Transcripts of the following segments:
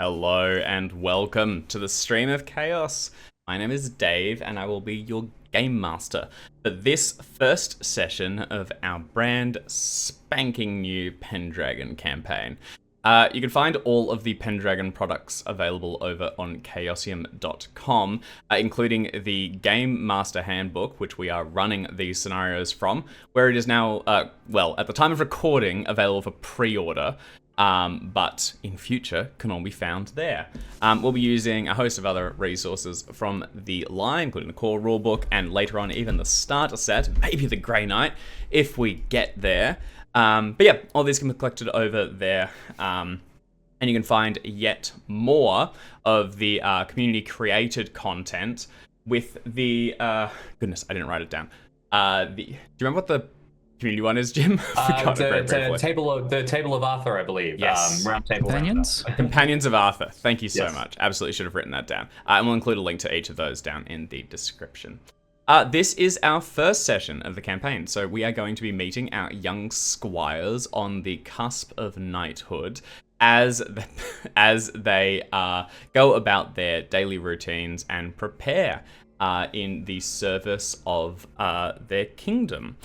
Hello and welcome to the Stream of Chaos. My name is Dave and I will be your game master for this first session of our brand spanking new Pendragon campaign. You can find all of the Pendragon products available over on chaosium.com, including the Game Master Handbook, which we are running these scenarios from, where it is now, at the time of recording, available for pre-order. But in future can all be found there. We'll be using a host of other resources from the line, including the core rulebook, and later on even the starter set, maybe the Grey Knight, if we get there. But yeah, all these can be collected over there. And you can find yet more of the community-created content with the... goodness, I didn't write it down. Do you remember what the community one is, Jim? The table of Arthur, I believe. Yes. Round table. Companions? Companions of Arthur. Thank you so Yes. much. Absolutely should have written that down. And we'll include a link to each of those down in the description. This is our first session of the campaign, so we are going to be meeting our young squires on the cusp of knighthood as they go about their daily routines and prepare in the service of their kingdom.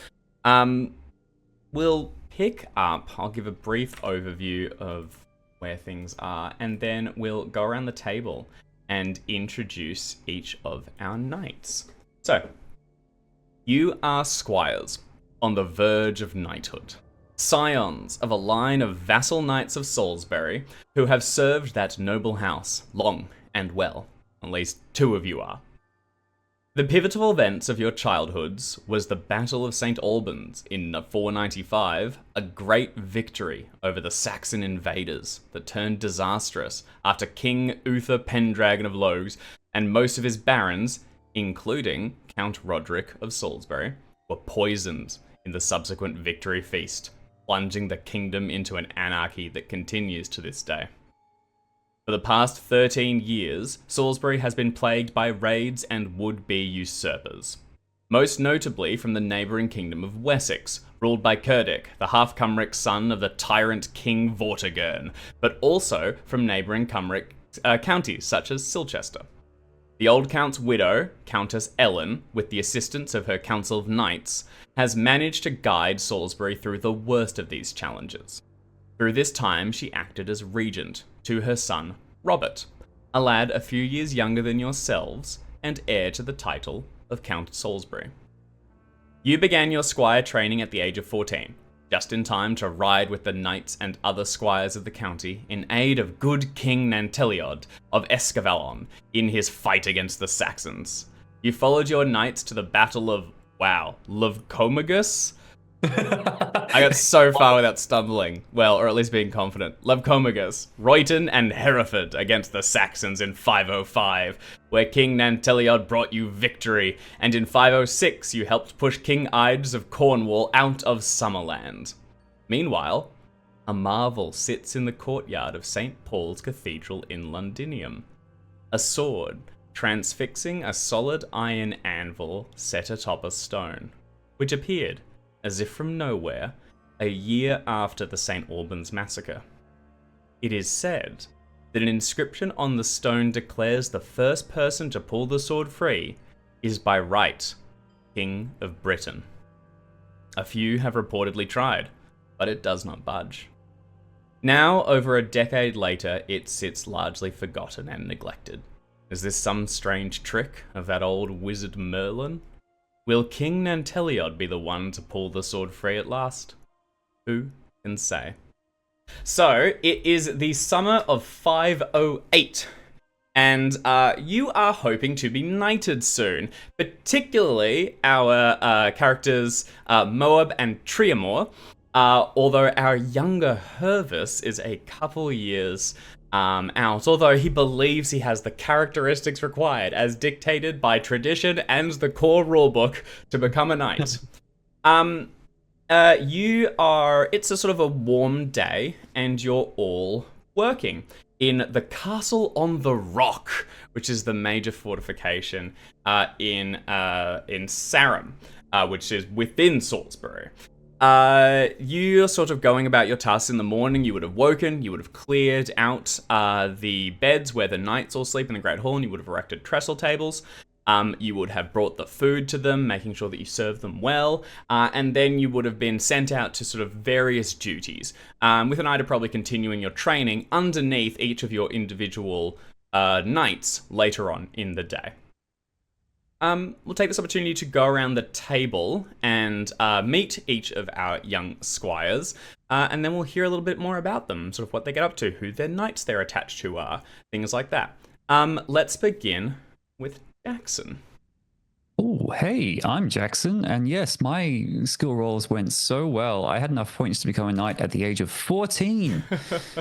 We'll pick up, I'll give a brief overview of where things are, and then we'll go around the table and introduce each of our knights. So, you are squires on the verge of knighthood, scions of a line of vassal knights of Salisbury who have served that noble house long and well. At least two of you are. The pivotal events of your childhoods was the Battle of St. Albans in 495, a great victory over the Saxon invaders that turned disastrous after King Uther Pendragon of Loges and most of his barons, including Count Roderick of Salisbury, were poisoned in the subsequent victory feast, plunging the kingdom into an anarchy that continues to this day. For the past 13 years, Salisbury has been plagued by raids and would-be usurpers. Most notably from the neighbouring kingdom of Wessex, ruled by Cerdic, the half-Cymric son of the tyrant King Vortigern, but also from neighbouring Cymric counties such as Silchester. The old count's widow, Countess Ellen, with the assistance of her council of knights, has managed to guide Salisbury through the worst of these challenges. Through this time, she acted as regent to her son, Robert, a lad a few years younger than yourselves and heir to the title of Count Salisbury. You began your squire training at the age of 14, just in time to ride with the knights and other squires of the county in aid of good King Nanteliod of Escavallon in his fight against the Saxons. You followed your knights to the Battle of, Lovcomagus? I got so far without stumbling. Well, or at least being confident. Lovcomagus, Royton, and Hereford against the Saxons in 505, where King Nanteliod brought you victory, and in 506 you helped push King Ides of Cornwall out of Summerland. Meanwhile, a marvel sits in the courtyard of St. Paul's Cathedral in Londinium. A sword, transfixing a solid iron anvil set atop a stone, which appeared as if from nowhere, a year after the St. Albans massacre. It is said that an inscription on the stone declares the first person to pull the sword free is by right, King of Britain. A few have reportedly tried, but it does not budge. Now, over a decade later, it sits largely forgotten and neglected. Is this some strange trick of that old wizard Merlin? Will King Nanteliod be the one to pull the sword free at last? Who can say? So, it is the summer of 508, and you are hoping to be knighted soon, particularly our characters Moab and Triamor, although our younger Hervis is a couple years out, although he believes he has the characteristics required as dictated by tradition and the core rulebook to become a knight. It's a sort of a warm day and you're all working in the Castle on the Rock, which is the major fortification in Sarum, which is within Salisbury. You're sort of going about your tasks in the morning. You would have woken, you would have cleared out the beds where the knights all sleep in the Great Hall, and you would have erected trestle tables. You would have brought the food to them, making sure that you serve them well, and then you would have been sent out to sort of various duties, with an eye to probably continuing your training underneath each of your individual knights later on in the day. We'll take this opportunity to go around the table and meet each of our young squires, and then we'll hear a little bit more about them, sort of what they get up to, who their knights they're attached to are, things like that. Let's begin with Jackson. Oh, hey, I'm Jackson, and yes, my skill rolls went so well. I had enough points to become a knight at the age of 14.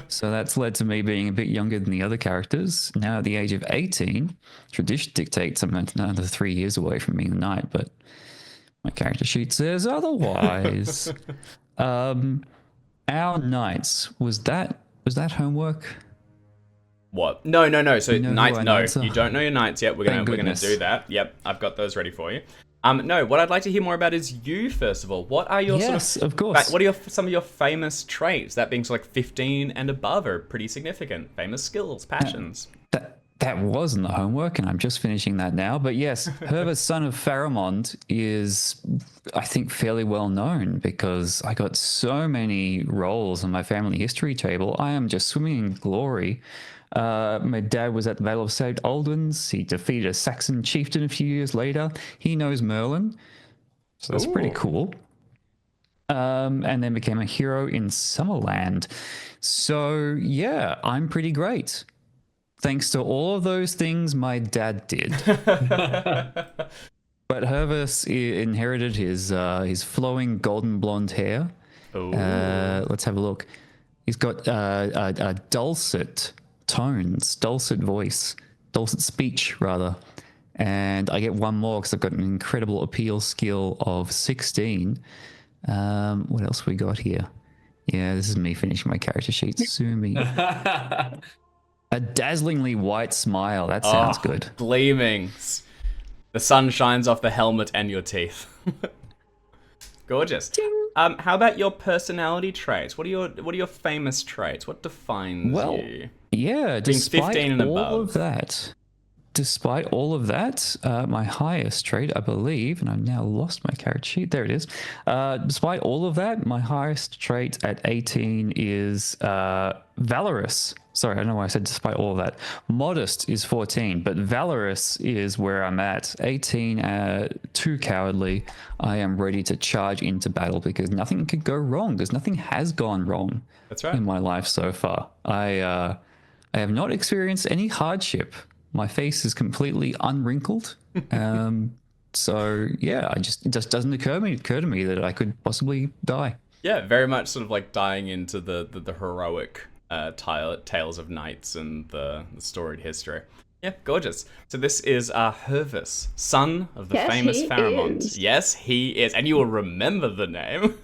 So that's led to me being a bit younger than the other characters. Now at the age of 18, tradition dictates I'm another 3 years away from being a knight, but my character sheet says otherwise. Our knights, was that homework? What? No. So You know knights, who our no, knights are? you don't know your knights yet. We're gonna goodness. do that. Yep, I've got those ready for you. No, what I'd like to hear more about is you first of all. What are your Yes, of course. What are some of your famous traits? That being so like 15 and above are pretty significant. Famous skills, passions. That wasn't the homework, and I'm just finishing that now. But yes, Herva, son of Pharamond, is, I think, fairly well known because I got so many roles on my family history table. I am just swimming in glory. My dad was at the Battle of St. Albans. He defeated a Saxon chieftain a few years later. He knows Merlin, so that's pretty Ooh. cool. And then became a hero in Summerland. So yeah, I'm pretty great. Thanks to all of those things my dad did. But Hervis inherited his flowing golden blonde hair. Ooh. Let's have a look. He's got dulcet tones, dulcet voice, dulcet speech, rather. And I get one more because I've got an incredible appeal skill of 16. What else we got here? Yeah, this is me finishing my character sheet. Sue me. A dazzlingly white smile. That sounds good. Gleaming. The sun shines off the helmet and your teeth. Gorgeous. How about your personality traits? What are your famous traits? What defines you? Yeah, Being 15 and above. Despite all of that, my highest trait, I believe, and I've now lost my character sheet. There it is. Despite all of that, my highest trait at 18 is valorous. Sorry, I don't know why I said despite all of that. Modest is 14, but valorous is where I'm at. 18, too cowardly. I am ready to charge into battle because nothing could go wrong, because nothing has gone wrong. That's right. In my life so far. I have not experienced any hardship. My face is completely unwrinkled. So yeah, it just doesn't occur to me that I could possibly die. Yeah, very much sort of like dying into the heroic tales of knights and the storied history. Yeah, gorgeous. So this is Hervis, son of the famous Pharamond. Yes, he is, and you will remember the name.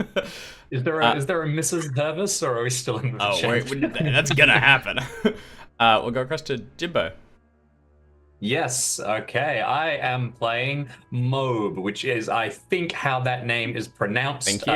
Is there a Mrs. Hervis, or are we still in the that's gonna happen. We'll go across to Jimbo. Yes, okay. I am playing Mobe, which is, I think, how that name is pronounced. Thank you.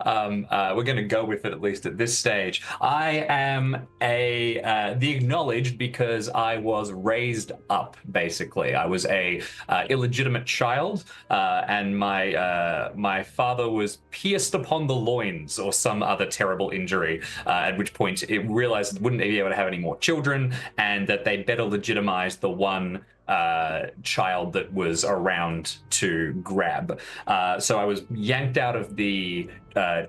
We're going to go with it, at least at this stage. I am the acknowledged because I was raised up, basically. I was a illegitimate child, and my father was pierced upon the loins or some other terrible injury, at which point it realized it wouldn't be able to have any more children, and that they'd better legitimize the one child that was around to grab. So I was yanked out of the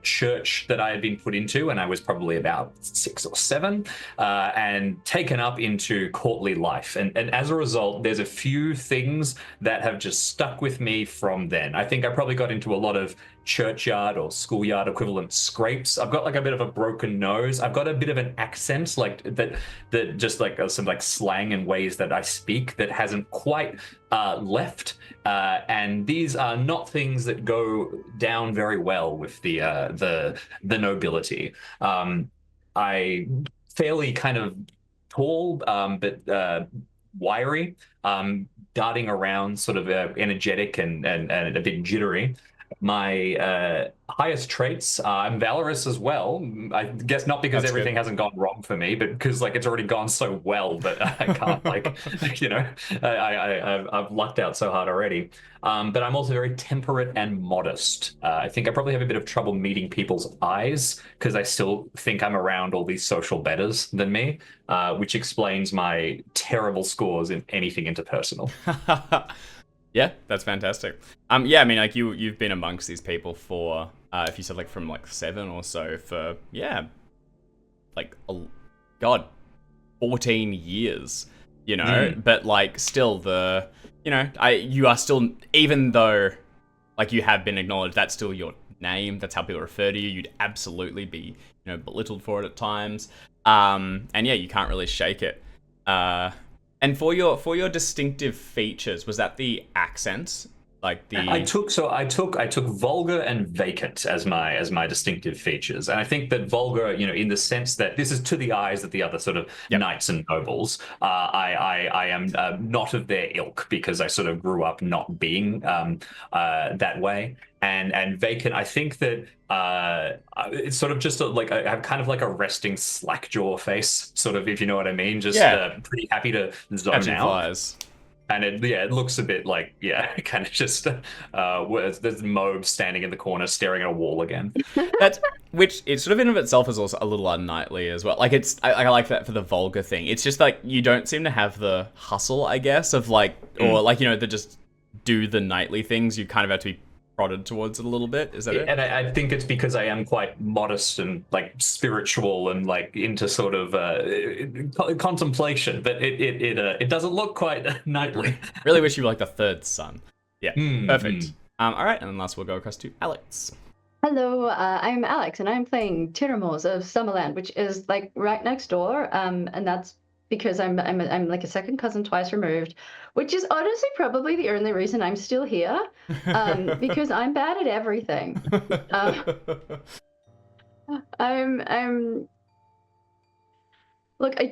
church that I had been put into, and I was probably about 6 or 7, and taken up into courtly life. And as a result, there's a few things that have just stuck with me from then. I think I probably got into a lot of churchyard or schoolyard equivalent scrapes. I've got like a bit of a broken nose. I've got a bit of an accent, like that just like some like slang and ways that I speak that hasn't quite left. And these are not things that go down very well with the nobility. I fairly kind of tall, but wiry, darting around, sort of energetic and a bit jittery. My highest traits, I'm valorous as well. I guess not because That's everything good. hasn't gone wrong for me, but because like it's already gone so well that I can't like, you know, I've lucked out so hard already. But I'm also very temperate and modest. I think I probably have a bit of trouble meeting people's eyes because I still think I'm around all these social betters than me, which explains my terrible scores in anything interpersonal. Yeah, that's fantastic. Yeah, I mean, like you've been amongst these people for, if you said like from like 7 or so for, yeah, like God, 14 years, you know. But like still you are still, even though like you have been acknowledged, that's still your name. That's how people refer to you. You'd absolutely be, belittled for it at times. And yeah, you can't really shake it. And for your distinctive features, was that the accents? Like the I took vulgar and vacant as my distinctive features, and I think that vulgar, in the sense that this is to the eyes of the other sort of knights and nobles. I am not of their ilk because I sort of grew up not being that way. And vacant, I think that it's sort of just like I have kind of like a resting slack jaw face, sort of, if you know what I mean. Just pretty happy to zone catching out. flies. And it looks a bit like, kind of just there's Mobe standing in the corner staring at a wall again. Which it sort of in of itself is also a little unknightly as well. Like I like that for the vulgar thing. It's just like you don't seem to have the hustle, I guess, of like, or like, to just do the knightly things. You kind of have to be prodded towards it a little bit. Is that it? And I think it's because I am quite modest and like spiritual and like into sort of contemplation, but it doesn't look quite knightly. Really wish you were like the third son. Yeah, perfect. All right, and then last we'll go across to Alex. Hello, I'm Alex, and I'm playing Tyramos of Summerland, which is like right next door, and that's because I'm like a second cousin twice removed, which is honestly probably the only reason I'm still here, because I'm bad at everything. Look, I'm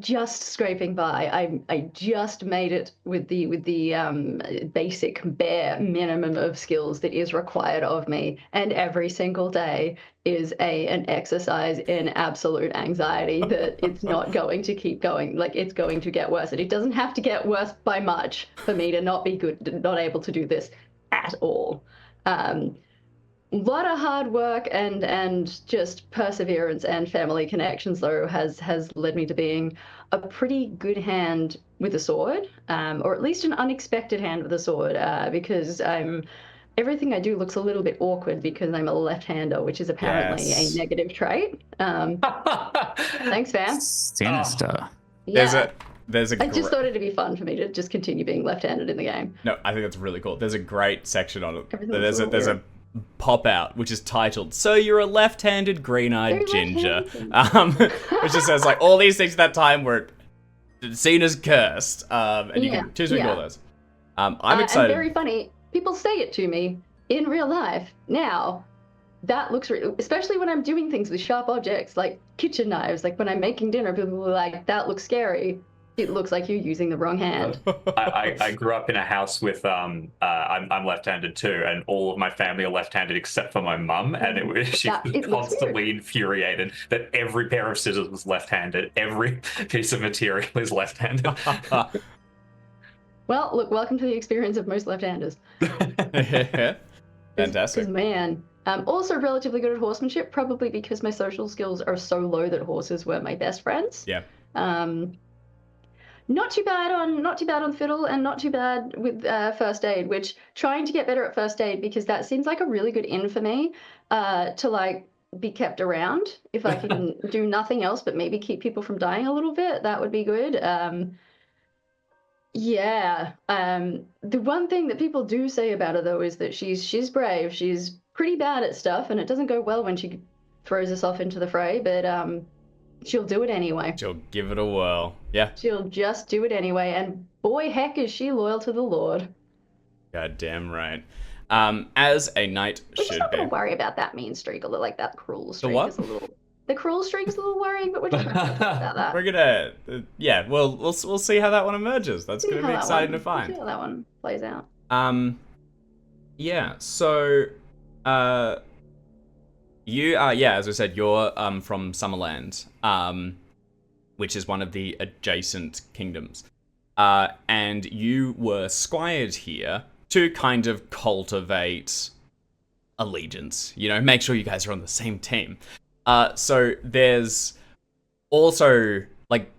just scraping by. I just made it with the basic bare minimum of skills that is required of me, and every single day is an exercise in absolute anxiety that it's not going to keep going. Like, it's going to get worse, and it doesn't have to get worse by much for me to not be good, not able to do this at all. A lot of hard work and just perseverance and family connections, though, has led me to being a pretty good hand with a sword, or at least an unexpected hand with a sword, because everything I do looks a little bit awkward because I'm a left-hander, which is apparently a negative trait. Thanks, fam. Sinister. Yeah. I just thought it'd be fun for me to just continue being left-handed in the game. No, I think that's really cool. There's a great section on it. There's a pop out which is titled "So You're a Left-Handed Green-Eyed Ginger," which just says like all these things at that time were seen as cursed, and you can choose between all those. I'm excited. And very funny. People say it to me in real life now. That looks especially when I'm doing things with sharp objects like kitchen knives. Like when I'm making dinner, people are like, "That looks scary. It looks like you're using the wrong hand." I grew up in a house with I'm left-handed too, and all of my family are left-handed except for my mum, and she was constantly infuriated that every pair of scissors was left-handed, every piece of material is left-handed. Well, look, welcome to the experience of most left-handers. Fantastic. Man. I'm also relatively good at horsemanship, probably because my social skills are so low that horses were my best friends. Yeah. Not too bad on fiddle, and not too bad with first aid, which trying to get better at first aid, because that seems like a really good in for me to like be kept around. If I can do nothing else but maybe keep people from dying a little bit, that would be good. The one thing that people do say about her, though, is that she's brave. She's pretty bad at stuff, and it doesn't go well when she throws us off into the fray, but she'll do it anyway. She'll give it a whirl. Yeah. She'll just do it anyway, and boy, heck, is she loyal to the Lord. God damn right. As a knight We're should just not be. going to worry about that mean streak, or like that cruel streak. The what? Is a little... The cruel streak is a little worrying, but we're just not going to worry about that. We're gonna, we'll see how that one emerges. That's gonna be exciting to find. We'll see how that one plays out. Yeah, so uh you are, yeah, as I said, you're from Summerland, which is one of the adjacent kingdoms. And you were squired here to kind of cultivate allegiance, make sure you guys are on the same team. So there's also, like,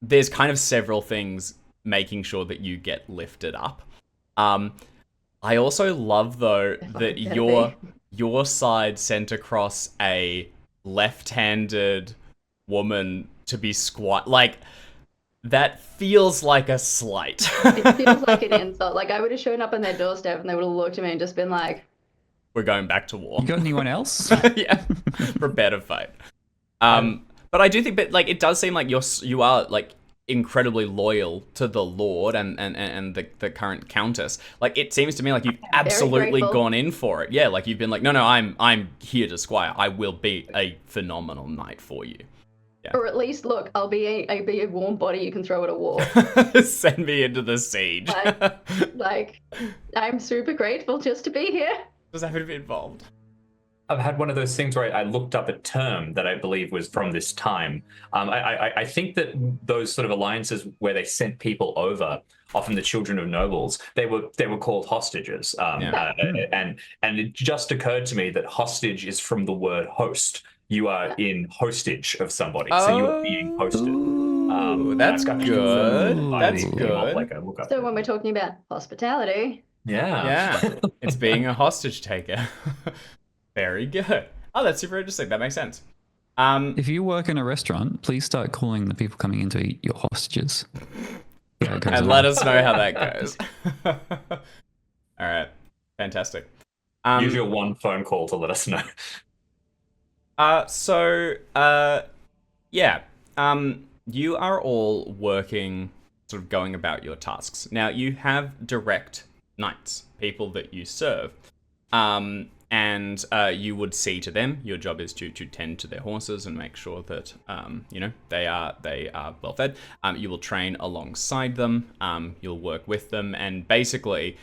there's kind of several things making sure that you get lifted up. Um, I also love, though, that your side sent across a left-handed woman to be squat. Like, that feels like a slight. It feels like an insult. Like I would have shown up on their doorstep and they would have looked at me and just been like, We're going back to war. You got anyone else? Yeah, prepare to fight. But I do think, but like, it does seem like you are like incredibly loyal to the Lord and the current Countess. Like, it seems to me like you've absolutely grateful. gone in for it. Yeah, like you've been like, no, I'm here to squire. I will be a phenomenal knight for you. or at least look, I'll be a warm body you can throw at a wall. Send me into the siege. Like, I'm super grateful just to be here. Just happy to be involved. I've had one of those things where I looked up a term that I believe was from this time. I think that those sort of alliances where they sent people over, often the children of nobles, they were called hostages. And it just occurred to me that hostage is from the word host. You are in hostage of somebody, so you are being hosted. Ooh, that's good. That's good. Like a look up. So when we're talking about hospitality, Yeah, it's being a hostage taker. Very good. Oh, that's super interesting. That makes sense. If you work in a restaurant, please start calling the people coming in to eat your hostages. And let us know how that goes. All right, fantastic. Use your one phone call to let us know. Yeah. You are all working, sort of going about your tasks. Now, you have direct knights, people that you serve. And you would see to them. Your job is to tend to their horses and make sure that they are well fed. You will train alongside them. You'll work with them, and basically,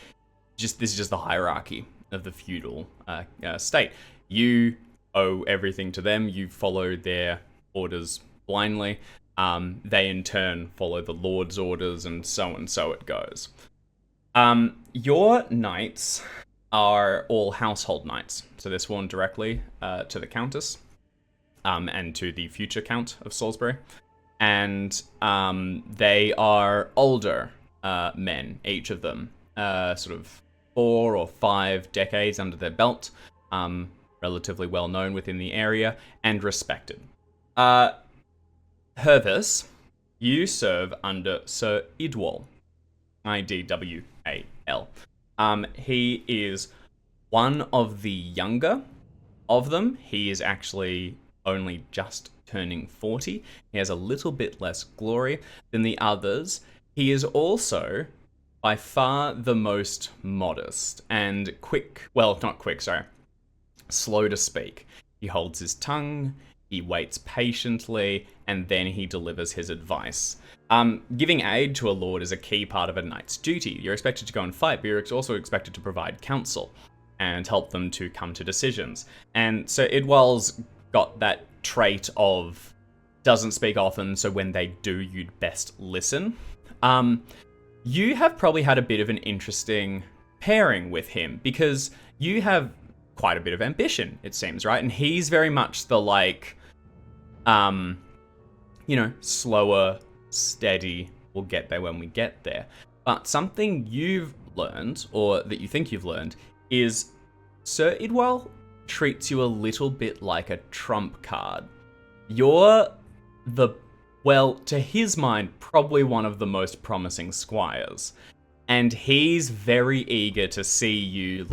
this is just the hierarchy of the feudal state. You owe everything to them. You follow their orders blindly. They in turn follow the Lord's orders, and so it goes. Your knights are all household knights, so they're sworn directly to the Countess and to the future Count of Salisbury, and they are older men, each of them, sort of 4 or 5 decades under their belt, relatively well known within the area and respected. Hervis, you serve under Sir Idwal, Idwal. He is one of the younger of them. He is actually only just turning 40. He has a little bit less glory than the others. He is also by far the most modest and slow to speak. He holds his tongue, he waits patiently, and then he delivers his advice. Giving aid to a lord is a key part of a knight's duty. You're expected to go and fight, but you're also expected to provide counsel and help them to come to decisions. And so Idwal's got that trait of doesn't speak often, so when they do, you'd best listen. You have probably had a bit of an interesting pairing with him because you have quite a bit of ambition, it seems, right? And he's very much the slower, steady, we'll get there when we get there. But something you've learned, or that you think you've learned, is Sir Idwal treats you a little bit like a trump card. You're to his mind, probably one of the most promising squires. And he's very eager to see you,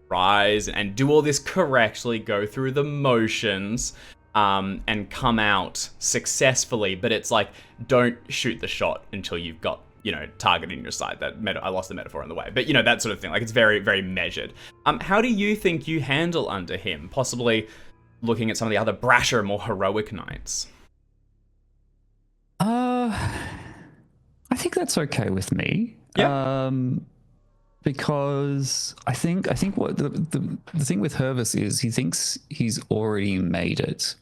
rise and do all this correctly, go through the motions, and come out successfully, but it's like, don't shoot the shot until you've got, target in your sight. I lost the metaphor on the way, but that sort of thing. It's very, very measured. How do you think you handle under him? Possibly looking at some of the other brasher, more heroic knights. I think that's okay with me. Yeah. because I think what the thing with Hervis is he thinks he's already made it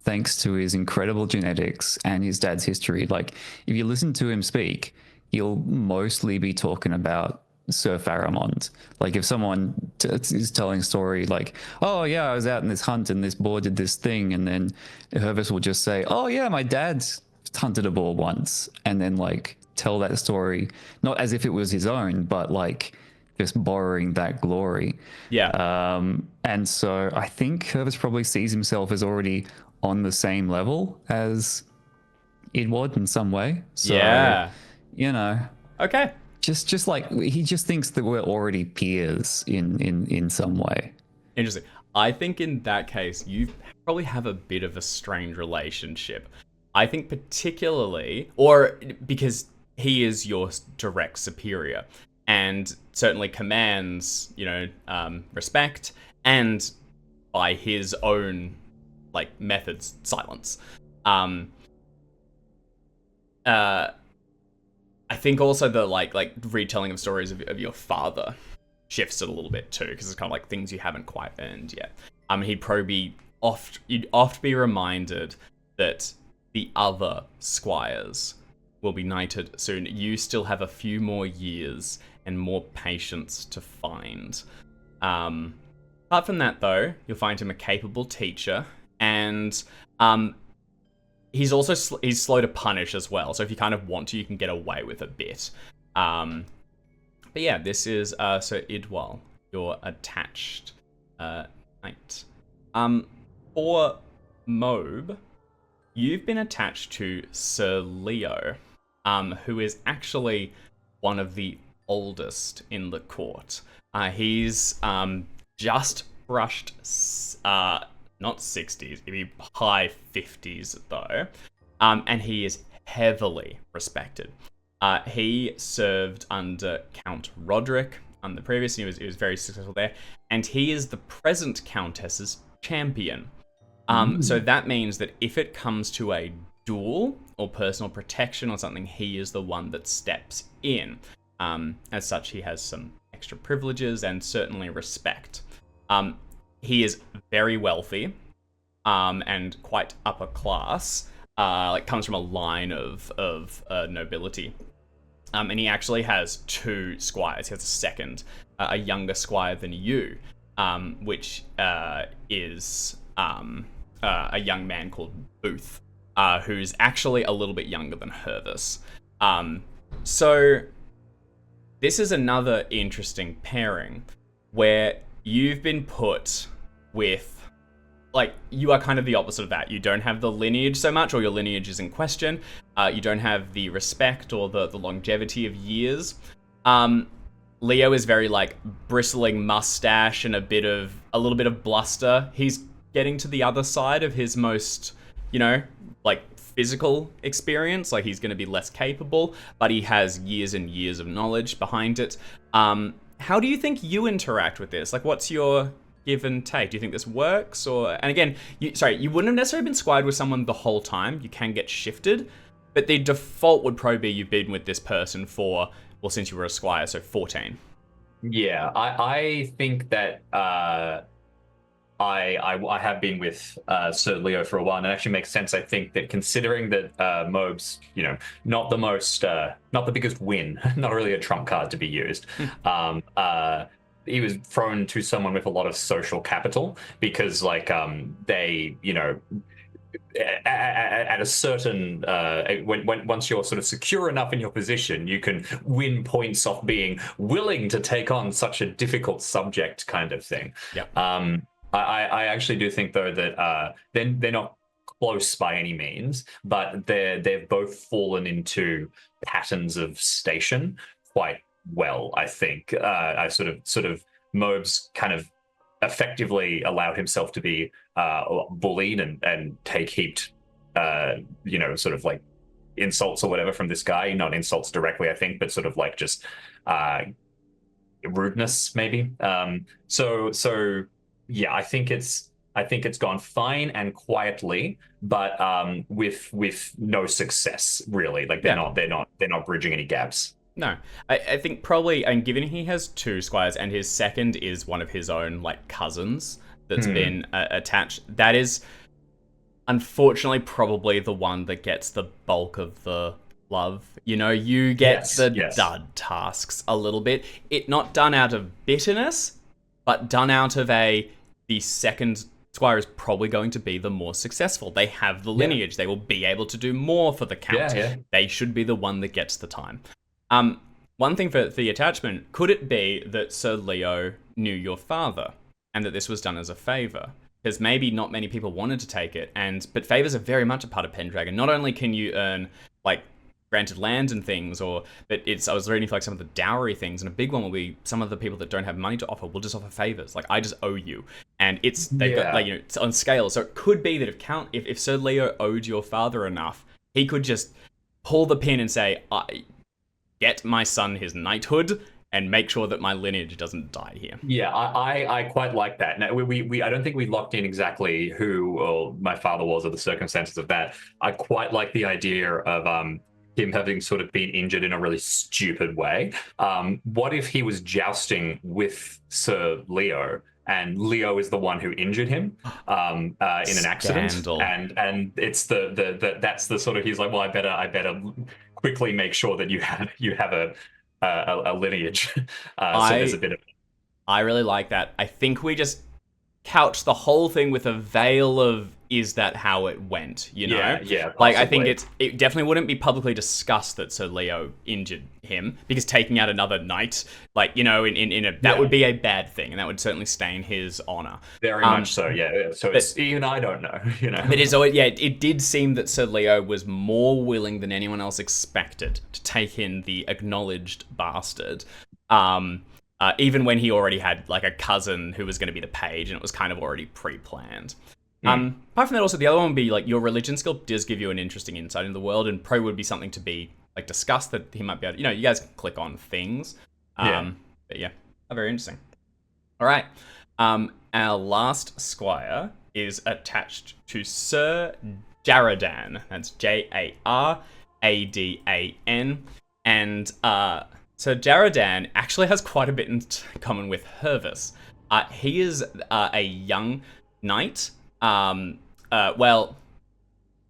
thanks to his incredible genetics and his dad's history. Like, if you listen to him speak, he'll mostly be talking about Sir Pharamond. Like, if someone is telling a story like, oh yeah, I was out in this hunt and this boar did this thing, and then Hervis will just say, oh yeah, my dad's hunted a boar once, and then like tell that story, not as if it was his own, but like just borrowing that glory. Yeah. And so I think Hervis probably sees himself as already on the same level as Edward in some way. So, Yeah. you know, Okay. just like he just thinks that we're already peers in some way. Interesting. I think in that case, you probably have a bit of a strange relationship. I think particularly, or because he is your direct superior and certainly commands, respect, and by his own like methods, silence. I think also the like retelling of stories of your father shifts it a little bit too, because it's kind of like things you haven't quite earned yet. You'd oft be reminded that the other squires will be knighted soon. You still have a few more years and more patience to find. Apart from that, though, you'll find him a capable teacher, and he's also he's slow to punish as well. So if you kind of want to, you can get away with a bit. But yeah, this is Sir Idwal, your attached knight. For Mobe, you've been attached to Sir Leo, who is actually one of the oldest in the court. He's just brushed, not 60s, it'd be high 50s though, and he is heavily respected. He served under Count Roderick the previous, and he was very successful there, and he is the present Countess's champion. So that means that if it comes to a duel or personal protection or something, he is the one that steps in. As such, he has some extra privileges and certainly respect. He is very wealthy and quite upper class. Comes from a line of nobility. And he actually has 2 squires. He has a second, a younger squire than you, which is a young man called Booth, who's actually a little bit younger than Hervis. So this is another interesting pairing where you've been put with, like, you are kind of the opposite of that. You don't have the lineage so much, or your lineage is in question. You don't have the respect or the longevity of years. Leo is very, like, bristling mustache and a little bit of bluster. He's getting to the other side of his most, physical experience. Like, he's going to be less capable, but he has years and years of knowledge behind it. How do you think you interact with this? Like, what's your give and take? Do you think this works? And again, you wouldn't have necessarily been squired with someone the whole time. You can get shifted, but the default would probably be you've been with this person for, well, since you were a squire, so 14. Yeah, I think that I have been with Sir Leo for a while, and it actually makes sense. I think that considering that Mobe's, not the biggest win, not really a trump card to be used. He was thrown to someone with a lot of social capital because, they, at a certain once you're sort of secure enough in your position, you can win points off being willing to take on such a difficult subject, kind of thing. Yeah. I actually do think though that they're not close by any means, but they've both fallen into patterns of station quite well. I think I sort of Mobe's kind of effectively allowed himself to be bullied and take heaped sort of like insults or whatever from this guy. Not insults directly, I think, but sort of like just rudeness maybe. So yeah, I think it's gone fine and quietly, but with no success really. Like they're not bridging any gaps. No, I think probably, and given he has two squires, and his second is one of his own like cousins that's been attached, that is unfortunately probably the one that gets the bulk of the love. You know, you get the dud tasks a little bit. It not done out of bitterness, but done out of the second squire is probably going to be the more successful. They have the lineage. They will be able to do more for the count. They should be the one that gets the time. One thing for the attachment, could it be that Sir Leo knew your father and that this was done as a favor? Because maybe not many people wanted to take it, but favors are very much a part of Pendragon. Not only can you earn like granted land and things, but I was reading for like some of the dowry things, and a big one will be some of the people that don't have money to offer will just offer favors. Like, I just owe you, and they've got like, you know, it's on scale. So it could be that if Sir Leo owed your father enough, he could just pull the pin and say, get my son his knighthood and make sure that my lineage doesn't die here. Yeah, I quite like that. Now, I don't think we locked in exactly who my father was or the circumstances of that. I quite like the idea of him having sort of been injured in a really stupid way. What if he was jousting with Sir Leo, and Leo is the one who injured him in an accident, and it's that's the sort of, he's like, well, I better quickly make sure that you have a lineage. So there's a bit of. I really like that. I think we just couch the whole thing with a veil of, is that how it went? You know, possibly. Like, I think it definitely wouldn't be publicly discussed that Sir Leo injured him, because taking out another knight, like, you know, that would be a bad thing, and that would certainly stain his honor. Very much so, yeah. So it's, even I don't know, you know. But it did seem that Sir Leo was more willing than anyone else expected to take in the acknowledged bastard. Even when he already had like a cousin who was going to be the page, and it was kind of already pre-planned. Apart from that, also the other one would be like, your religion skill does give you an interesting insight into the world, and probably would be something to be like discussed, that he might be able to, you know, you guys can click on things. But yeah, very interesting. All right. Our last squire is attached to Sir Jaradan. That's Jaradan. And so Jaradan actually has quite a bit in common with Hervis. He is a young knight. Well,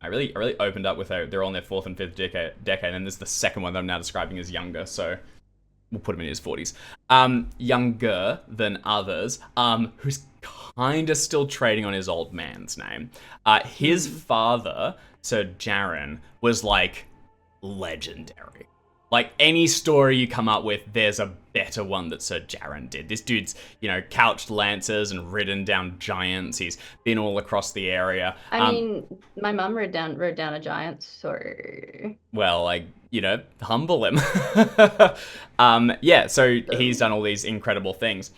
I really opened up with they're on their 4th and 5th decade, and this is the second one that I'm now describing as younger, so we'll put him in his 40s. Younger than others, who's kind of still trading on his old man's name. His father, Sir Jaren, was like legendary. Like, any story you come up with, there's a better one that Sir Jaren did. This dude's, you know, couched lancers and ridden down giants. He's been all across the area. I mean, my mum rode down a giant, so. Well, like, you know, humble him. So he's done all these incredible things.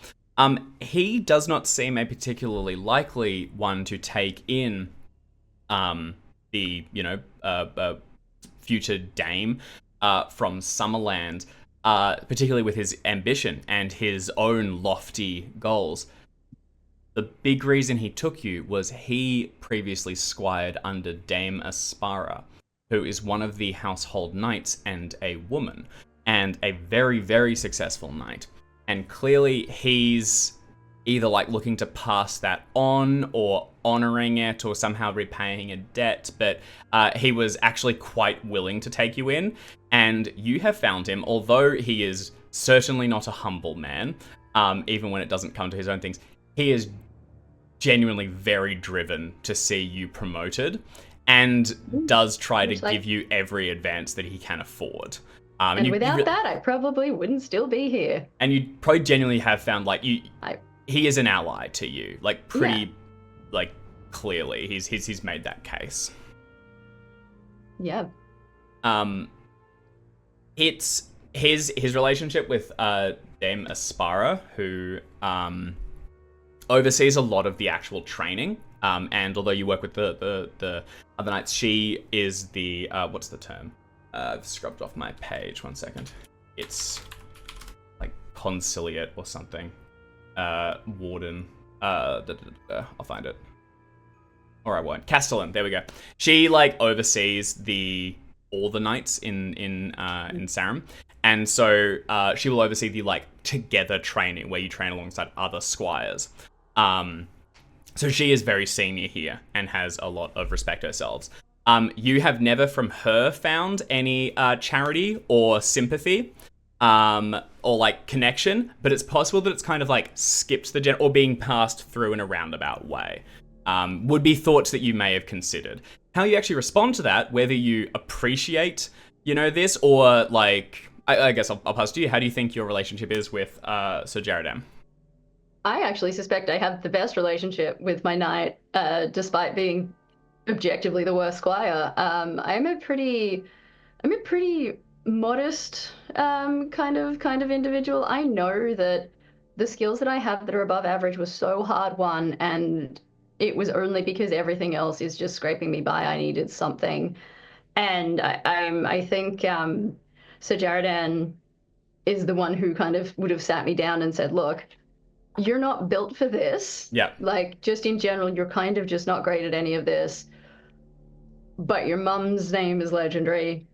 He does not seem a particularly likely one to take in the, you know, future dame from Summerland, particularly with his ambition and his own lofty goals. The big reason he took you was he previously squired under Dame Aspara, who is one of the household knights and a woman, and a very, very successful knight. And clearly he's either like looking to pass that on, or honoring it, or somehow repaying a debt, but he was actually quite willing to take you in, and you have found him, although he is certainly not a humble man, even when it doesn't come to his own things, he is genuinely very driven to see you promoted, and does try to give you every advance that he can afford. And without that, I probably wouldn't still be here. And you probably genuinely have found, like, he is an ally to you, like, pretty, like, clearly. He's made that case. Yeah. It's his relationship with Dame Aspara, who oversees a lot of the actual training. And although you work with the other knights, she is the what's the term? I've scrubbed off my page. 1 second. It's like conciliate or something. Warden. I'll find it. Or I won't. Castellan. There we go. She like oversees all the knights in Sarum, And so she will oversee the like together training where you train alongside other squires. So she is very senior here and has a lot of respect herself. You have never from her found any charity or sympathy or like connection, but it's possible that it's kind of like skipped the or being passed through in a roundabout way. Would be thoughts that you may have considered. How you actually respond to that, whether you appreciate, this, or like, I guess I'll pass to you. How do you think your relationship is with Sir Jaredam? I actually suspect I have the best relationship with my knight, despite being objectively the worst squire. I'm a pretty modest kind of individual. I know that the skills that I have that are above average was so hard won, and it was only because everything else is just scraping me by. I needed something, and I think Sir Jaredan is the one who kind of would have sat me down and said, "Look, you're not built for this. Yeah. Like, just in general, you're kind of just not great at any of this. But your mum's name is legendary.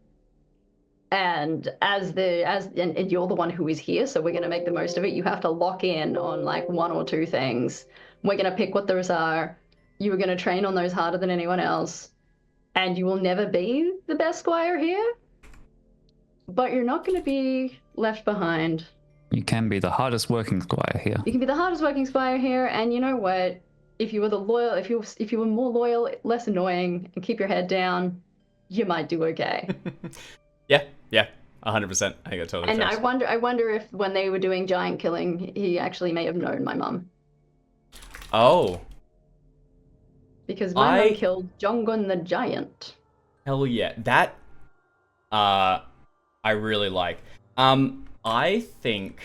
And and you're the one who is here, so we're going to make the most of it. You have to lock in on like one or two things. We're going to pick what those are. You are going to train on those harder than anyone else. And you will never be the best squire here. But you're not going to be left behind. You can be the hardest working squire here. You can be the hardest working squire here, and you know what? If you were if you were more loyal, less annoying, and keep your head down, you might do okay." Yeah, 100%. I think I totally. And I wonder if when they were doing giant killing, he actually may have known my mum. Oh. Because my mum killed Jongun the giant. Hell yeah, that. I really like. I think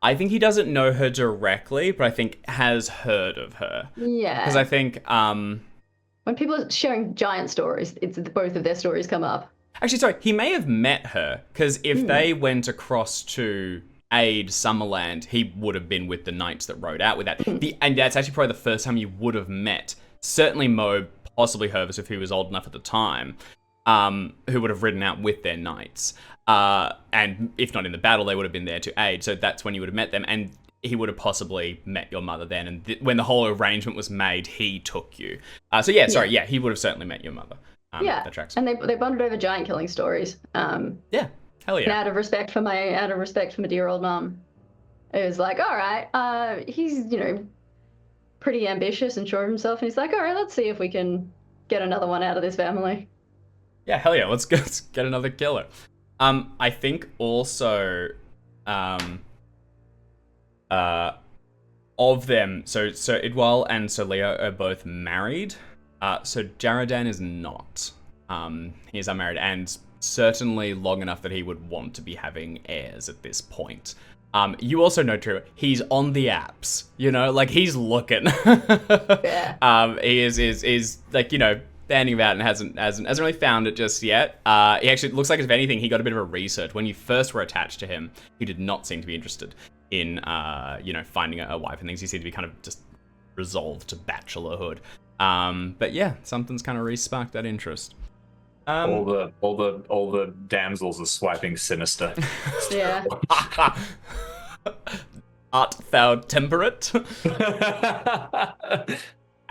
he doesn't know her directly, but I think has heard of her. Yeah. Because I think when people are sharing giant stories, it's both of their stories come up. Actually, sorry, he may have met her, because if they went across to aid Summerland, he would have been with the knights that rode out with that. And that's actually probably the first time you would have met. Certainly Mo, possibly Hervis if he was old enough at the time, who would have ridden out with their knights. And if not in the battle, they would have been there to aid. So that's when you would have met them. And he would have possibly met your mother then. And when the whole arrangement was made, he took you. He would have certainly met your mother. That tracks. And they bonded over giant killing stories. Yeah, hell yeah. And out of respect for my dear old mum, it was like, all right, he's pretty ambitious and sure of himself, and he's like, all right, let's see if we can get another one out of this family. Yeah, hell yeah, let's get another killer. I think also, of them, so Idwal and Solia are both married. So Jaredan is not. He is unmarried, and certainly long enough that he would want to be having heirs at this point. You also know, Drew, he's on the apps, like he's looking. Yeah. He is like, banding about and hasn't really found it just yet. He actually looks like, if anything, he got a bit of a research. When you first were attached to him, he did not seem to be interested in, finding a wife and things. He seemed to be kind of just resolved to bachelorhood. But yeah, something's kind of re-sparked that interest. All the damsels are swiping sinister. Yeah. Art thou temperate?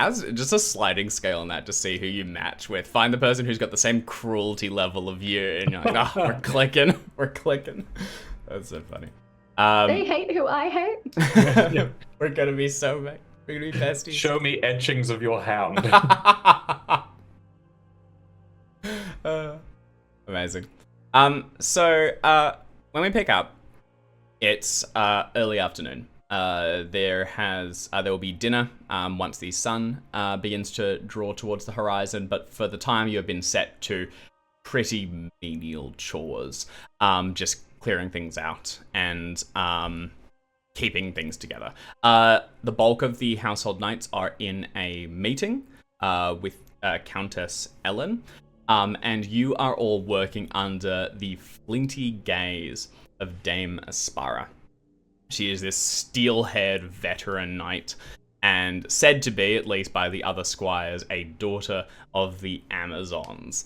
As just a sliding scale on that to see who you match with. Find the person who's got the same cruelty level of you, and you're like, we're clicking. That's so funny. They hate who I hate. We're gonna be so bad. We're gonna be besties. Show me etchings of your hound. Amazing. So when we pick up, it's early afternoon. There will be dinner once the sun begins to draw towards the horizon, but for the time you have been set to pretty menial chores, just clearing things out and keeping things together. The bulk of the household knights are in a meeting with Countess Ellen, and you are all working under the flinty gaze of Dame Aspara. She is this steel-haired veteran knight, and and said to be, at least by the other squires, a daughter of the Amazons.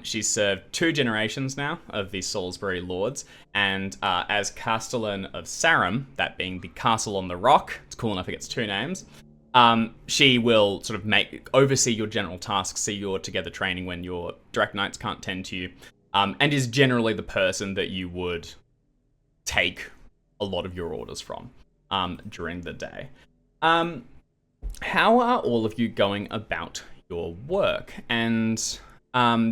She's served 2 generations now of the Salisbury lords, and as Castellan of Sarum, that being the castle on the rock, it's cool enough it gets 2 names, she will sort of oversee your general tasks, see your together training when your direct knights can't tend to you, and is generally the person that you would take a lot of your orders from during the day. How are all of you going about your work? And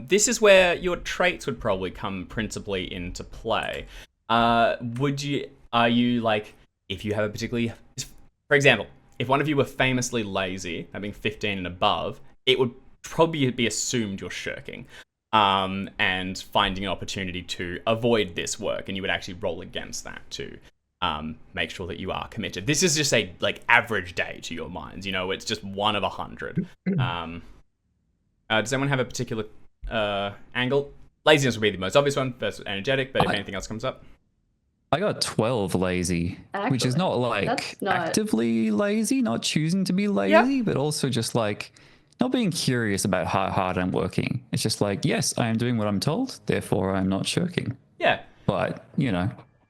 this is where your traits would probably come principally into play. Are you like, if you have a particularly, for example, if one of you were famously lazy, having 15 and above, it would probably be assumed you're shirking and finding an opportunity to avoid this work, and you would actually roll against that to make sure that you are committed. This is just a average day to your minds. It's just 1 of 100. Does anyone have a particular angle? Laziness would be the most obvious one versus energetic, but if anything else comes up. I got 12 lazy, which is not actively lazy, not choosing to be lazy, but also just not being curious about how hard I'm working. It's just yes, I am doing what I'm told, therefore I'm not shirking. Yeah. But,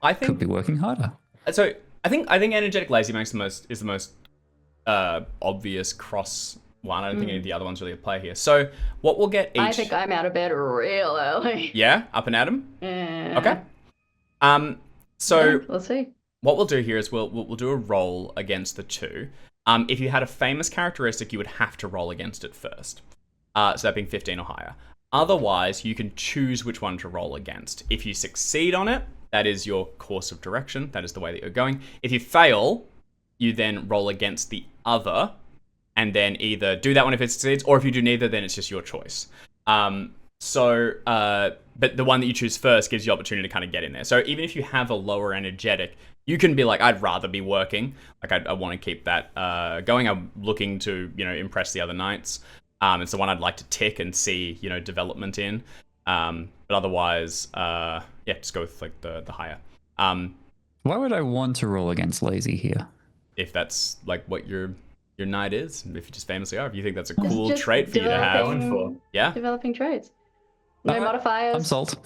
I think could be working harder. So I think energetic lazy is the most obvious cross one. I don't think any of the other ones really apply here. So what we'll get each... I think I'm out of bed real early. Yeah? Up and at 'em? Yeah. Okay. So yeah, let's see. What we'll do here is we'll do a roll against the 2. If you had a famous characteristic, you would have to roll against it first. So that being 15 or higher. Otherwise, you can choose which one to roll against. If you succeed on it, that is your course of direction. That is the way that you're going. If you fail, you then roll against the other, and then either do that one if it succeeds, or if you do neither, then it's just your choice. But the one that you choose first gives you opportunity to kind of get in there. So even if you have a lower energetic, you can be like, I'd rather be working. I want to keep that going. I'm looking to, impress the other knights. It's the one I'd like to tick and see, development in. But otherwise, just go with the higher. Why would I want to roll against lazy here? If that's what your knight is, if you just famously are, if you think that's a cool trait for you to have. Yeah. Developing traits. No modifiers. I'm sold.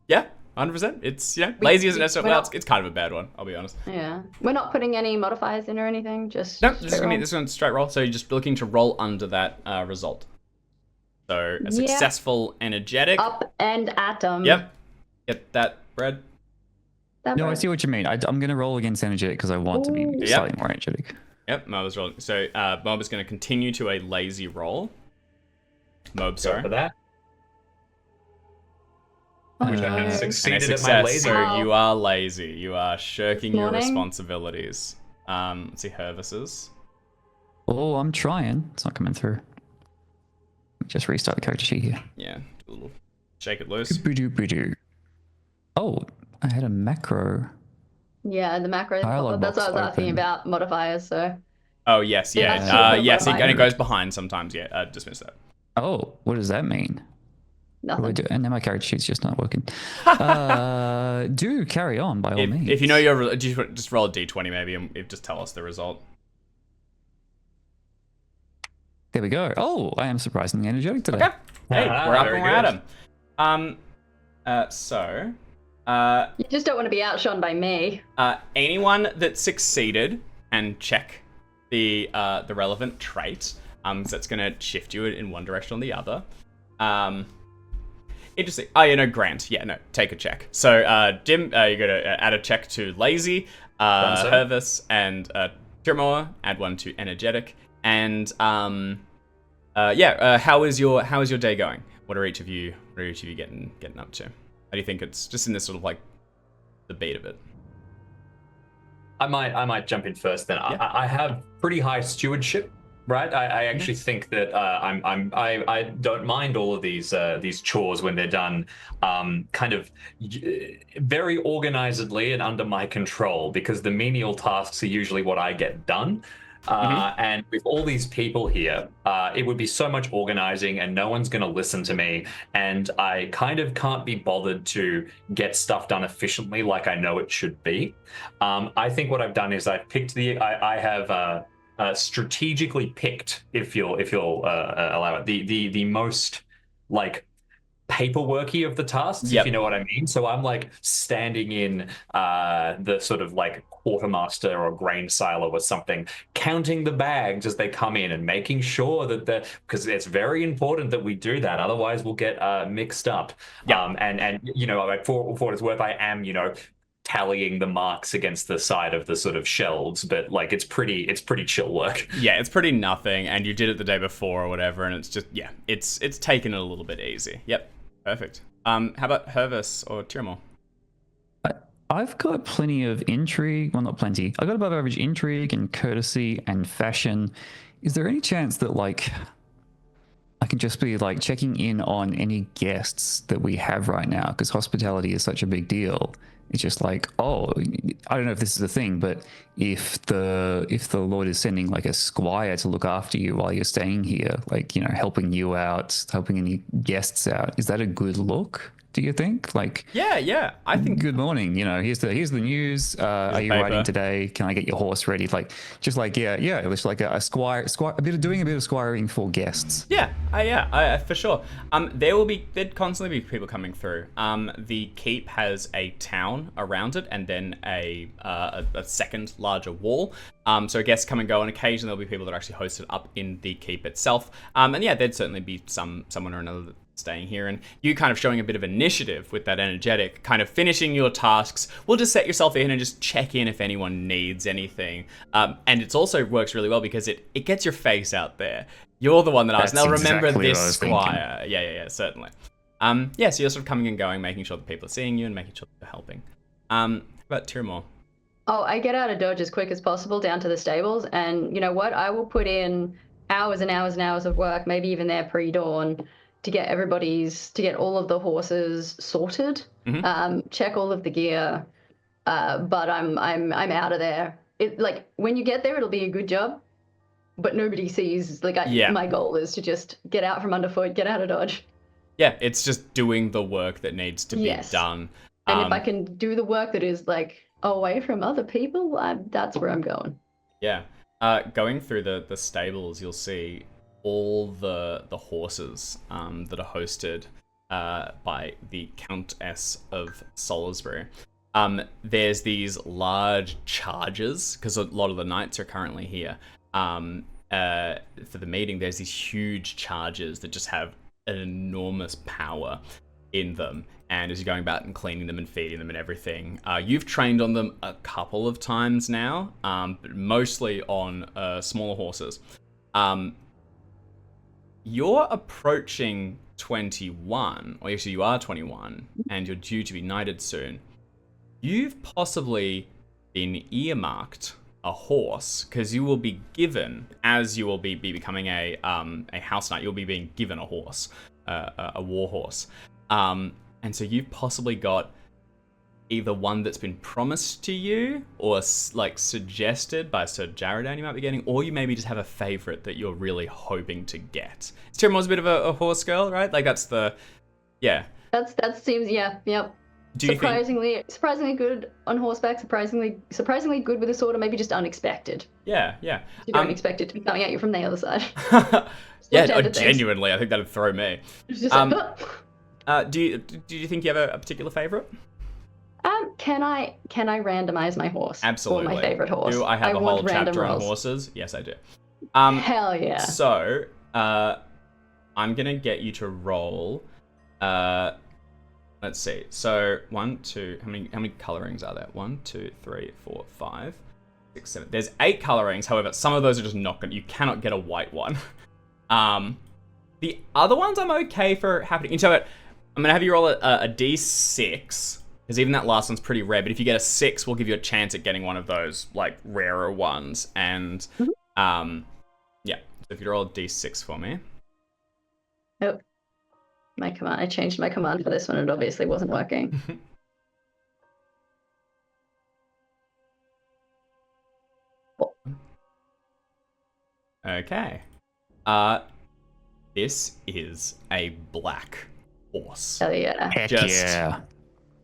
Yeah, 100%. It's lazy isn't necessarily it's kind of a bad one, I'll be honest. Yeah. We're not putting any modifiers in or anything, just this one's straight roll. So you're just looking to roll under that result. So a successful energetic. Up and atom. Yep. Get that bread. I see what you mean. I'm going to roll against energetic because I want to be slightly more energetic. Yep, Mob is rolling. So Mob is going to continue to a lazy roll. Mob, sorry. For that. Which I have succeeded at my lazy. So you are lazy. You are shirking your responsibilities. Let's see, Hervis's. Oh, I'm trying. It's not coming through. Just restart the character sheet here. Yeah, do a little shake it loose. Oh, I had a macro. Yeah, the macros. That's what I was asking about modifiers. So. Oh yes, yeah, yes, and it goes behind sometimes. Yeah, dismiss that. Oh, what does that mean? Nothing. And now my character sheet's just not working. Do carry on by all means. If you know just roll a d20 maybe, and just tell us the result. There we go. Oh, I am surprisingly energetic today. Okay. Hey, we're up and we're at 'em. You just don't want to be outshone by me. Anyone that succeeded and check the relevant trait, so that's going to shift you in one direction or the other. Interesting. Oh, Grant. Yeah, no, take a check. So, Jim, you're going to add a check to lazy, Hervis, and Timoa, add one to energetic, and how is your day going? What are each of you getting up to? How do you think it's just in this sort of the beat of it? I might jump in first then. Yeah. I have pretty high stewardship, right? I actually think that I don't mind all of these chores when they're done, kind of very organizedly and under my control, because the menial tasks are usually what I get done. And with all these people here, it would be so much organizing and no one's going to listen to me. And I kind of can't be bothered to get stuff done efficiently like I know it should be. I think what I've done is I've picked I have strategically picked, if you'll allow it, the most like paperworky of the tasks, Yep. if you know what I mean. So I'm like standing in the sort of like quartermaster or grain silo or something, counting the bags as they come in and making sure that because it's very important that we do that, otherwise we'll get mixed up. Yep. And you know, like for what it's worth, I am, you know, tallying the marks against the side of the sort of shelves, but like it's pretty chill work. Yeah, it's pretty nothing, and you did it the day before or whatever, and it's just, yeah, it's taken it a little bit easy. Yep, perfect. How about Hervis or Tiramore? I've got plenty of intrigue. Well, not plenty. I've got above average intrigue and courtesy and fashion. Is there any chance that, like, I can just be, like, checking in on any guests that we have right now? Because hospitality is such a big deal. It's just like, oh, I don't know if this is a thing, but if the Lord is sending, like, a squire to look after you while you're staying here, like, you know, helping you out, helping any guests out, is that a good look, do you think? Like, Yeah, I think. good morning, you know, here's the news. Are you paper. riding today? Can I get your horse ready? Like, just like, yeah, it was like a squire, a bit of squiring for guests. Yeah, for sure. There'd constantly be people coming through. The keep has a town around it, and then a second larger wall. So guests come and go, and occasionally there'll be people that are actually hosted up in the keep itself. And yeah, there'd certainly be someone or another staying here, and you kind of showing a bit of initiative with that energetic, kind of finishing your tasks. We'll just set yourself in and just check in if anyone needs anything. And it also works really well because it gets your face out there. You're the one that asks. Now remember exactly this what I was squire. thinking. Yeah, certainly. So you're sort of coming and going, making sure that people are seeing you and making sure that you're helping. How about Tiramore? Oh, I get out of Dodge as quick as possible down to the stables, and you know what? I will put in hours and hours and hours of work, maybe even there pre-dawn, to get all of the horses sorted, check all of the gear. But I'm out of there. It, like, when you get there, it'll be a good job, but nobody sees. Like, my goal is to just get out from underfoot, get out of Dodge. Yeah, it's just doing the work that needs to be done. And if I can do the work that is like away from other people, that's where I'm going. Yeah. Going through the stables, you'll see all the horses that are hosted by the Countess of Salisbury. There's these large chargers, because a lot of the knights are currently here. For the meeting, there's these huge chargers that just have an enormous power in them. And as you're going about and cleaning them and feeding them and everything, you've trained on them a couple of times now, but mostly on smaller horses. You're approaching 21, or actually you are 21, and you're due to be knighted soon. You've possibly been earmarked a horse, because you will be given, as you will be becoming a house knight, you'll be being given a horse, a war horse. And so you've possibly got either one that's been promised to you or like suggested by Sir Jaradan you might be getting, or you maybe just have a favorite that you're really hoping to get. Tiramore's a bit of a horse girl, right? Like that's the, yeah. That seems, yep. Do you think... surprisingly good on horseback, surprisingly good with a sword, or maybe just unexpected. Yeah. You don't expect it to be coming at you from the other side. Genuinely, I think that'd throw me. It's just do you think you have a particular favorite? Can I randomize my horse? Absolutely. For my favorite horse? Do I have a whole chapter on horses? Yes, I do. Hell yeah. So, I'm gonna get you to roll. Let's see. So 1, 2. How many colorings are there? 1, 2, 3, 4, 5, 6, 7. There's 8 colorings. However, some of those are just not gonna. You cannot get a white one. The other ones I'm okay for happening. So I'm gonna have you roll a d6, because even that last one's pretty rare. But if you get a 6, we'll give you a chance at getting one of those like rarer ones. And yeah. So if you roll a d6 for me. Oh. My command. I changed my command for this one. It obviously wasn't working. Okay. This is a black horse. Hell yeah. Heck Just yeah.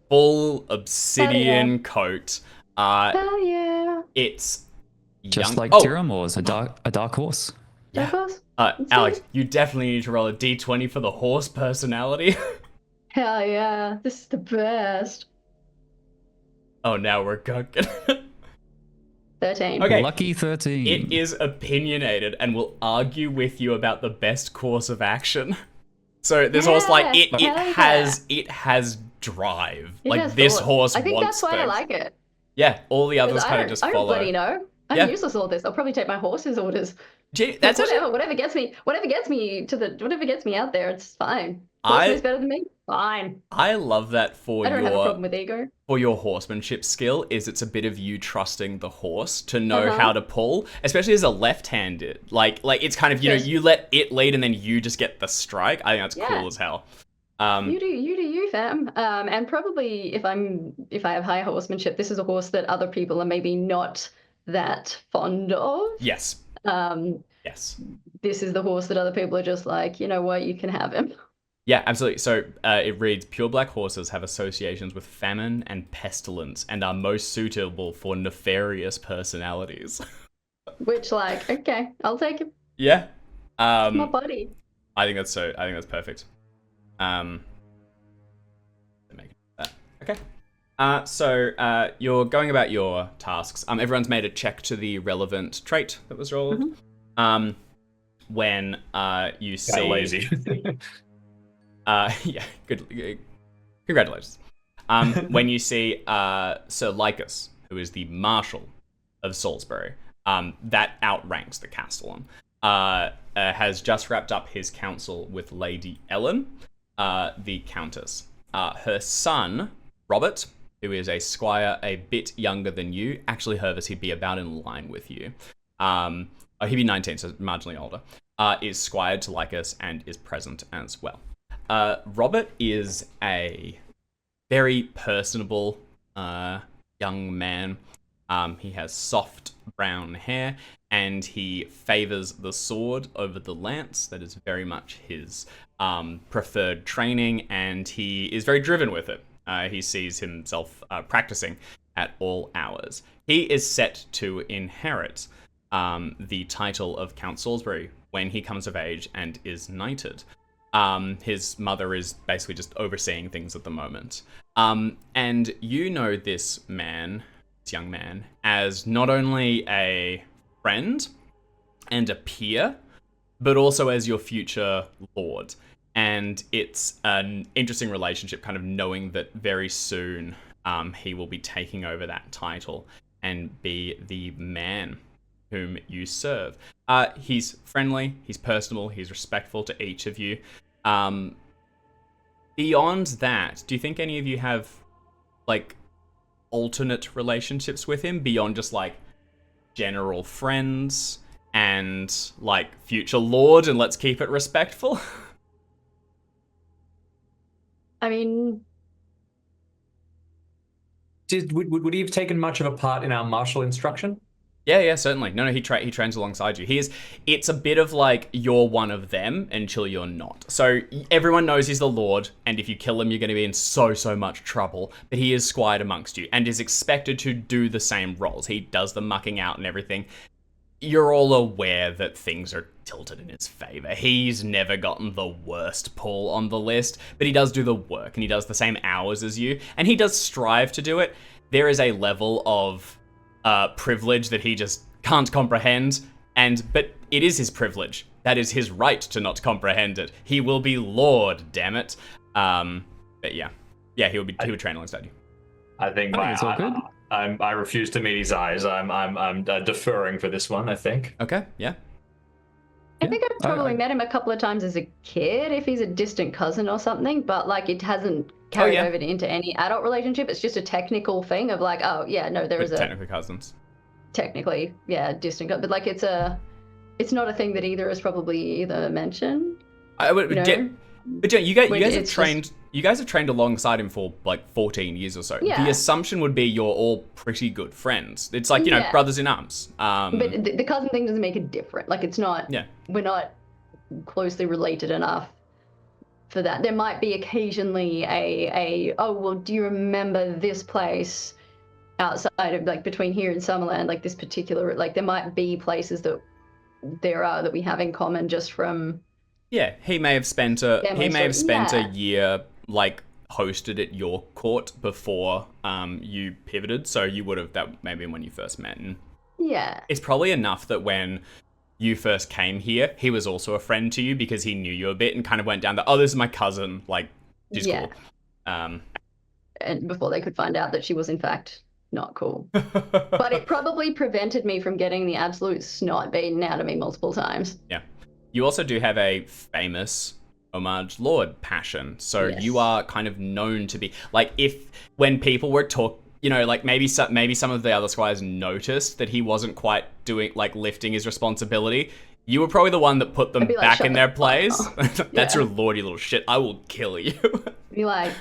full obsidian coat. Hell yeah. It's Just young. like Oh, Tiramore's, a dark horse. yeah. Of course. Alex, you definitely need to roll a d20 for the horse personality. Hell yeah. This is the best. Oh, now we're cooking. 13. Okay. Lucky 13. It is opinionated and will argue with you about the best course of action. So this horse, like it has drive. It like has this thought. horse I think wants that's why I things. like it. Yeah, all the others 'Cause kind of just I don't follow. bloody know. I'm Yeah. useless at all this. I'll probably take my horse's orders. Gee, that's actually, Whatever gets me out there, it's fine. Horseman's better than me. Fine. I love that for I don't have a problem with ego. your horsemanship skill. Is it's a bit of you trusting the horse to know how to pull, especially as a left-handed. Like it's kind of Yes. you let it lead and then you just get the strike. I think that's Yeah. cool as hell. You do you, fam. And probably if I have high horsemanship, this is a horse that other people are maybe not that fond of. Yes. Um, Yes. this is the horse that other people are just like, you know what, you can have him. Yeah, absolutely. So it reads, pure black horses have associations with famine and pestilence and are most suitable for nefarious personalities. Which, like, okay, I'll take him. Yeah. My buddy. I think that's perfect. Make that. Okay. So you're going about your tasks. Everyone's made a check to the relevant trait that was rolled. When you see Kinda lazy. yeah, good. Congratulations. When you see Sir Lycus, who is the Marshal of Salisbury, that outranks the Castellan, has just wrapped up his council with Lady Ellen, the Countess. Her son, Robert, who is a squire a bit younger than you, actually, Hervis, he'd be about in line with you. He'd be 19, so marginally older, is squired to Lycus and is present as well. Robert is a very personable young man. He has soft brown hair and he favors the sword over the lance. That is very much his preferred training, and he is very driven with it. He sees himself practicing at all hours. He is set to inherit the title of Count Salisbury when he comes of age and is knighted. His mother is basically just overseeing things at the moment. And you know this young man, as not only a friend and a peer, but also as your future lord. And it's an interesting relationship, kind of knowing that very soon he will be taking over that title and be the man whom you serve. He's friendly, he's personable, he's respectful to each of you. Beyond that, do you think any of you have like alternate relationships with him beyond just like general friends and like future lord, and let's keep it respectful? I mean, Would he have taken much of a part in our martial instruction? Yeah, certainly. No, he trains alongside you. It's a bit of like, you're one of them until you're not. So everyone knows he's the Lord, and if you kill him, you're going to be in so much trouble. But he is squired amongst you, and is expected to do the same roles. He does the mucking out and everything. You're all aware that things are tilted in his favor. He's never gotten the worst pull on the list, but he does do the work, and he does the same hours as you, and he does strive to do it. There is a level of privilege that he just can't comprehend, but it is his privilege. That is his right to not comprehend it. He will be Lord, damn it. But yeah, he would train alongside you. I think it's all good. I refuse to meet his eyes. I'm deferring for this one, I think. Okay, yeah. I think I've probably met him a couple of times as a kid, if he's a distant cousin or something, but like it hasn't carried over into any adult relationship. It's just a technical thing of like, oh yeah, no, there is technically cousins. Technically, yeah, distant, but like it's not a thing that either has probably either mentioned. But yeah, you guys have It's trained. You guys have trained alongside him for like 14 years or so. Yeah. The assumption would be you're all pretty good friends. It's like, you know, Yeah. brothers in arms. But the cousin thing doesn't make it different. Like, it's not. Yeah. We're not closely related enough for that. There might be occasionally oh, well, do you remember this place outside of, like, between here and Summerland, like this particular, like, there might be places that we have in common just from. Yeah, he may have spent a Yeah. year like hosted at your court before you pivoted, so you would have that maybe when you first met. And Yeah. it's probably enough that when you first came here, he was also a friend to you because he knew you a bit and kind of went down the, oh, this is my cousin, like, she's Yeah. cool. And before they could find out that she was in fact not cool. But it probably prevented me from getting the absolute snot beaten out of me multiple times. Yeah. You also do have a famous homage lord passion. So Yes. you are kind of known to be like, when people were you know, like maybe some of the other squires noticed that he wasn't quite doing, like, lifting his responsibility. You were probably the one that put them I'd be like, back "Shut in the their fuck place. up." That's Yeah. your lord, you little shit. I will kill you. Be like,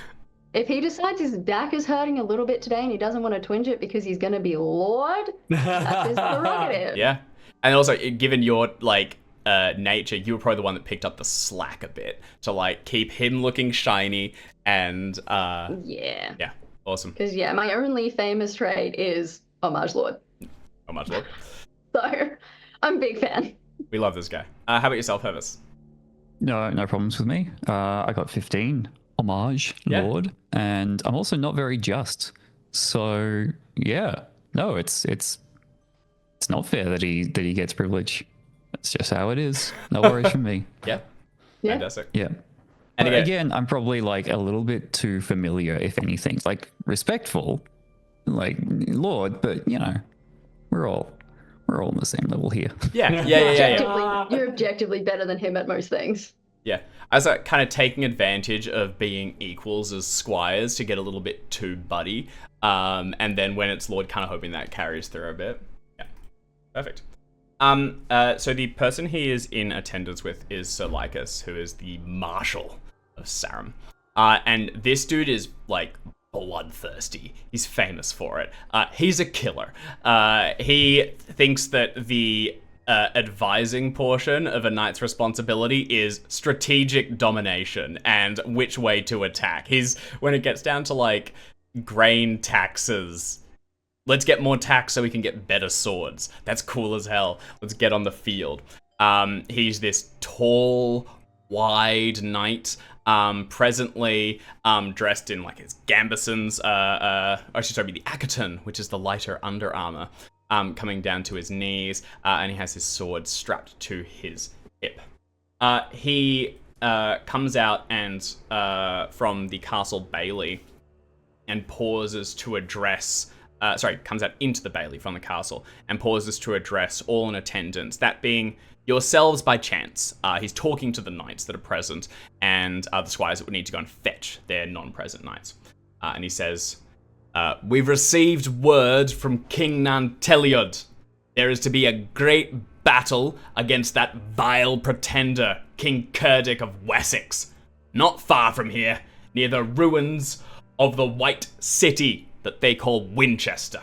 if he decides his back is hurting a little bit today and he doesn't want to twinge it because he's going to be Lord, that's his prerogative. Yeah. And also, given your, like, nature, you were probably the one that picked up the slack a bit to, like, keep him looking shiny and, Yeah. yeah, awesome. Because, yeah, my only famous trait is Homage Lord. Homage lord. So, I'm a big fan. We love this guy. How about yourself, Hervis? No problems with me. I got 15 homage Yeah. lord, and I'm also not very just. So yeah, no, it's not fair that he gets privilege. That's just how it is. No worries from me. Yeah. Yeah. Fantastic. Yeah. And But again- again, I'm probably like a little bit too familiar, if anything. Like respectful, like Lord, but you know, we're all on the same level here. Yeah. You're objectively better than him at most things. Yeah. As like kind of taking advantage of being equals as squires to get a little bit too buddy. And then when it's Lord, kind of hoping that carries through a bit. Yeah. Perfect. So the person he is in attendance with is Sir Lycus, who is the Marshal of Sarum. And this dude is like bloodthirsty. He's famous for it. He's a killer. He thinks that the advising portion of a knight's responsibility is strategic domination and which way to attack. When it gets down to like grain taxes, let's get more tax so we can get better swords. That's cool as hell. Let's get on the field. He's this tall, wide knight, presently dressed in like his gambesons, the Akaton, which is the lighter under armor, coming down to his knees, and he has his sword strapped to his hip. He comes out and from the castle bailey and pauses to address. Comes out into the bailey from the castle and pauses to address all in attendance, that being yourselves by chance. He's talking to the knights that are present and the squires that would need to go and fetch their non-present knights. And he says, we've received word from King Nanteliod. There is to be a great battle against that vile pretender, King Cerdic of Wessex. Not far from here, near the ruins of the White City that they call Winchester.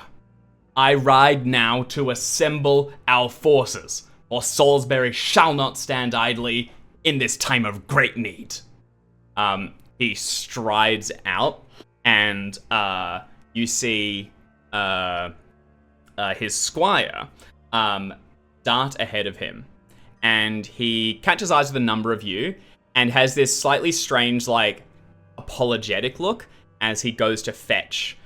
I ride now to assemble our forces, or Salisbury shall not stand idly in this time of great need. He strides out, and you see his squire dart ahead of him, and he catches eyes with a number of you, and has this slightly strange, like, apologetic look as he goes to fetch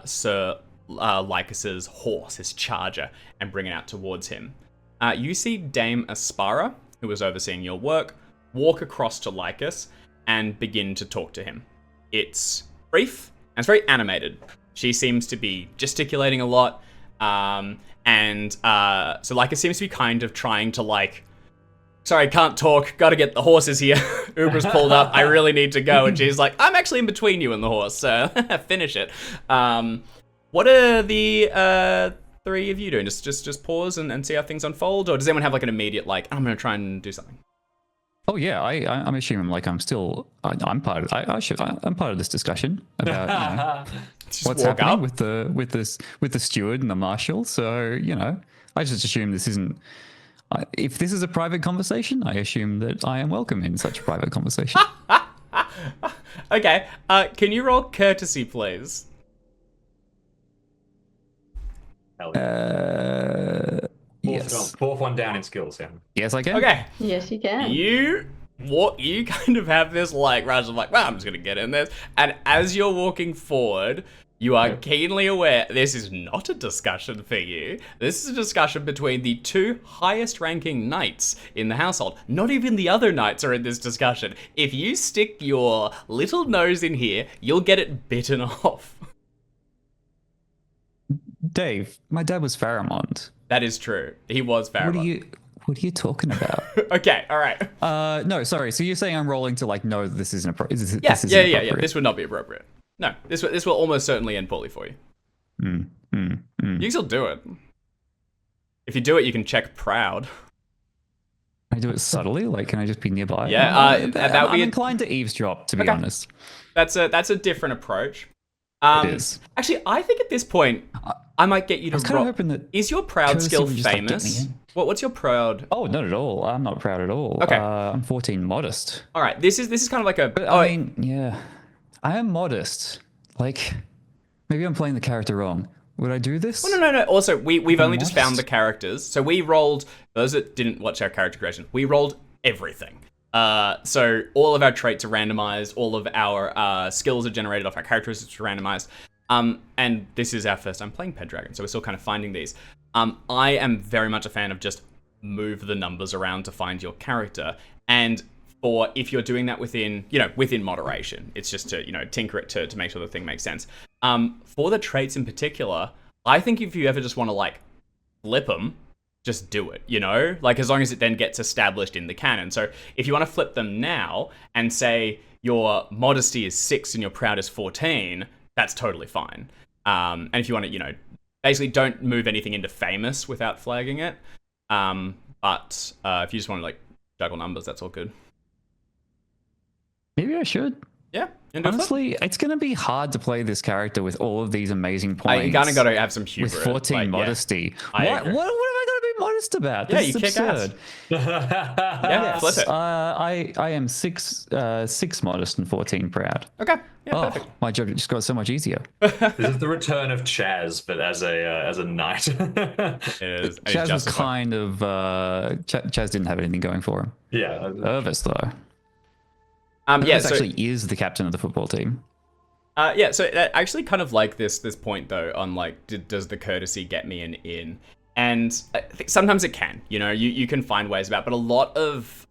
Sir Lycus's horse, his charger, and bring it out towards him. You see Dame Aspara, who was overseeing your work, walk across to Lycus and begin to talk to him. It's brief and it's very animated. She seems to be gesticulating a lot, so Lycus seems to be kind of trying to, like, sorry, can't talk, gotta get the horses here. Uber's pulled up, I really need to go. And she's like, I'm actually in between you and the horse, so finish it. What are the three of you doing? Just pause and see how things unfold? Or does anyone have like an immediate, like, I'm gonna try and do something? Oh yeah, I'm assuming like I'm still I'm part of I'm part of this discussion about Just what's walk happening up. with the steward and the marshal. So I just assume this isn't. If this is a private conversation, I assume that I am welcome in such a private conversation. Okay. Can you roll courtesy, please? Hell yeah. Yes, Fourth one down in skills, yeah. yes, I can. Okay. Yes, you can. You kind of have this like rush of like, well, I'm just gonna get in this. And as you're walking forward, you are keenly aware this is not a discussion for you. This is a discussion between the two highest ranking knights in the household. Not even the other knights are in this discussion. If you stick your little nose in here, you'll get it bitten off. Dave, my dad was Pharamond. That is true. He was Pharamond. What are you talking about? Okay, all right. No, sorry. So you're saying I'm rolling to like no, this isn't appropriate. Yeah. This would not be appropriate. No, this will almost certainly end poorly for you. You can still do it. If you do it, you can check proud. Can I do it subtly? Like, can I just be nearby? Yeah, I'm inclined to eavesdrop, to be honest. That's a different approach. It is. Actually, I think at this point, I might get you to I was kind of hoping that. Is your proud courtesy skill would just, like, get famous? me in. What's your proud? Oh, not at all. I'm not proud at all. Okay. I'm 14 modest. All right, this is kind of like a. But I mean, yeah, I am modest. Like, maybe I'm playing the character wrong. Would I do this? No. Also, we've only just found modest. the characters, so we rolled. For those that didn't watch our character creation, we rolled everything. So all of our traits are randomized. All of our skills are generated off our characteristics are randomized. And this is our first time playing Pendragon, so we're still kind of finding these. I am very much a fan of just move the numbers around to find your character, and for if you're doing that within moderation, it's just to tinker it to make sure the thing makes sense. For the traits in particular, I think if you ever just want to like flip them, just do it, like as long as it then gets established in the canon. So if you want to flip them now and say your modesty is 6 and your proud is 14, that's totally fine. And if you want to, basically don't move anything into famous without flagging it. But if you just want to like juggle numbers, that's all good. Maybe I should. Yeah. Honestly, it's going to be hard to play this character with all of these amazing points. You kind of got to have some hubris. With 14 modesty. I What agree. am I going to be modest about? Yeah, This you is kick ass. absurd. Yeah, flip it. I am 6 modest and 14 proud. Okay. Yeah, perfect. My job just got so much easier. This is the return of Chaz, but as a knight. It is. And Chaz was justified. kind of Chaz didn't have anything going for him. Yeah. Irvis though. Yeah. Irvis So actually is the captain of the football team. yeah. So actually, kind of like this point though on like, does the courtesy get me an in? And I think sometimes it can. You can find ways about, but a lot of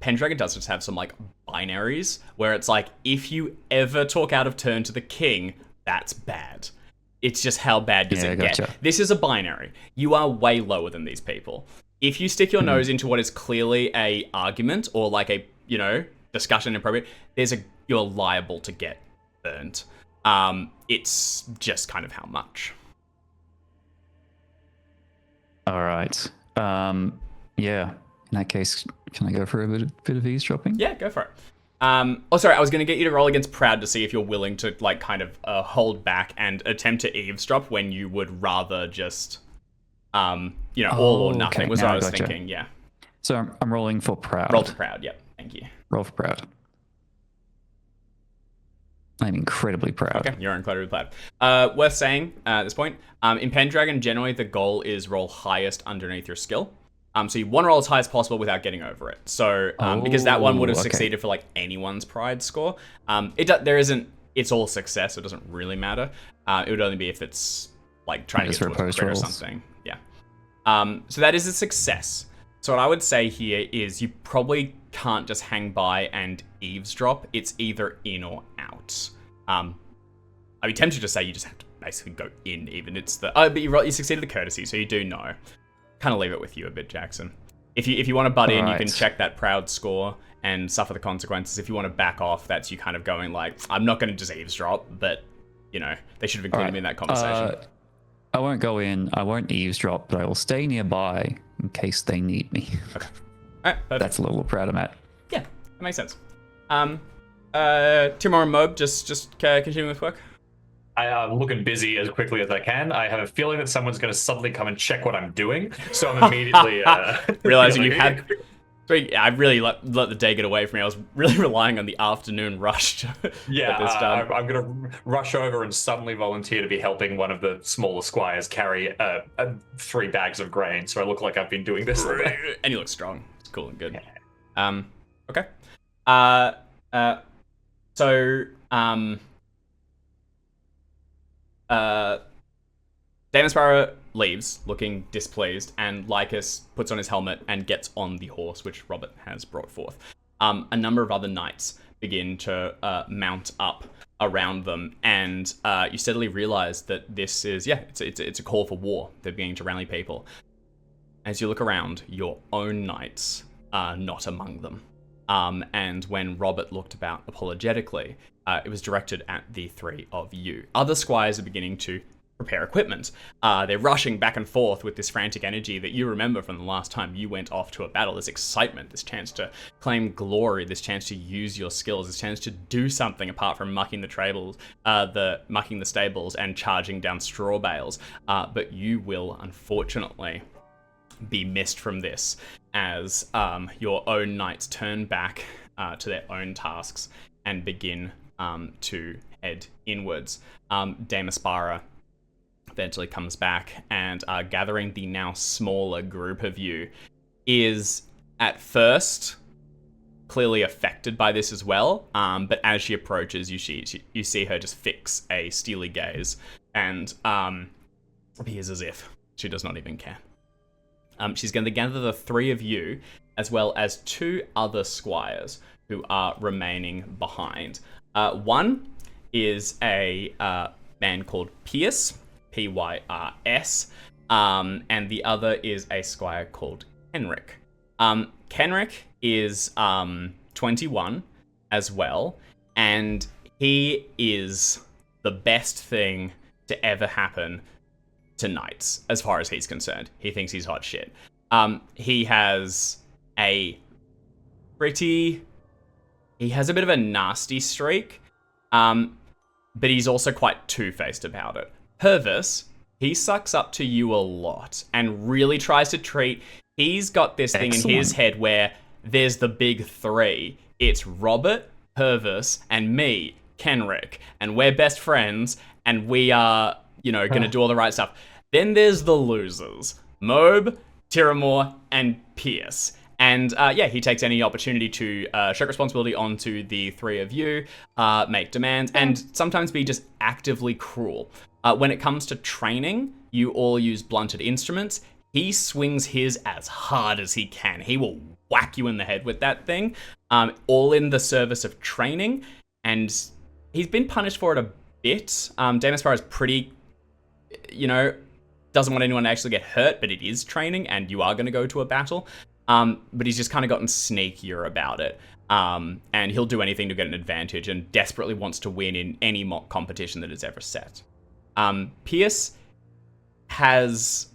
Pendragon does just have some like binaries where it's like if you ever talk out of turn to the king, that's bad. It's just how bad does it gotcha. get? This is a binary. You are way lower than these people. If you stick your nose into what is clearly a argument or like a discussion inappropriate, you're liable to get burnt. It's just kind of how much. All right. Yeah. In that case, can I go for a bit of eavesdropping? Yeah, go for it. Sorry, I was going to get you to roll against proud to see if you're willing to like kind of hold back and attempt to eavesdrop when you would rather just, all or nothing. Okay. Was Now what I I was gotcha. thinking. Yeah. So I'm rolling for proud. Roll for proud. Yep. Thank you. Roll for proud. I'm incredibly proud. Okay, you're incredibly proud. Worth saying at this point, in Pendragon, generally the goal is roll highest underneath your skill. So you want to roll as high as possible without getting over it. So because that one would have okay. succeeded for like anyone's pride score. It's all success, so it doesn't really matter. It would only be if it's like trying to Just get for towards a opposed crit or rolls. something. Yeah. So that is a success. So what I would say here is you probably can't just hang by and eavesdrop. It's either in or out. I'd be tempted to say you just have to basically go in even. But you succeeded the courtesy, so you do know. Kind of leave it with you a bit, Jackson. If you want to butt in, you can check that proud score and suffer the consequences. If you want to back off, that's you kind of going like, I'm not going to just eavesdrop, but they should have included me in that conversation. I won't go in. I won't eavesdrop, but I will stay nearby in case they need me. Okay. All right, perfect. That's a little proud I'm at. That makes sense. Timor and Mob, just continuing with work. I'm looking busy as quickly as I can. I have a feeling that someone's going to suddenly come and check what I'm doing, so I'm immediately realizing you had. I really let the day get away from me. I was really relying on the afternoon rush to get this done. I'm going to rush over and suddenly volunteer to be helping one of the smaller squires carry 3 bags of grain, so I look like I've been doing this all day. And you look strong. It's cool and good. Yeah. Okay. Damasparrow leaves, looking displeased, and Lycus puts on his helmet and gets on the horse, which Robert has brought forth. A number of other knights begin to mount up around them, and you steadily realize that this is, it's a call for war. They're beginning to rally people. As you look around, your own knights are not among them. And when Robert looked about apologetically, it was directed at the 3 of you. Other squires are beginning to prepare equipment. They're rushing back and forth with this frantic energy that you remember from the last time you went off to a battle. This excitement, this chance to claim glory, this chance to use your skills, this chance to do something apart from mucking the stables and charging down straw bales. But you will, unfortunately, be missed from this as your own knights turn back to their own tasks and begin to head inwards. Damasparrow eventually comes back and gathering the now smaller group of you is at first clearly affected by this as well, but as she approaches, you see her just fix a steely gaze and appears as if she does not even care. She's going to gather the 3 of you as well as 2 other squires who are remaining behind. One is a man called Pierce, Pyrs, and the other is a squire called Kenrick. Kenrick is 21 as well, and he is the best thing to ever happen to knights, as far as he's concerned. He thinks he's hot shit. He has a bit of a nasty streak, but he's also quite two-faced about it. Purvis, he sucks up to you a lot and really tries to treat... He's got this thing in his head where there's the big 3. It's Robert, Purvis, and me, Kenrick, and we're best friends, and we are, going to do all the right stuff. Then there's the losers, Moab, Tiramore, and Pierce. And he takes any opportunity to shirk responsibility onto the 3 of you, make demands, and sometimes be just actively cruel. When it comes to training, you all use blunted instruments. He swings his as hard as he can. He will whack you in the head with that thing, all in the service of training. And he's been punished for it a bit. Damasparrow is pretty, doesn't want anyone to actually get hurt, but it is training, and you are going to go to a battle. But he's just kind of gotten sneakier about it. And he'll do anything to get an advantage and desperately wants to win in any mock competition that is ever set. Pierce has...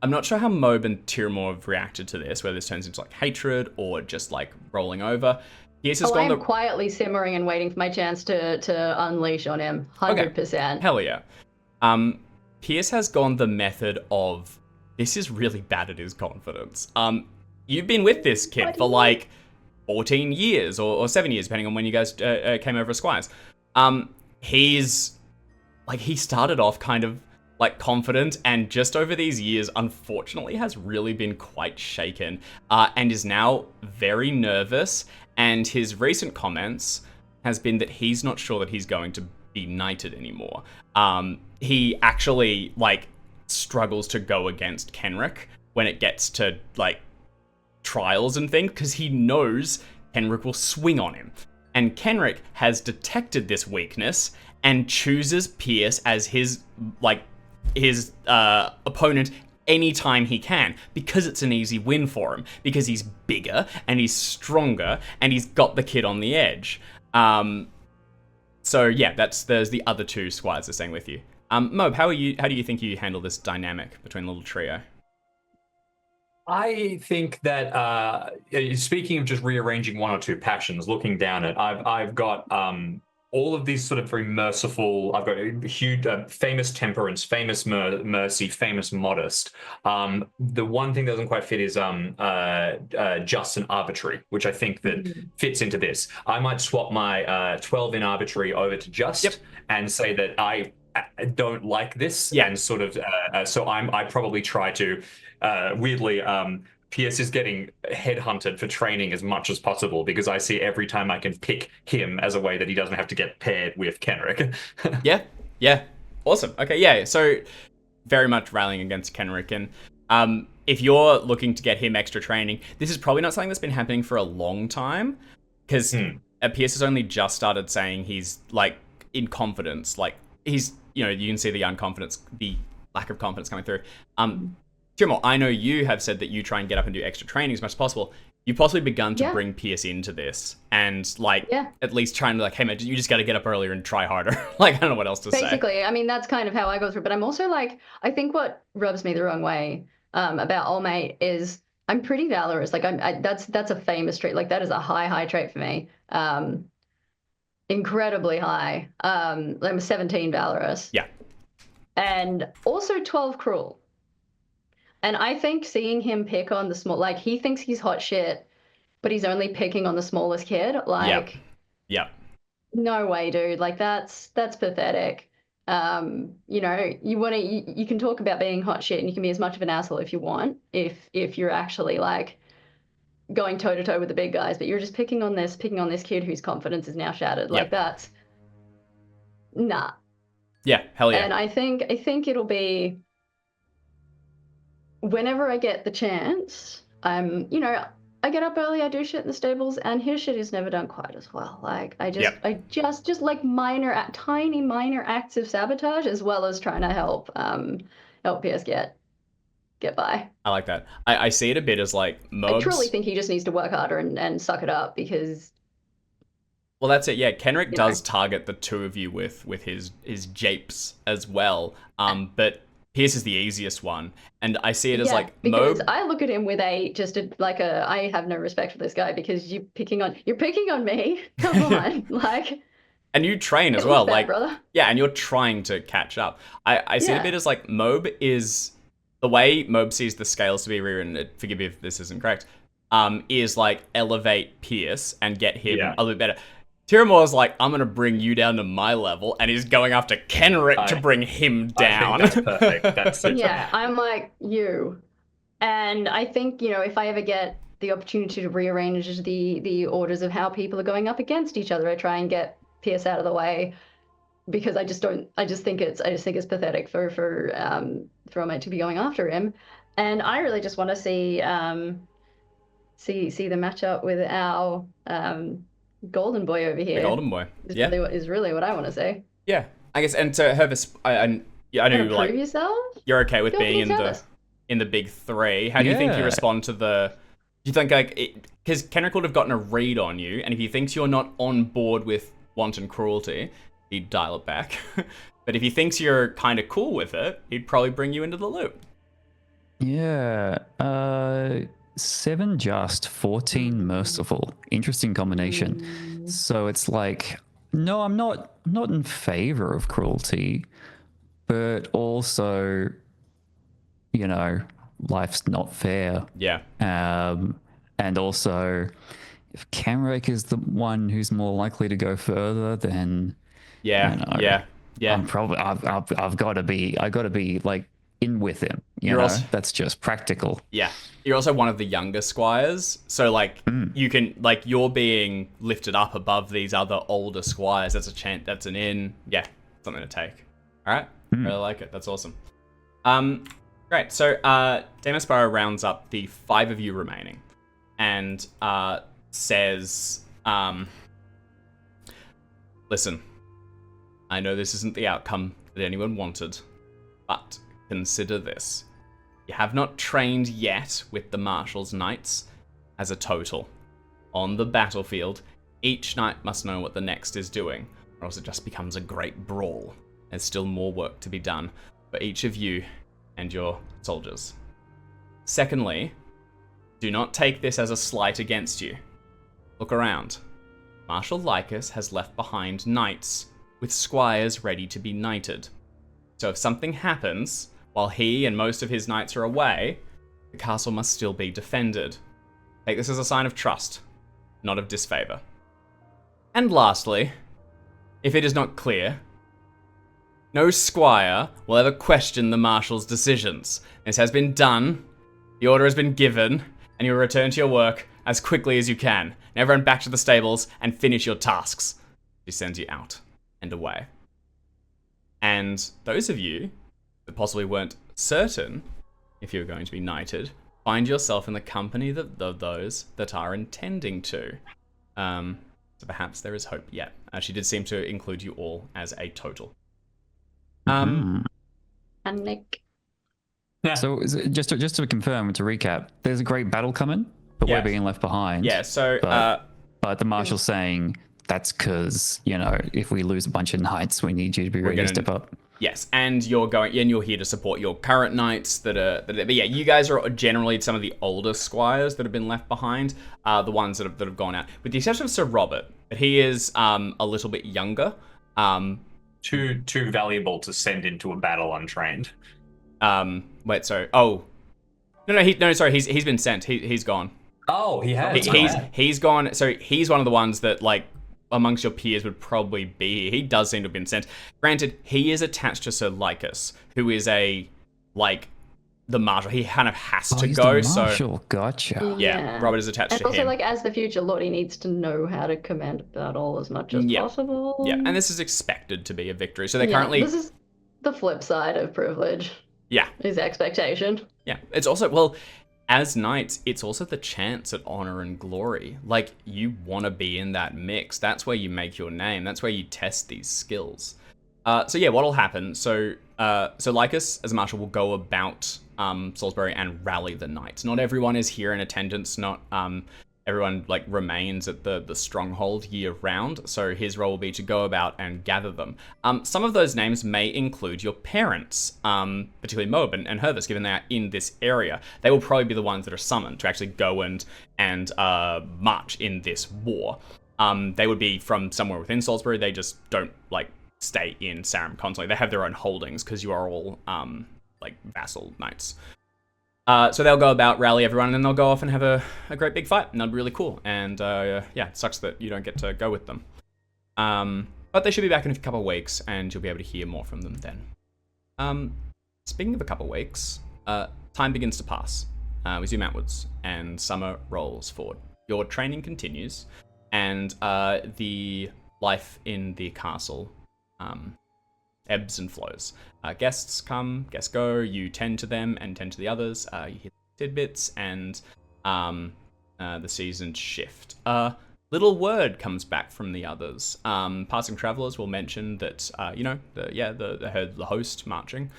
I'm not sure how Moab and Tiramore have reacted to this, whether this turns into hatred or just rolling over. Pierce has I'm quietly simmering and waiting for my chance to unleash on him. 100%. Okay. Hell yeah. Pierce has gone the method of, this is really bad at his confidence. You've been with this kid for 14 years or 7 years, depending on when you guys came over as squires. He started off kind of confident, and just over these years, unfortunately, has really been quite shaken, and is now very nervous. And his recent comments has been that he's not sure that he's going to be knighted anymore. He actually struggles to go against Kenrick when it gets to trials and things, because he knows Kenrick will swing on him. And Kenrick has detected this weakness and chooses Pierce as his opponent anytime he can, because it's an easy win for him, because he's bigger and he's stronger and he's got the kid on the edge. There's the other 2 squires that are staying with you. Moab, how do you think you handle this dynamic between the little trio? I think that speaking of just rearranging one or two passions, looking down it, I've got all of these sort of very merciful. I've got a huge, famous temperance, famous mercy, famous modest. The one thing that doesn't quite fit is just and arbitrary, which I think that fits into this. I might swap my 12 in arbitrary over to just Yep. and say that I don't like this, Yeah. and sort of so I probably try to weirdly Pierce is getting headhunted for training as much as possible because I see every time I can pick him as a way that he doesn't have to get paired with Kenrick. Yeah, yeah, awesome. Okay, yeah. So very much rallying against Kenrick, and if you're looking to get him extra training, this is probably not something that's been happening for a long time because Pierce has only just started saying he's like in confidence, like he's you can see the unconfidence, the lack of confidence coming through. Timo, I know you have said that you try and get up and do extra training as much as possible. You've possibly begun to bring Pierce into this and at least trying to hey man, you just got to get up earlier and try harder. I don't know what else to say. Basically, I mean, that's kind of how I go through. But I'm also I think what rubs me the wrong way about Old Mate is I'm pretty valorous. That's a famous trait. Like that is a high trait for me. Incredibly high. I'm 17 valorous. Yeah. And also 12 cruel. And I think seeing him pick on the small, he thinks he's hot shit, but he's only picking on the smallest kid. Yeah. No way, dude. That's pathetic. You can talk about being hot shit and you can be as much of an asshole if you want, if you're actually going toe to toe with the big guys, but you're just picking on this kid whose confidence is now shattered. That's nah. Yeah, hell yeah. And I think it'll be whenever I get the chance, I get up early, I do shit in the stables, and his shit is never done quite as well. I just tiny minor acts of sabotage, as well as trying to help PS get by. I like that. I see it a bit as Mobs. I truly think he just needs to work harder and suck it up because. Well, that's it. Yeah, Kenrick does target the two of you with his japes as well. But Pierce is the easiest one, and I see it as because I look at him with I have no respect for this guy because you're picking on me. Come on, and you train as well, bad, brother. Yeah, and you're trying to catch up. I see it a bit as Mob is the way Mob sees the scales to be rewritten. Forgive me if this isn't correct. Is elevate Pierce and get him a little bit better. Tiramore's I'm going to bring you down to my level, and he's going after Kenrick to bring him down. I think that's perfect. That's it. Yeah, I'm like you. And I think, if I ever get the opportunity to rearrange the orders of how people are going up against each other, I try and get Pierce out of the way because I just think it's pathetic for Omate to be going after him. And I really just want to see the matchup with our golden boy over here. The golden boy. Is really what I want to say. Yeah, I guess. And to Hervis, I know prove yourself. You're okay with being in the big three. How do you think you respond to the? Do you think because Kenrick would have gotten a read on you, and if he thinks you're not on board with wanton cruelty, he'd dial it back. But if he thinks you're kind of cool with it, he'd probably bring you into the loop. Yeah. 7 just, 14 merciful. Interesting combination. So it's no, I'm not in favor of cruelty, but also, life's not fair. Yeah. And also, if Kenrick is the one who's more likely to go further, then yeah. I'm probably I've got to be in with him. That's just practical. Yeah. You're also one of the younger squires, so you can you're being lifted up above these other older squires. That's a chance. That's an in. Yeah, something to take. All right, really like it. That's awesome. Great. So Dame Sparrow rounds up the 5 of you remaining, and says, "Listen, I know this isn't the outcome that anyone wanted, but consider this. You have not trained yet with the Marshal's Knights as a total. On the battlefield, each knight must know what the next is doing, or else it just becomes a great brawl. There's still more work to be done for each of you and your soldiers. Secondly, Do not take this as a slight against you. Look around. Marshal Lycus has left behind knights, with squires ready to be knighted. So if something happens, while he and most of his knights are away, the castle must still be defended. Take this as a sign of trust, not of disfavor. And lastly, if it is not clear, no squire will ever question the marshal's decisions. This has been done, the order has been given, and you will return to your work as quickly as you can. Now everyone back to the stables and finish your tasks. She sends you out and away. And those of you that possibly weren't certain if you were going to be knighted, find yourself in the company of those that are intending to. So perhaps there is hope yet. She did seem to include you all as a total. And Nick. Yeah. So just to confirm, to recap, there's a great battle coming, but Yes. we're being left behind. Yeah, so... But the marshal's saying that's because, if we lose a bunch of knights, we need you to be ready to step up. Yes, and you're here to support your current knights but yeah, you guys are generally some of the older squires that have been left behind, the ones that have gone out, with the exception of Sir Robert. But he is a little bit younger. Too valuable to send into a battle untrained. Wait, sorry. Oh, no, sorry. He's been sent. He's gone. Oh, he has. He's gone. So he's one of the ones that amongst your peers would probably be. He does seem to have been sent. Granted, he is attached to Sir Lycus, who is the marshal. He kind of has to he's go. The marshal. Gotcha. Yeah, Robert is attached and to also, him. as the future lord, he needs to know how to command a battle as much as possible. Yeah, and this is expected to be a victory. So they currently... This is the flip side of privilege. Yeah. Is expectation. Yeah. It's also, as knights, it's also the chance at honor and glory. You want to be in that mix. That's where you make your name. That's where you test these skills. So yeah, what'll happen? So Lycus, as a marshal, will go about Salisbury and rally the knights. Not everyone is here in attendance. Not everyone remains at the stronghold year round. So his role will be to go about and gather them. Some of those names may include your parents, particularly Moab and Hervis, given they are in this area. They will probably be the ones that are summoned to actually go and march in this war. They would be from somewhere within Salisbury. They just don't stay in Sarum constantly. They have their own holdings because you are all vassal knights. So they'll go about, rally everyone, and then they'll go off and have a great big fight, and that'll be really cool. And yeah, it sucks that you don't get to go with them. But they should be back in a couple of weeks, and you'll be able to hear more from them then. Speaking of a couple of weeks, time begins to pass. We zoom outwards, and summer rolls forward. Your training continues, and the life in the castle ebbs and flows. Guests come, guests go, you tend to them and tend to the others, you hear tidbits, and the seasons shift. Little word comes back from the others. Passing travelers will mention that, they heard the host marching.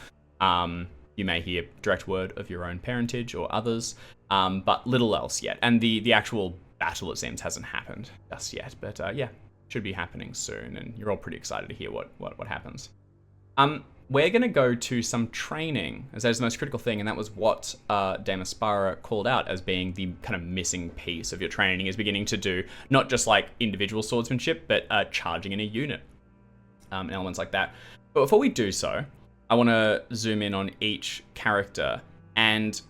You may hear direct word of your own parentage or others, but little else yet. And the actual battle, it seems, hasn't happened just yet, but yeah, should be happening soon, and you're all pretty excited to hear what happens. We're going to go to some training, as that is the most critical thing, and that was what Dame Aspara called out as being the kind of missing piece of your training, is beginning to do not just individual swordsmanship, but charging in a unit, and elements like that. But before we do so, I want to zoom in on each character and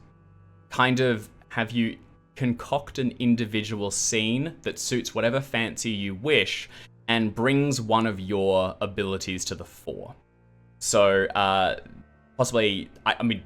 kind of have you concoct an individual scene that suits whatever fancy you wish and brings one of your abilities to the fore. So, possibly, I mean,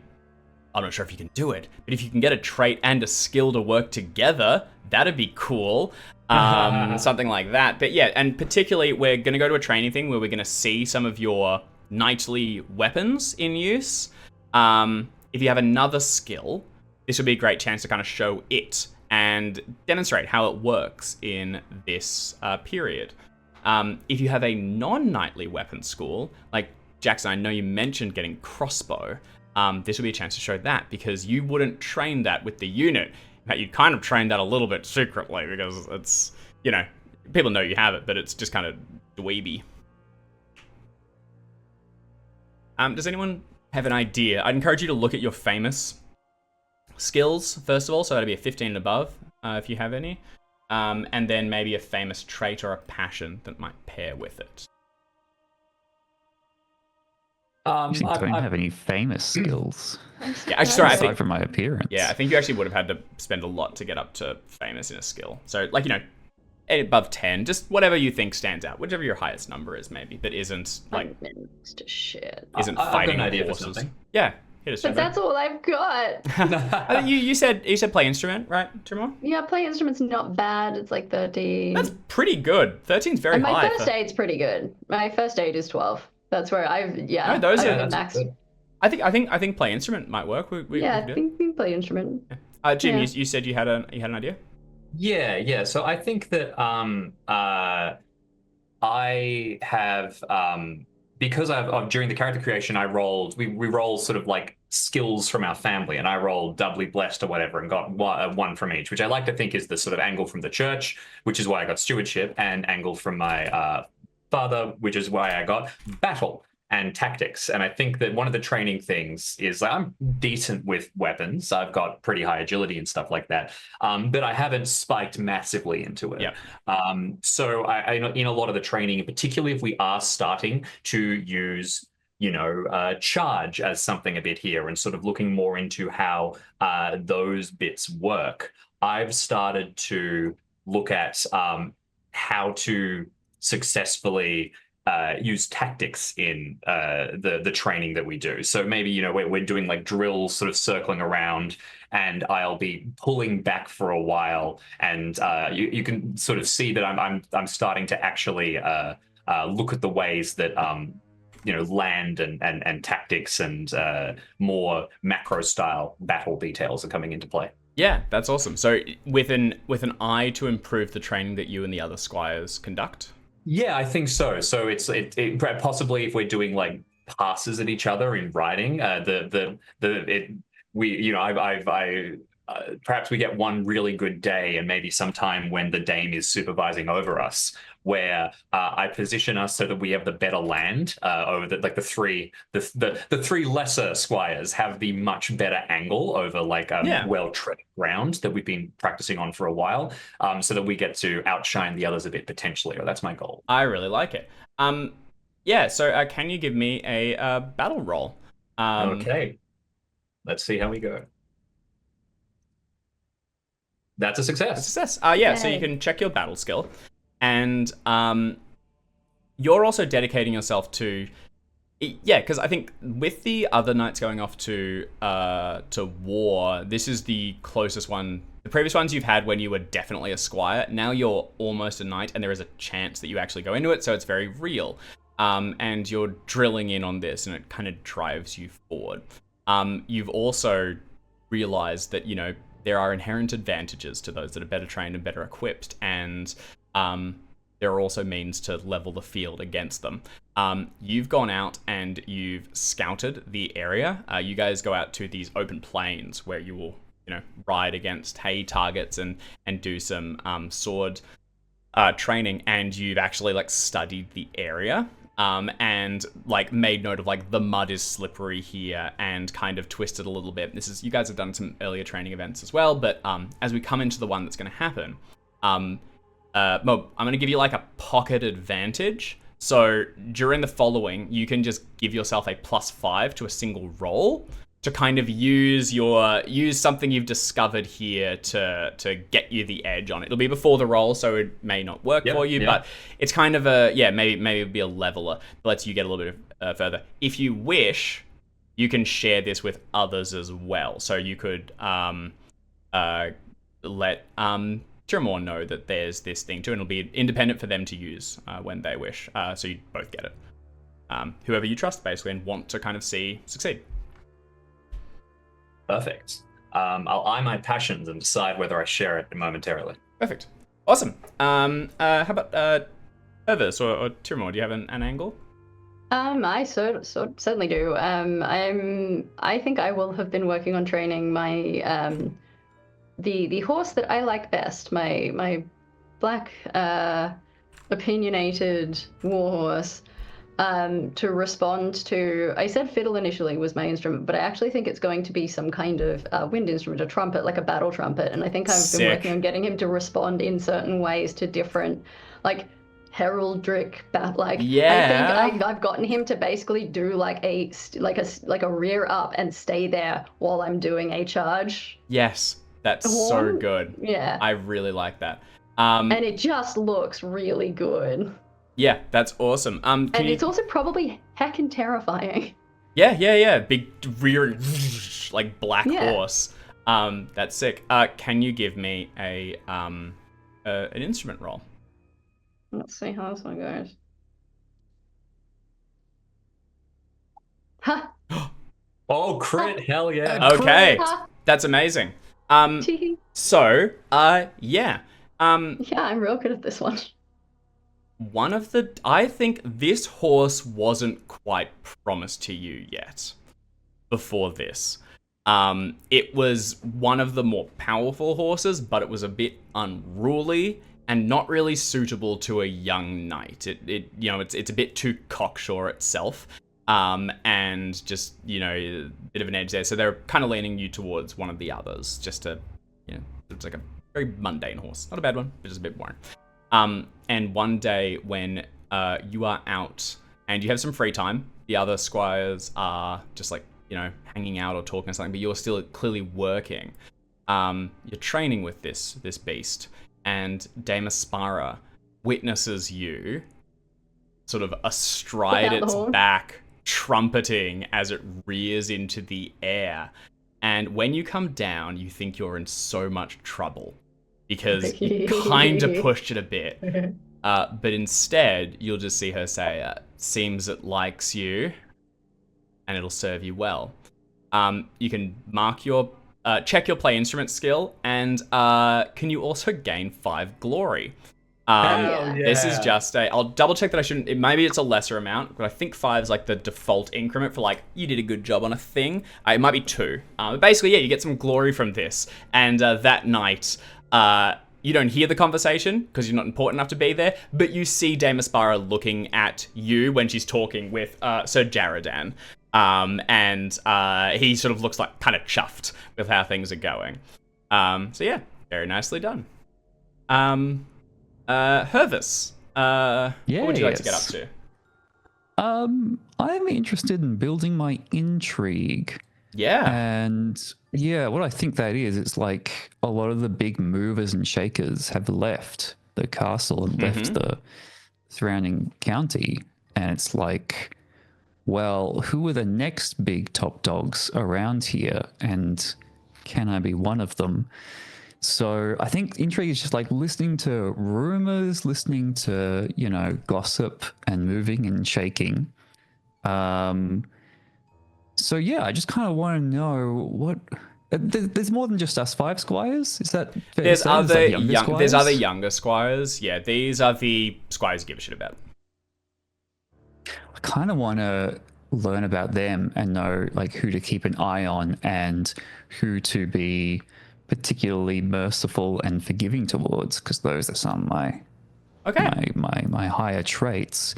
I'm not sure if you can do it, but if you can get a trait and a skill to work together, that'd be cool. Something like that. But yeah, and particularly, we're going to go to a training thing where we're going to see some of your knightly weapons in use. If you have another skill, this would be a great chance to kind of show it and demonstrate how it works in this period. If you have a non-knightly weapon school, like Jackson, I know you mentioned getting crossbow. This would be a chance to show that, because you wouldn't train that with the unit. In fact, you'd kind of train that a little bit secretly, because it's, people know you have it, but it's just kind of dweeby. Does anyone have an idea? I'd encourage you to look at your famous skills, first of all, so that'd be a 15 and above, if you have any. And then maybe a famous trait or a passion that might pair with it. I don't have any famous skills. Yeah, actually, sorry, I aside think from my appearance. Yeah, I think you actually would have had to spend a lot to get up to famous in a skill. So, like, 8 above 10, just whatever you think stands out, whichever your highest number is, maybe, that isn't like shit. Isn't I've got fighting an idea for horses. something. Yeah, hit us. But that's all I've got. I think you said play instrument, right, Tremor? Yeah, play instrument's not bad. It's like 30. That's pretty good. 13's very And my high. first aid's pretty good. My first aid is 12. That's where No, those I've are- been that's maxed. good. I think play instrument might work. We Yeah, can I do it. think we can play instrument. Jim, yeah. you said you had an idea. Yeah. So I think that I have because I've during the character creation I rolled we roll sort of like skills from our family, and I rolled doubly blessed or whatever and got one from each, which I like to think is the sort of angle from the church, which is why I got stewardship, and angle from my father, which is why I got battle and tactics. And I think that one of the training things is like, I'm decent with weapons. I've got pretty high agility and stuff like that. But I haven't spiked massively into it. Yeah. So I in a lot of the training, particularly if we are starting to use, charge as something a bit here and sort of looking more into how those bits work, I've started to look at how to successfully use tactics in the training that we do. So maybe we're doing like drills, sort of circling around, and I'll be pulling back for a while, and you can sort of see that I'm starting to actually look at the ways that land and tactics and more macro style battle details are coming into play. Yeah, that's awesome. So with an eye to improve the training that you and the other squires conduct. Yeah, I think so. So it possibly if we're doing like passes at each other in riding, perhaps we get one really good day, and maybe sometime when the dame is supervising over us, where I position us so that we have the better land over the three lesser squires have the much better angle over well-tread ground that we've been practicing on for a while, so that we get to outshine the others a bit potentially. Or that's my goal. I really like it. So can you give me a battle roll? Okay, let's see how we go. That's a success. So you can check your battle skill, and you're also dedicating yourself to, because I think with the other knights going off to war, this is the closest one. The previous ones you've had when you were definitely a squire. Now you're almost a knight, and there is a chance that you actually go into it, so it's very real. And you're drilling in on this, and it kind of drives you forward. You've also realized that there are inherent advantages to those that are better trained and better equipped, and there are also means to level the field against them. You've gone out and you've scouted the area. You guys go out to these open plains where you will, ride against hay targets and do some sword training, and you've actually studied the area. And made note of the mud is slippery here and kind of twisted a little bit. You guys have done some earlier training events as well, but as we come into the one that's going to happen, Mo, I'm going to give you a pocket advantage. So during the following, you can just give yourself a +5 to a single roll to kind of use something you've discovered here to get you the edge on it. It'll be before the roll, so it may not work for you, but it's kind of maybe it'll be a leveler that lets you get a little bit further. If you wish, you can share this with others as well. So you could let Tiramore know that there's this thing too, and it'll be independent for them to use when they wish. So you both get it. Whoever you trust, basically, and want to kind of see succeed. Perfect. I'll eye my passions and decide whether I share it momentarily. Perfect. Awesome. How about Irvis or Tiramore? Do you have an angle? I certainly do. I think I will have been working on training my the horse that I like best, my black opinionated warhorse. to respond to. I said fiddle initially was my instrument, but I actually think it's going to be some kind of wind instrument, a trumpet, like a battle trumpet. And I think I've been working on getting him to respond in certain ways to different, like heraldric like Yeah. I think I've gotten him to basically do like a rear up and stay there while I'm doing a charge. Yes, that's so good. Yeah, I really like that. And it just looks really good. Yeah, that's awesome. And it's also probably heckin' terrifying. Yeah. Big rear, like black horse. That's sick. Can you give me an instrument roll? Let's see how this one goes. Ha! Oh, crit! Hell yeah! Okay, that's amazing. So, yeah. Yeah, I'm real good at this one. I think this horse wasn't quite promised to you yet before this. It was one of the more powerful horses, but it was a bit unruly and not really suitable to a young knight. It's a bit too cocksure itself. And just, a bit of an edge there. So they're kind of leaning you towards one of the others, just to, it's like a very mundane horse. Not a bad one, but just a bit boring. And one day when you are out and you have some free time, the other squires are just like, hanging out or talking or something, but you're still clearly working. You're training with this beast, and Dame Aspara witnesses you sort of astride its back, trumpeting as it rears into the air. And when you come down, you think you're in so much trouble because you kind of pushed it a bit. But instead, you'll just see her say, seems it likes you, and it'll serve you well. You can mark your, check your play instrument skill, and can you also gain 5 glory? This is just I'll double check that I shouldn't, maybe it's a lesser amount, but I think 5 is like the default increment for like, you did a good job on a thing. It might be 2. But basically, yeah, you get some glory from this. And that night, you don't hear the conversation because you're not important enough to be there, but you see Dame Aspara looking at you when she's talking with Sir Jaradan. And he sort of looks like kind of chuffed with how things are going. So yeah, very nicely done. Hervis, what would you like to get up to? I'm interested in building my intrigue. Yeah. And yeah, what I think that is, it's like a lot of the big movers and shakers have left the castle and left the surrounding county. And it's like, well, who are the next big top dogs around here? And can I be one of them? So I think intrigue is just like listening to rumors, listening to, gossip and moving and shaking. So yeah, I just kind of want to know what. There's more than just us 5 squires. Is that fair? There's other younger squires. Yeah, these are the squires you give a shit about. I kind of want to learn about them and know like who to keep an eye on and who to be particularly merciful and forgiving towards, because those are some of my higher traits.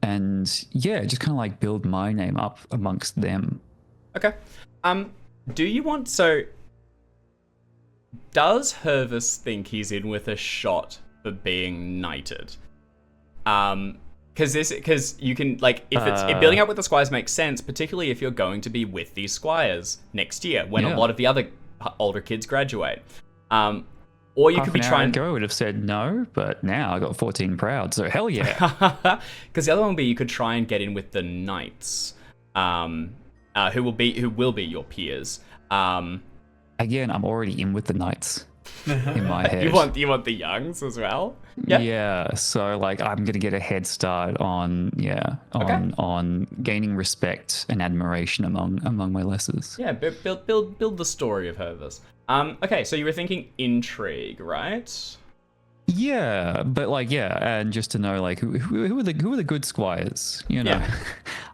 And yeah, just kind of like build my name up amongst them. Okay. Do you want, does Hervis think he's in with a shot for being knighted? Because you can, like, if building up with the squires makes sense, particularly if you're going to be with these squires next year when a lot of the other older kids graduate. Or you could be trying. Ago, I would have said no, but now I got 14 proud, so hell yeah. Because the other one would be you could try and get in with the knights, who will be your peers. Again, I'm already in with the knights in my head. You want the youngs as well? Yeah. So like I'm gonna get a head start on on gaining respect and admiration among my lessers. Yeah, build the story of Hervis. Okay, so you were thinking intrigue, right? Yeah, but like and just to know like who are the good squires, Yeah.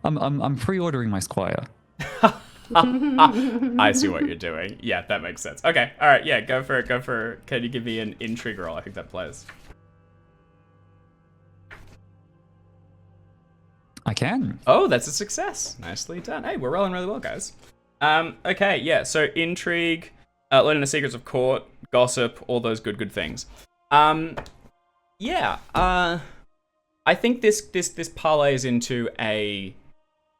I'm pre-ordering my squire. I see what you're doing. Yeah, that makes sense. Okay, all right, yeah, go for it. Can you give me an intrigue roll? I think that plays. I can. Oh, that's a success. Nicely done. Hey, we're rolling really well, guys. Okay, yeah. So intrigue, learning the secrets of court, gossip, all those good things. Yeah. I think this parlays into a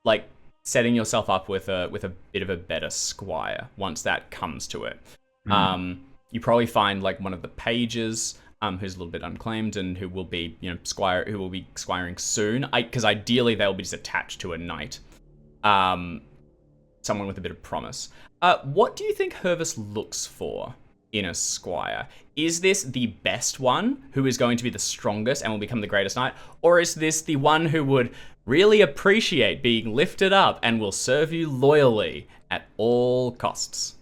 like setting yourself up with a bit of a better squire once that comes to it. You probably find like one of the pages who's a little bit unclaimed and who will be squiring soon. Because ideally they'll be just attached to a knight. Someone with a bit of promise. What do you think Hervis looks for in a squire? Is this the best one who is going to be the strongest and will become the greatest knight? Or is this the one who would really appreciate being lifted up and will serve you loyally at all costs?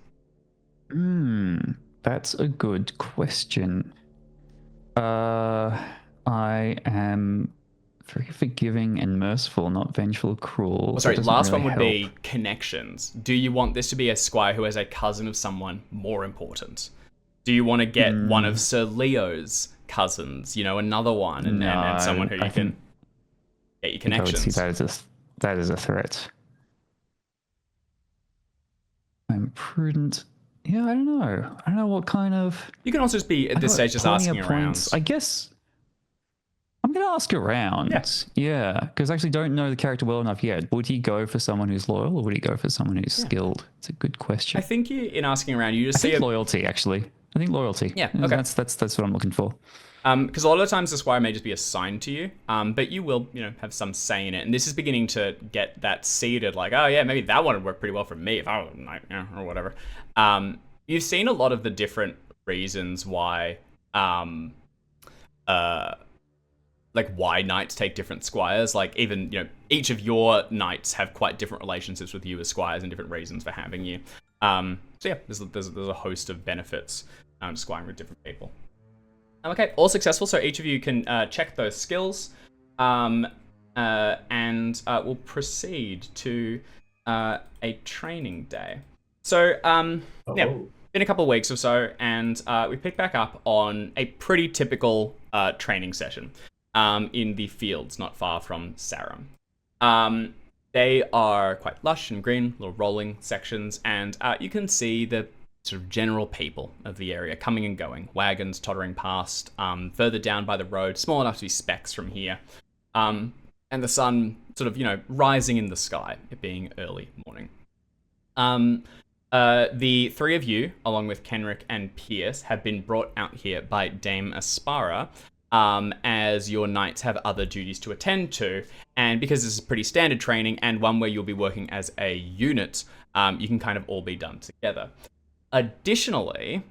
That's a good question. I am very forgiving and merciful, not vengeful or cruel. Oh, sorry, last really one would help. be connections. Do you want this to be a squire who has a cousin of someone more important? Do you want to get one of Sir Leo's cousins, another one, and someone who you can get your connections? I would see that is a threat. I'm prudent. Yeah, I don't know. I don't know what kind of... You can also just be, at this stage, just asking around. I guess I'm going to ask around. Yeah, because I actually don't know the character well enough yet. Would he go for someone who's loyal, or would he go for someone who's skilled? It's a good question. I think in asking around, you just see loyalty, actually. I think loyalty. Yeah, okay. That's what I'm looking for. Because a lot of times the squire may just be assigned to you, but you will, have some say in it. And this is beginning to get that seeded, like, oh yeah, maybe that one would work pretty well for me if I was a knight, or whatever. You've seen a lot of the different reasons why, why knights take different squires. Like even, each of your knights have quite different relationships with you as squires and different reasons for having you. So yeah, there's a host of benefits squiring with different people. Okay, all successful. So each of you can check those skills, and we'll proceed to a training day. So been a couple of weeks or so, and we pick back up on a pretty typical training session in the fields not far from Sarum. They are quite lush and green, little rolling sections, and you can see the sort of general people of the area coming and going, wagons tottering past, further down by the road, small enough to be specks from here, and the sun sort of, rising in the sky, it being early morning. The three of you, along with Kenrick and Pierce, have been brought out here by Dame Aspara, as your knights have other duties to attend to, and because this is pretty standard training and one where you'll be working as a unit, you can kind of all be done together. Additionally,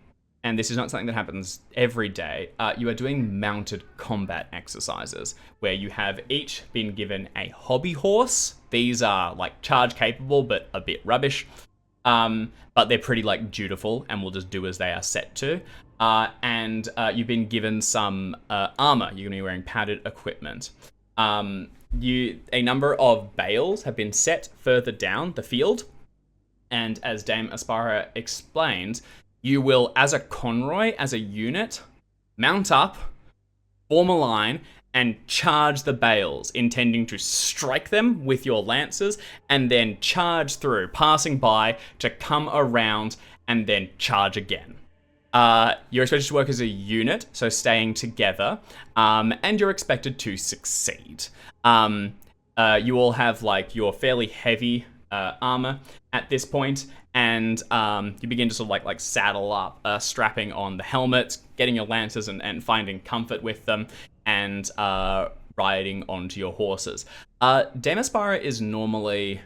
and this is not something that happens every day, you are doing mounted combat exercises where you have each been given a hobby horse. These are like charge capable but a bit rubbish, but they're pretty dutiful and will just do as they are set to. And you've been given some armor. You're going to be wearing padded equipment. A number of bales have been set further down the field. And as Dame Aspara explains, you will, as a conroy, as a unit, mount up, form a line, and charge the bales, intending to strike them with your lances, and then charge through, passing by to come around and then charge again. You're expected to work as a unit, so staying together, and you're expected to succeed. You all have your fairly heavy armor at this point, and you begin to sort of saddle up, strapping on the helmets, getting your lances and finding comfort with them, and riding onto your horses. Dame Aspara is normally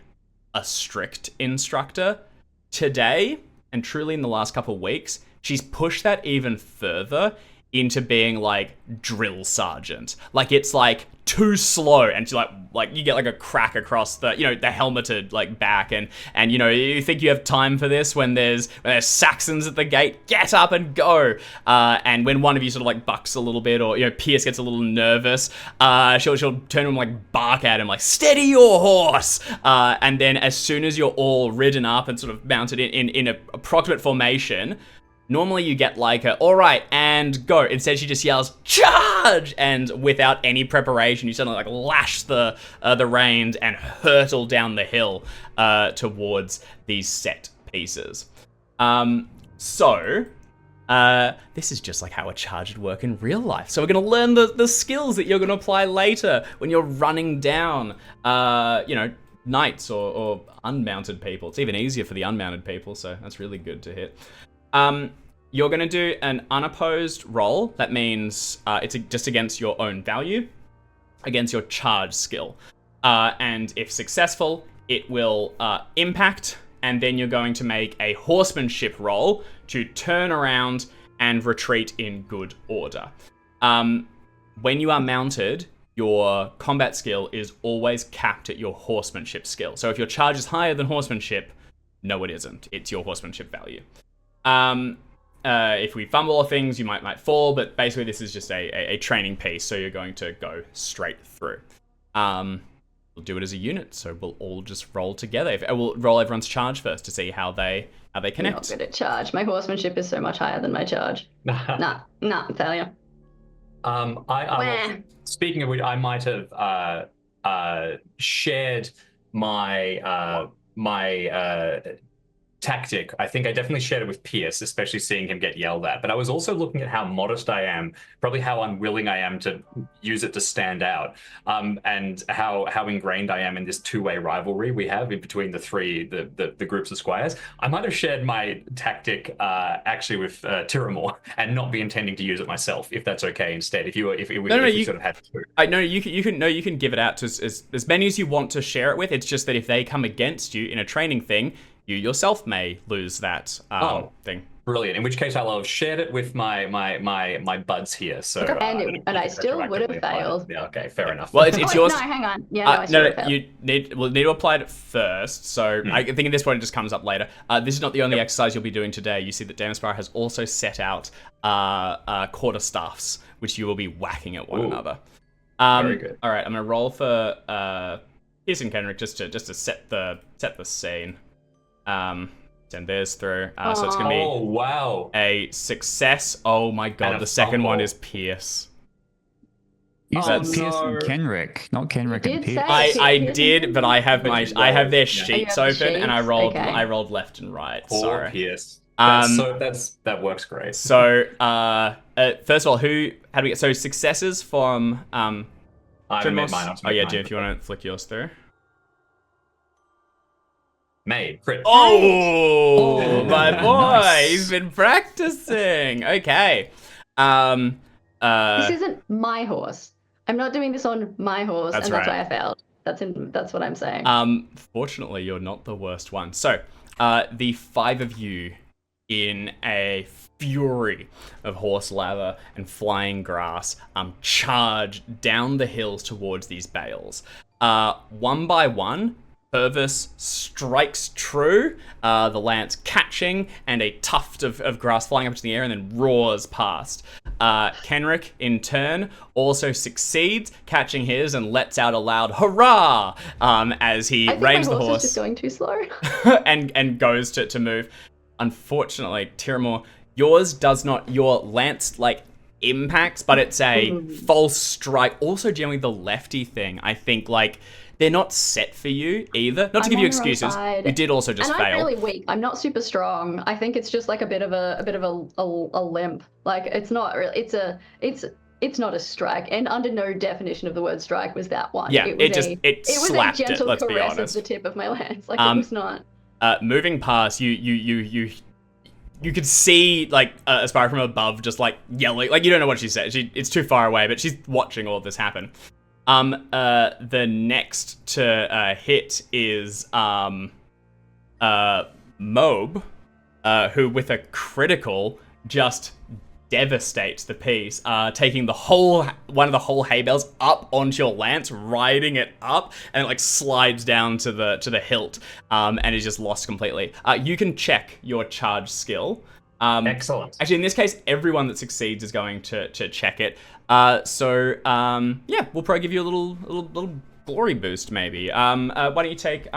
a strict instructor. Today, and truly in the last couple of weeks, she's pushed that even further into being drill sergeant. It's too slow, and she's you get a crack across the the helmeted back, and you think you have time for this when there's Saxons at the gate. Get up and go. And when one of you sort of bucks a little bit, or Pierce gets a little nervous, she'll turn to him, bark at him, steady your horse. And then as soon as you're all ridden up and sort of mounted in an approximate formation, Normally you get like a, all right, and go. Instead she just yells, charge! And without any preparation, you suddenly like lash the reins and hurtle down the hill towards these set pieces. This is just like how a charge would work in real life. So we're going to learn the skills that you're going to apply later when you're running down, knights or unmounted people. It's even easier for the unmounted people, so that's really good to hit. You're going to do an unopposed roll. That means it's just against your own value, against your charge skill. And if successful, it will impact, and then you're going to make a horsemanship roll to turn around and retreat in good order. When you are mounted, your combat skill is always capped at your horsemanship skill. So if your charge is higher than horsemanship, no, it isn't. It's your horsemanship value. If we fumble or things, you might fall, but basically this is just a training piece, so you're going to go straight through. We'll do it as a unit, so we'll all just roll together. We'll roll everyone's charge first to see how they connect. I'm not good at charge. My horsemanship is so much higher than my charge. nah, failure. Speaking of which, I might have shared my tactic. I think I definitely shared it with Pierce, especially seeing him get yelled at. But I was also looking at how modest I am, probably how unwilling I am to use it to stand out, and how ingrained I am in this two-way rivalry we have in between the groups of squires. I might have shared my tactic actually with Tiramore and not be intending to use it myself, if that's okay. Instead, if we sort of had to. You can give it out to as many as you want to share it with. It's just that if they come against you in a training thing, you yourself may lose that thing. Brilliant. In which case, I'll have shared it with my buds here. So and I still would have failed. Yeah. Okay. Fair enough. Well, it's yours. No, hang on. Yeah. You need to apply it first. So I think at this point it just comes up later. This is not the only exercise you'll be doing today. You see that Damaspire has also set out quarterstaffs, which you will be whacking at one another. Very good. All right. I'm gonna roll for Pierce and Kenrick just to set the scene. Send theirs through. So it's gonna be a success. Oh my god, the second one is Pierce. You said Pierce and Kenrick, not Kenrick and Pierce. I did, but I have their sheets open, and I rolled left and right. Poor Sorry. Pierce. That works great. So first of all, how do we get successes from I haven't made mine. Jim, if you want to flick yours through. Made crit. Oh, my boy, nice. He's been practicing. Okay. This isn't my horse. I'm not doing this on my horse, that's why I failed. That's what I'm saying. Fortunately, you're not the worst one. So, the five of you in a fury of horse lather and flying grass charge down the hills towards these bales. One by one, Purvis strikes true, the lance catching, and a tuft of grass flying up into the air and then roars past. Kenrick, in turn, also succeeds, catching his and lets out a loud hurrah as he reins the horse. Is just going too slow. and goes to move. Unfortunately, Tiramore, yours does not, your lance, impacts, but it's a false strike. Also, generally, the lefty thing, I think, they're not set for you either. Not to give you excuses. You did also just fail. I'm really weak. I'm not super strong. I think it's just a bit of a limp. It's not really. It's not a strike. And under no definition of the word strike was that one. Yeah, it was slapped a gentle let's be caress honest. of the tip of my lance. It was not. Moving past you could see Aspire from above just yelling. You don't know what she said. It's too far away, but she's watching all of this happen. The next to hit is Mobe, who with a critical just devastates the piece, taking one of the whole hay bales up onto your lance, riding it up, and it slides down to the hilt, and is just lost completely. You can check your charge skill. Excellent. Actually, in this case, everyone that succeeds is going to check it. We'll probably give you a little glory boost, maybe. Why don't you take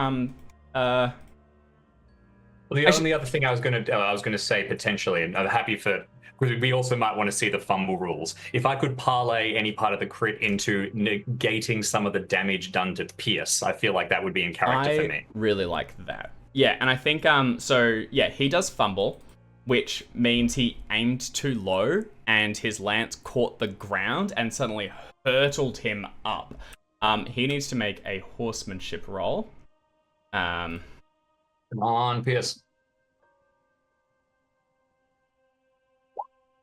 Well, the only other thing I was gonna say potentially, and I'm happy for, because we also might want to see the fumble rules. If I could parlay any part of the crit into negating some of the damage done to Pierce, I feel like that would be in character for me. I really like that. Yeah, and I think so yeah, he does fumble, which means he aimed too low and his lance caught the ground and suddenly hurtled him up. He needs to make a horsemanship roll. Come on, Pierce.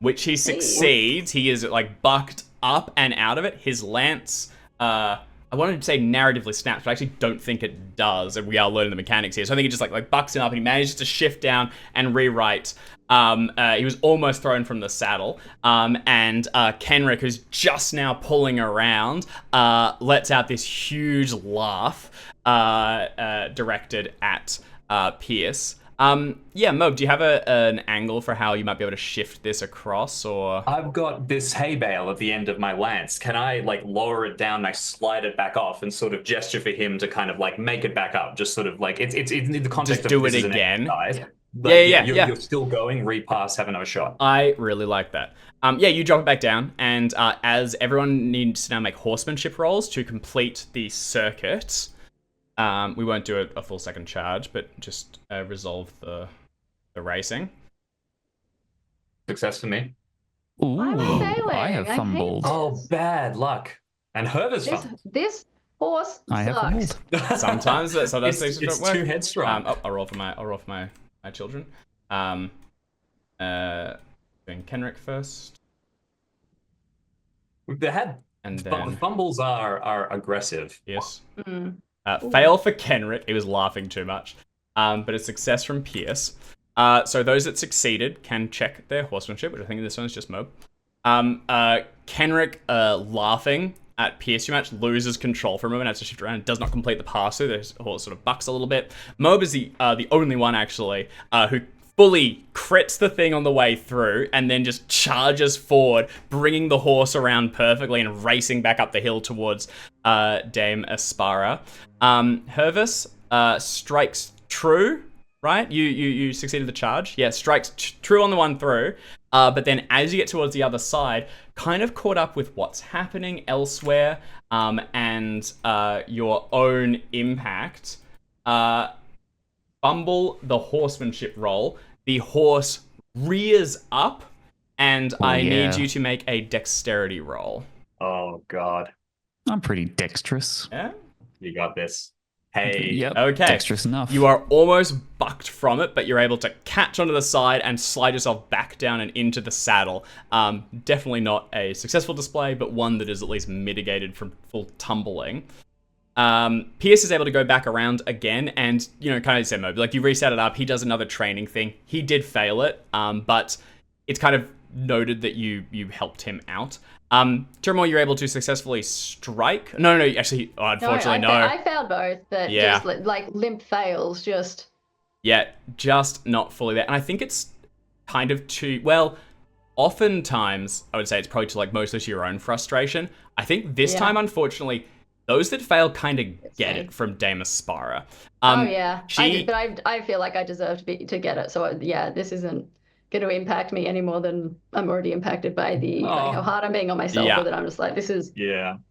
Which he succeeds. He is like bucked up and out of it. His lance, I wanted to say narratively snaps, but I actually don't think it does. And we are learning the mechanics here. So I think it just like bucks him up and he manages to shift down and rewrite. He was almost thrown from the saddle. And Kenrick, who's just now pulling around, lets out this huge laugh directed at Pierce. Yeah, Mob, do you have an angle for how you might be able to shift this across, or? I've got this hay bale at the end of my lance. Can I like lower it down and I slide it back off and sort of gesture for him to kind of like make it back up? Just sort of like it's in the context just do of it again. You're still going, repass, have another shot. I really like that. Yeah, you drop it back down, and as everyone needs to now make horsemanship rolls to complete the circuit. We won't do a full second charge, but just resolve the racing. Success for me. Ooh, I'm failing. I have I hate fumbled. Oh, bad luck. And Herber's fumbled. This horse I have sucks. fumbled. Sometimes things It's don't work. too headstrong. I'll roll for my children. Doing Kenrick first, They had, and but then the fumbles are aggressive. Pierce. Mm. Fail for Kenrick. He was laughing too much. But a success from Pierce. So those that succeeded can check their horsemanship, which I think this one is just Mob. Kenrick laughing at Pierce too much loses control for a moment, has to shift around, and does not complete the pass through. The horse sort of bucks a little bit. Mob is the only one actually who fully crits the thing on the way through and then just charges forward, bringing the horse around perfectly and racing back up the hill towards Dame Aspara. Hervis strikes true, right? You succeeded the charge. Yeah, strikes true on the one through. But then as you get towards the other side, kind of caught up with what's happening elsewhere and your own impact, fumble the horsemanship roll. The horse rears up, and I need you to make a dexterity roll. Oh, God. I'm pretty dexterous. Yeah? You got this. Hey. Yep. Okay. Dexterous enough. You are almost bucked from it, but you're able to catch onto the side and slide yourself back down and into the saddle. Definitely not a successful display, but one that is at least mitigated from full tumbling. Pierce is able to go back around again and, kind of say, Moby, like you reset it up. He does another training thing. He did fail it, but it's kind of noted that you helped him out. Turmoil, you're able to successfully strike. No, actually, unfortunately, no. I failed both, but just like limp fails, just. Yeah, just not fully there. And I think it's kind of oftentimes, I would say it's probably to like mostly to your own frustration. I think this time, unfortunately, those that fail kind of get it from Dame Aspara. But I feel like I deserve to get it. So this isn't going to impact me any more than I'm already impacted by how hard I'm being on myself. Yeah. That I'm just like, this is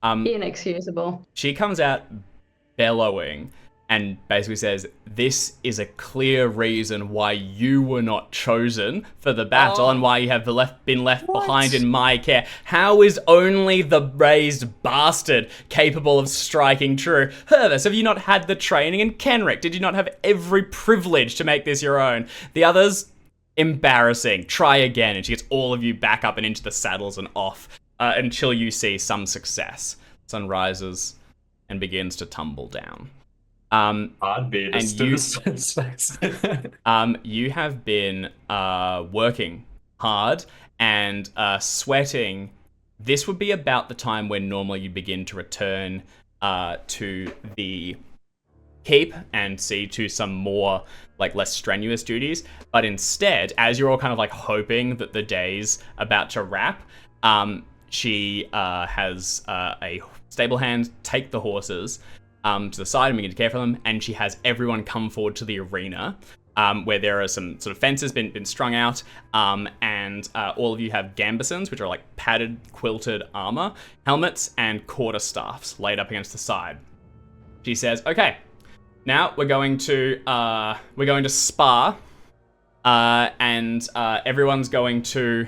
inexcusable. She comes out bellowing and basically says, this is a clear reason why you were not chosen for the battle and why you have been left behind in my care. How is only the raised bastard capable of striking true? Hervis, have you not had the training? And Kenrick, did you not have every privilege to make this your own? The others, embarrassing. Try again. And she gets all of you back up and into the saddles and off until you see some success. Sun rises and begins to tumble down. You have been working hard and sweating. This would be about the time when normally you begin to return to the keep and see to some more like less strenuous duties. But instead, as you're all kind of like hoping that the day's about to wrap, she has a stable hand take the horses to the side and begin to care for them, and she has everyone come forward to the arena. where there are some sort of fences been strung out, and all of you have gambesons, which are like padded, quilted armor, helmets, and quarterstaffs laid up against the side. She says, "Okay, now we're going to spar, and everyone's going to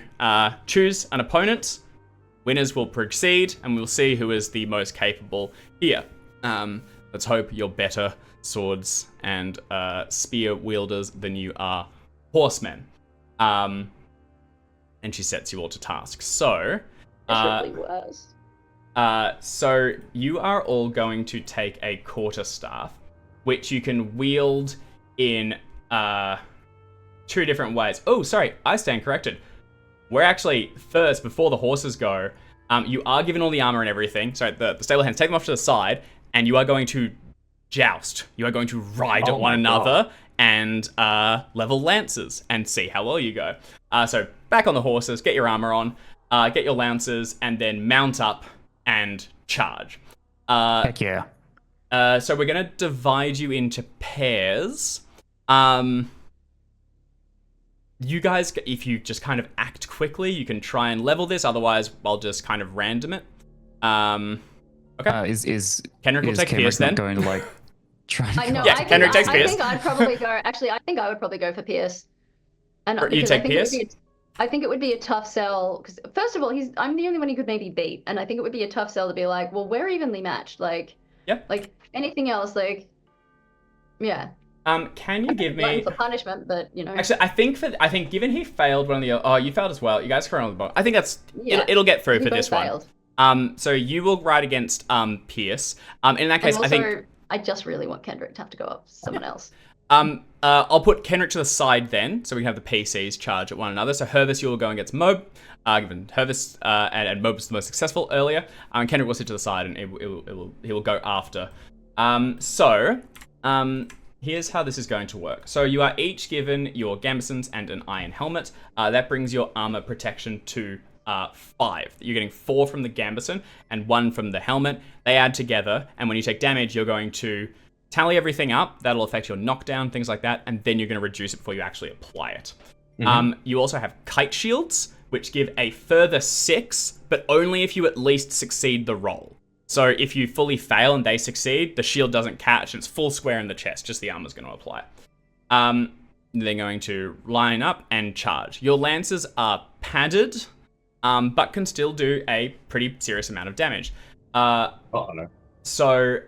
choose an opponent. Winners will proceed, and we'll see who is the most capable here. Let's hope you're better swords and spear wielders than you are horsemen." And she sets you all to task. So, It's really worse. so you are all going to take a quarterstaff, which you can wield in 2 different ways. Oh, sorry, I stand corrected. We're actually first, before the horses go, you are given all the armor and everything. So the stable hands, take them off to the side, and you are going to joust. You are going to ride at one another and level lances and see how well you go. So back on the horses, get your armor on, get your lances, and then mount up and charge. Heck yeah. So we're going to divide you into pairs. You guys, if you just kind of act quickly, you can try and level this. Otherwise, I'll just kind of random it. Okay. Is Kendrick will take Kendrick Pierce then. going to like try and I know. Yeah, Kendrick takes Pierce. I think I'd probably go. Actually, I think I would probably go for Pierce. And You because take I think Pierce? I think it would be a tough sell because first of all, I'm the only one he could maybe beat, and I think it would be a tough sell to be like, well, we're evenly matched. Like, Yeah. Like anything else, like, yeah. Can you give me for punishment? But you know. Actually, I think given he failed one of the you failed as well. You guys are on the bottom. I think that's Yeah. it'll get through We for both this failed. one. So you will ride against Pierce. In that case, And also, I think I just really want Kendrick to have to go up someone else. I'll put Kendrick to the side then, so we can have the PCs charge at one another. So Hervis, you will go against Mob, given Hervis and Mob was the most successful earlier. Kendrick will sit to the side, and he will go after. Here's how this is going to work. So you are each given your gambesons and an iron helmet. That brings your armor protection to 5. You're getting 4 from the gambeson and 1 from the helmet. They add together, and when you take damage, you're going to tally everything up. That'll affect your knockdown, things like that, and then you're going to reduce it before you actually apply it. You also have kite shields, which give a further 6, but only if you at least succeed the roll. So if you fully fail and they succeed, the shield doesn't catch, and it's full square in the chest, just the armor's going to apply. They're going to line up and charge. Your lances are padded, but can still do a pretty serious amount of damage. No. So,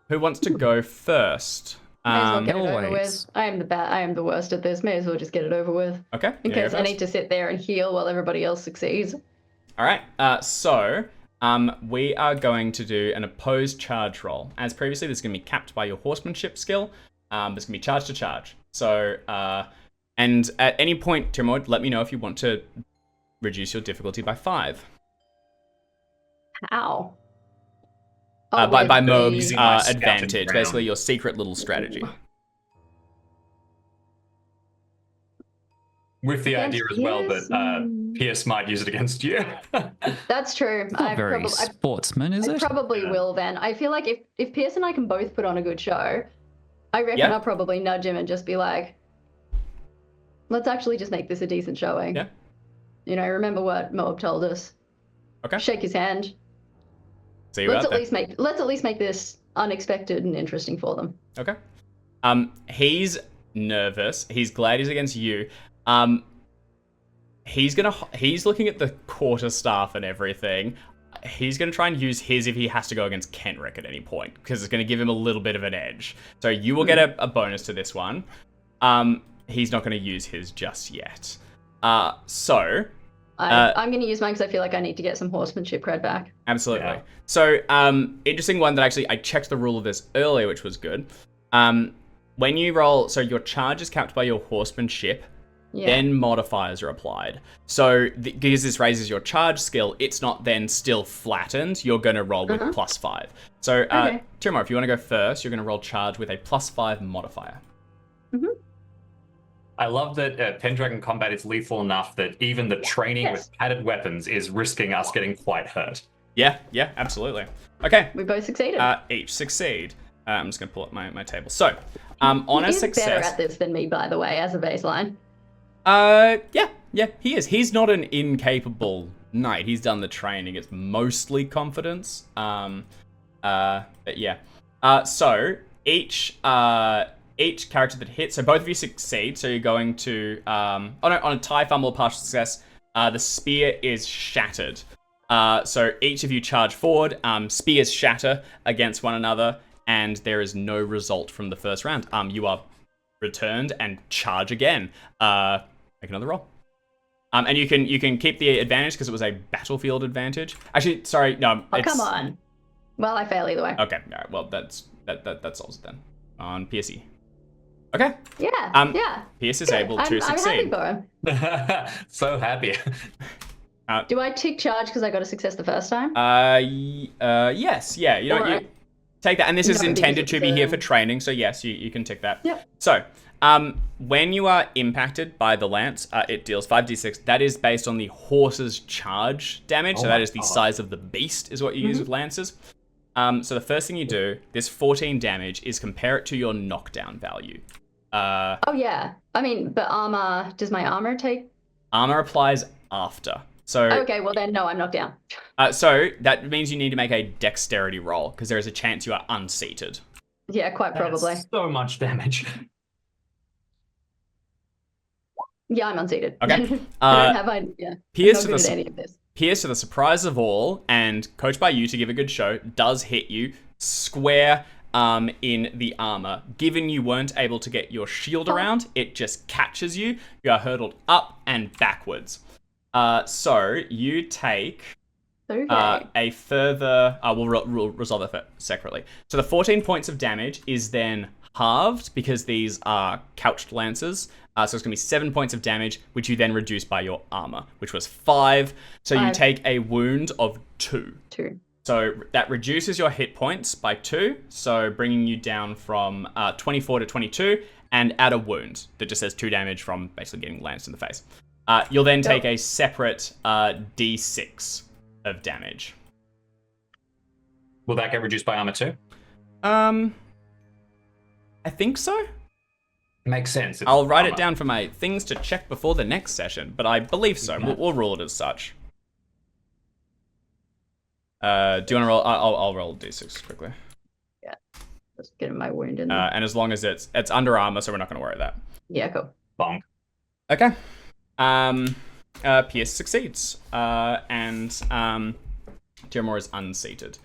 who wants to go first? May as well get it over always. with. I am the worst at this. May as well just get it over with. Okay. In you go case I first. need to sit there and heal while everybody else succeeds. All right. We are going to do an opposed charge roll. As previously, this is going to be capped by your horsemanship skill. It's going to be charge to charge. So, and at any point, Timord, let me know if you want to reduce your difficulty by 5. How? By with Mobe's Using my scouting advantage, ground. basically your secret little strategy. With the Against idea as well Pierce? that Pierce might use it against you. That's true. Not very sportsman, is I it? probably Yeah. will then. I feel like if Pierce and I can both put on a good show, I reckon Yeah. I'll probably nudge him and just be like, let's actually just make this a decent showing. Yeah. You know, remember what Moab told us. Okay. Shake his hand. See you Let's out at there. least make this unexpected and interesting for them. Okay. He's nervous. He's glad he's against you. He's looking at the quarterstaff and everything. He's gonna try and use his if he has to go against Kenrick at any point, because it's gonna give him a little bit of an edge. So you will get a bonus to this one. He's not gonna use his just yet. I'm going to use mine because I feel like I need to get some horsemanship cred back. Absolutely. Yeah. So, interesting one that actually I checked the rule of this earlier, which was good. When you roll, so your charge is capped by your horsemanship, Yeah. then modifiers are applied. So, because this raises your charge skill, it's not then still flattened. You're going to roll with +5. So, Okay. Timor, if you want to go first, you're going to roll charge with a +5 modifier. I love that Pendragon combat is lethal enough that even the training Yes. with padded weapons is risking us getting quite hurt. Yeah, absolutely. Okay. We both succeeded. Each succeed. I'm just going to pull up my table. So, On a He's success. better at this than me, by the way, as a baseline. Yeah, he is. He's not an incapable knight. He's done the training. It's mostly confidence. But yeah. So each character that hits, so both of you succeed. So you're going to on a tie, fumble, partial success. The spear is shattered. So each of you charge forward. Spears shatter against one another, and there is no result from the first round. You are returned and charge again. Make another roll. And you can keep the advantage because it was a battlefield advantage. Actually, sorry, no. Oh, come on. Well, I fail either way. Okay, all right. Well, that solves it then. On PSE. Okay. Yeah. Yeah. Pierce is able to succeed. I'm happy for him. So happy. Do I tick charge because I got a success the first time? Yes. Yeah. You know, you take that, and this is intended to be here for training. So yes, you can tick that. Yep. So, when you are impacted by the lance, it deals 5d6. That is based on the horse's charge damage. So that is the size of the beast, is what you use with lances. So the first thing you do, this 14 damage, is compare it to your knockdown value. Oh yeah. I mean, but armor. Does my armor take? Armor applies after. So okay. Well then, no, I'm knocked down. So that means you need to make a dexterity roll because there is a chance you are unseated. Yeah, quite probably. That's so much damage. Yeah, I'm unseated. Okay. Pierce to the surprise of all, and coached by you to give a good show, does hit you square in the armor. Given you weren't able to get your shield around, it just catches you. You are hurtled up and backwards. So you take a further... we'll resolve that separately. So the 14 points of damage is then halved because these are couched lances. So it's going to be 7 points of damage, which you then reduce by your armor, which was 5. So you take a wound of 2. 2. So that reduces your hit points by 2, so bringing you down from 24 to 22, and add a wound that just says 2 damage from basically getting lanced in the face. You'll then take a separate d6 of damage. Will that get reduced by armor too? I think so. Makes sense. I'll write it down for my things to check before the next session, but I believe so. We'll rule it as such. Do you want to roll? I'll roll d6 quickly. Yeah, just getting my wound in there. And as long as it's under armor, so we're not going to worry about that. Yeah, cool. Bonk. Okay. Pierce succeeds, and Tiramore is unseated.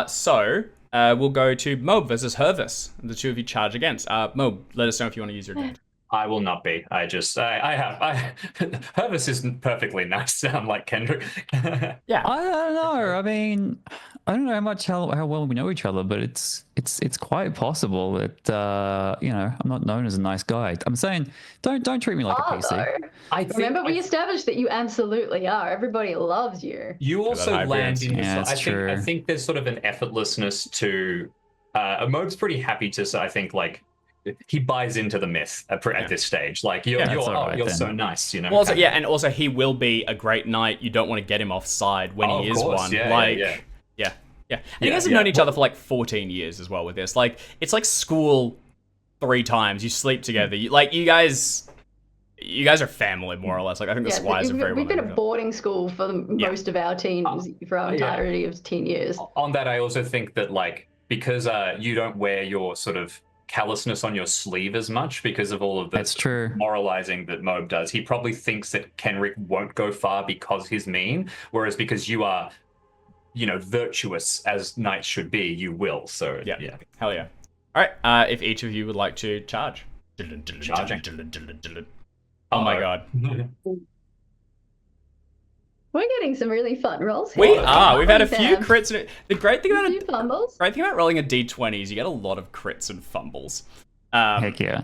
So we'll go to Mob versus Hervis. The two of you charge against. Mob, let us know if you want to use your advantage. I will not be. Hervis is perfectly nice. I'm like Kendrick. Yeah. I don't know. I mean, I don't know how well we know each other, but it's quite possible that I'm not known as a nice guy. I'm saying don't treat me like a PC. Remember we established that you absolutely are. Everybody loves you. You also land in. Yeah, I think there's sort of an effortlessness to. Mode's pretty happy to. I think like. He buys into the myth at this stage. Like you're so nice, you know. Well, also, and also he will be a great knight. You don't want to get him offside when he is one. Yeah. And you guys have known each other for like 14 years as well with this. Like it's like school 3 times. You sleep together. You guys are family more or less. Like I think the squires are very. We've been at boarding school for most of our teens for our entirety of teen years. On that, I also think that like because you don't wear your sort of callousness on your sleeve as much because of all of the moralizing that Moab does. He probably thinks that Kenrick won't go far because he's mean, whereas because you are, virtuous as knights should be, you will. So yeah. Hell yeah. All right. If each of you would like to charge. Oh my god. We're getting some really fun rolls here. We are. We've had a few crits. The great thing about rolling a d20 is you get a lot of crits and fumbles. Heck yeah.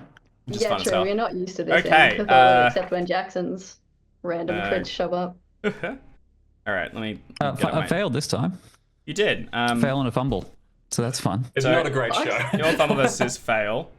Yeah, true. We're not used to this. Okay. Except when Jackson's random crits show up. All right. Let me. I failed this time. You did. Fail and a fumble. So that's fun. It's not a great show. Your fumble versus fail.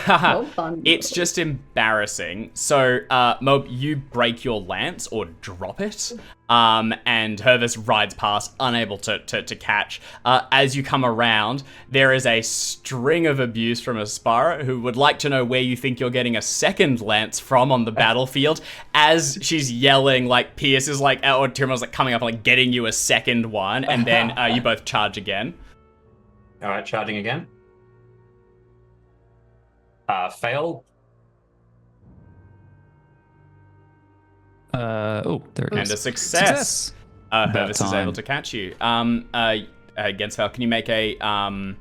Well fun. It's just embarrassing. So, Mob, you break your lance or drop it, and Hervis rides past, unable to catch. As you come around, there is a string of abuse from Aspara, who would like to know where you think you're getting a second lance from on the battlefield. As she's yelling, like Pierce is like, or Tyrmon's like coming up, like getting you a second one, and then you both charge again. All right, charging again. Fail. Oh, there it is. And a success. Hervis is time. able to catch you. Against Fail, can you make a can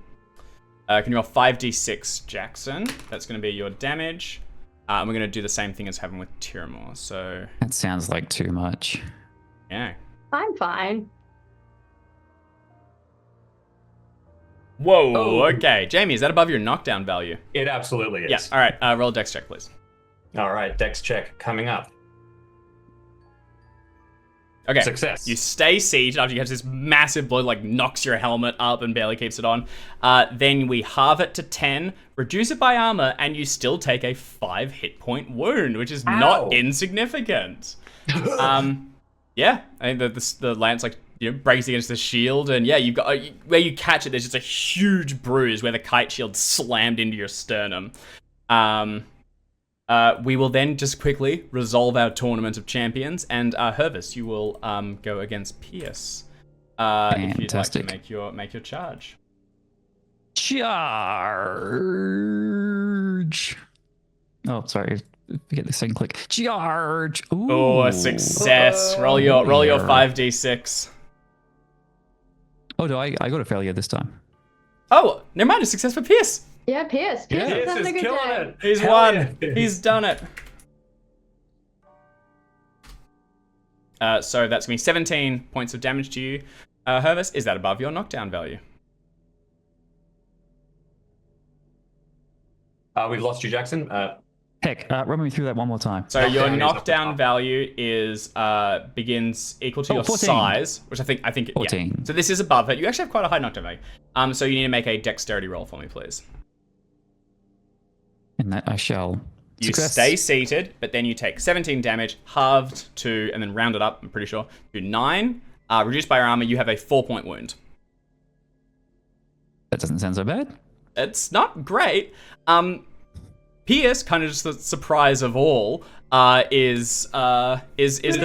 you roll 5d6, Jackson? That's going to be your damage. And we're going to do the same thing as having with Tiramore. So That sounds like too much. yeah. I'm fine. Whoa. Oh. Okay, Jamie, is that above your knockdown value? It absolutely is. Yeah. All right. Roll a dex check, please. All right, dex check coming up. Okay. Success. You stay seated after you catch this massive blow, like knocks your helmet up and barely keeps it on. Then we halve it to 10, reduce it by armor, and you still take a 5 hit point wound, which is not insignificant. Yeah, I think the lance breaks against the shield, and yeah, you've got where you catch it. There's just a huge bruise where the kite shield slammed into your sternum. We will then just quickly resolve our tournament of champions, and Hervis, you will go against Pierce. If you'd like to make your charge. Charge. Oh, sorry. Forget the second click. Charge. Ooh. Oh, a success. Roll your 5d6. Oh, I got a failure this time. Oh, never mind. A success for Pierce. Yeah, Pierce. Pierce is having a good killing day. it. He's Hell won. yeah. He's done it. So that's going to be 17 points of damage to you. Hervis, is that above your knockdown value? We've lost you, Jackson. Heck, run me through that one more time. So your Knockdown is knockdown value is begins equal to your 14. size, which I think 14. Yeah. So this is above it. You actually have quite a high knockdown value. So you need to make a dexterity roll for me, please. And that I shall. You Success. stay seated, but then you take 17 damage, halved to, and then rounded up, I'm pretty sure, to 9. Reduced by your armor, you have a 4-point wound. That doesn't sound so bad. It's not great. Pierce, kind of just the surprise of all, is the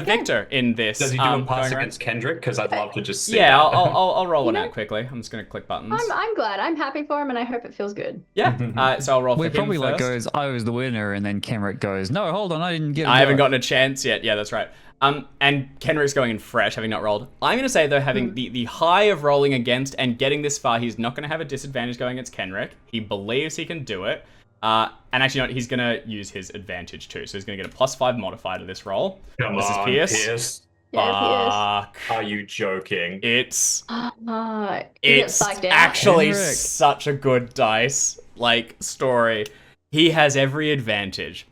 victor in this. Does he do a pass going around. against Kendrick? Because I'd love to just see Yeah, that. I'll roll one You know- out quickly. I'm just gonna click buttons. I'm glad. I'm happy for him, and I hope it feels good. Yeah. So I'll roll for We him probably first. goes, I was the winner, and then Kenrick goes, no, hold on, I didn't get. I haven't gotten a chance yet. Yeah, that's right. And Kenrick's going in fresh, having not rolled. I'm going to say, though, having the high of rolling against and getting this far, he's not going to have a disadvantage going against Kenrick. He believes he can do it. And actually, you know, he's going to use his advantage, too. So he's going to get a +5 modifier to this roll. Come this on, is Pierce. Yeah, Fuck. Are you joking? It's Pierce. He gets psyched out. actually Kenrick. such a good dice, story. He has every advantage.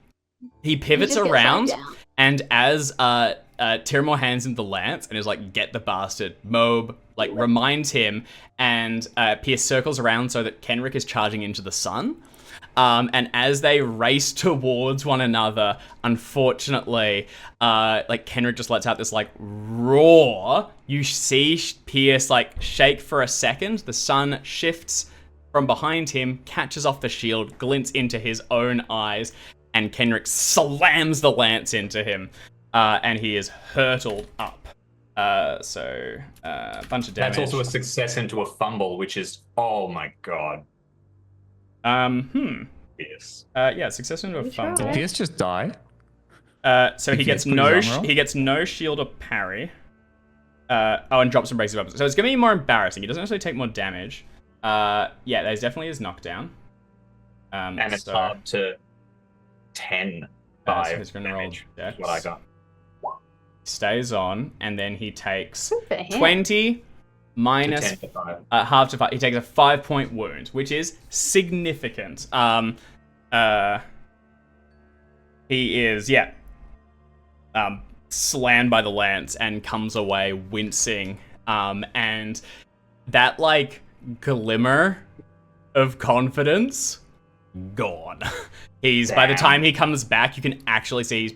He pivots just gets around, psyched out. and as Tiramore hands him the lance and is like, get the bastard, Mob, reminds him, and Pierce circles around so that Kenrick is charging into the sun. And as they race towards one another, unfortunately, Kenrick just lets out this roar. You see Pierce shake for a second. The sun shifts from behind him, catches off the shield, glints into his own eyes, and Kenrick slams the lance into him, and he is hurtled up. So a bunch of damage. That's also a success into a fumble, which is, oh my god. Yes. Yeah, success into a fumble. try? Pierce just die. So he gets Put his armor on? he gets no shield or parry. And drops and breaks his weapons. So it's gonna be more embarrassing. He doesn't actually take more damage. Yeah, there's definitely his knockdown. And it's up to 10 so 5 he's gonna roll damage. dex. Is what I got. Stays on, and then he takes Good for him. 20 minus 10 to 5. half to 5. He takes a 5-point wound, which is significant. He is slammed by the lance and comes away wincing. And that glimmer of confidence gone. By the time he comes back, you can actually see he's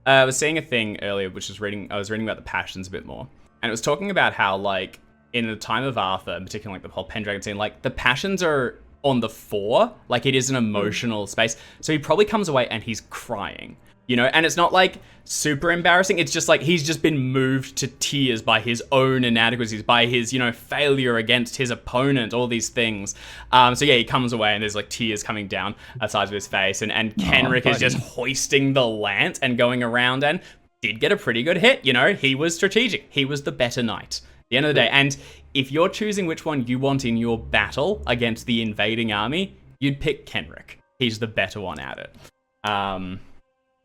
I was seeing a thing earlier, which was I was reading about the passions a bit more, and it was talking about how, like, in the time of Arthur, in particular, like the whole Pendragon scene, like the passions are on the fore, like it is an emotional space. So he probably comes away and he's crying, you know, and it's not like super embarrassing. It's just like he's just been moved to tears by his own inadequacies, by his, you know, failure against his opponent, all these things. So yeah, he comes away and there's like tears coming down the sides of his face, and Kenrick is just hoisting the lance and going around and did get a pretty good hit. You know, he was strategic. He was the better knight at the end of the day. And if you're choosing which one you want in your battle against the invading army, you'd pick Kenrick. He's the better one at it.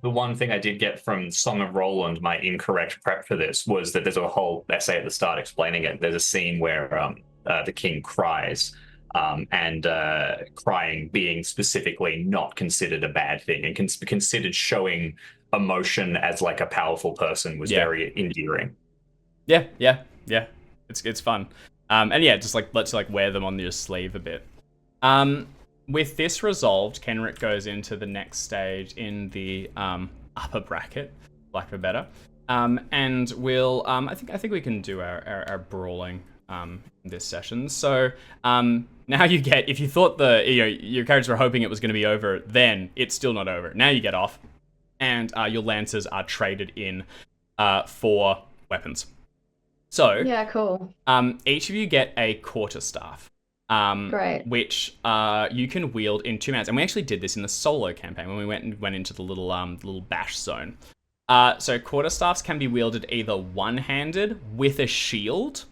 The one thing I did get from Song of Roland, my incorrect prep for this, was that there's a whole essay at the start explaining it. There's a scene where the king cries, and crying being specifically not considered a bad thing and considered showing emotion as like a powerful person was very endearing. Yeah. It's fun. And yeah, just like let's like wear them on your sleeve a bit. With this resolved, Kenrick goes into the next stage in the upper bracket, lack of a better. And we'll I think we can do our brawling in this session. So now you get, if you thought your characters were hoping it was going to be over, then it's still not over. Now you get off, and your lances are traded in for weapons. So yeah, cool. Each of you get a quarterstaff, Great. which you can wield in 2 mans. And we actually did this in the solo campaign when we went into the little bash zone. So quarterstaffs can be wielded either one-handed with a shield,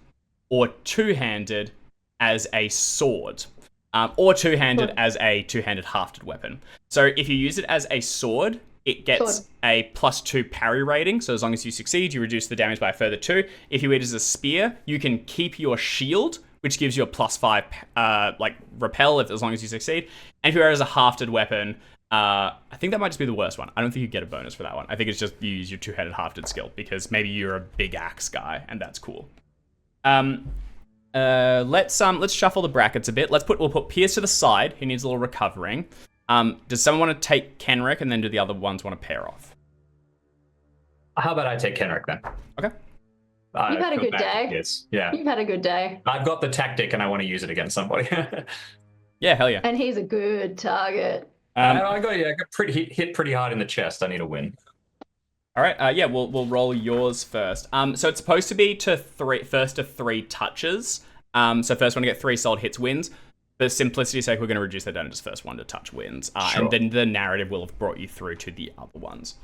or two-handed as a sword, or two-handed as a two-handed hafted weapon. So if you use it as a sword, it gets a +2 parry rating, so as long as you succeed, you reduce the damage by a further 2. If you use it as a spear, you can keep your shield, which gives you a +5 repel as long as you succeed. And if you wear it as a hafted weapon, I think that might just be the worst one. I don't think you get a bonus for that one. I think it's just you use your two-headed hafted skill, because maybe you're a big axe guy, and that's cool. Let's shuffle the brackets a bit. We'll put Pierce to the side. He needs a little recovering. Does someone want to take Kenrick, and then do the other ones want to pair off? How about I take Kenrick then? Okay. You've had a good day. Yes. Yeah. You've had a good day. I've got the tactic, and I want to use it against somebody. Yeah, hell yeah. And he's a good target. I got hit pretty hard in the chest. I need a win. All right. Yeah, we'll roll yours first. So it's supposed to be first to 3 touches. So first one to get 3 solid hits wins. For simplicity's sake, we're going to reduce that down to just first one to touch wins. Sure. And then the narrative will have brought you through to the other ones.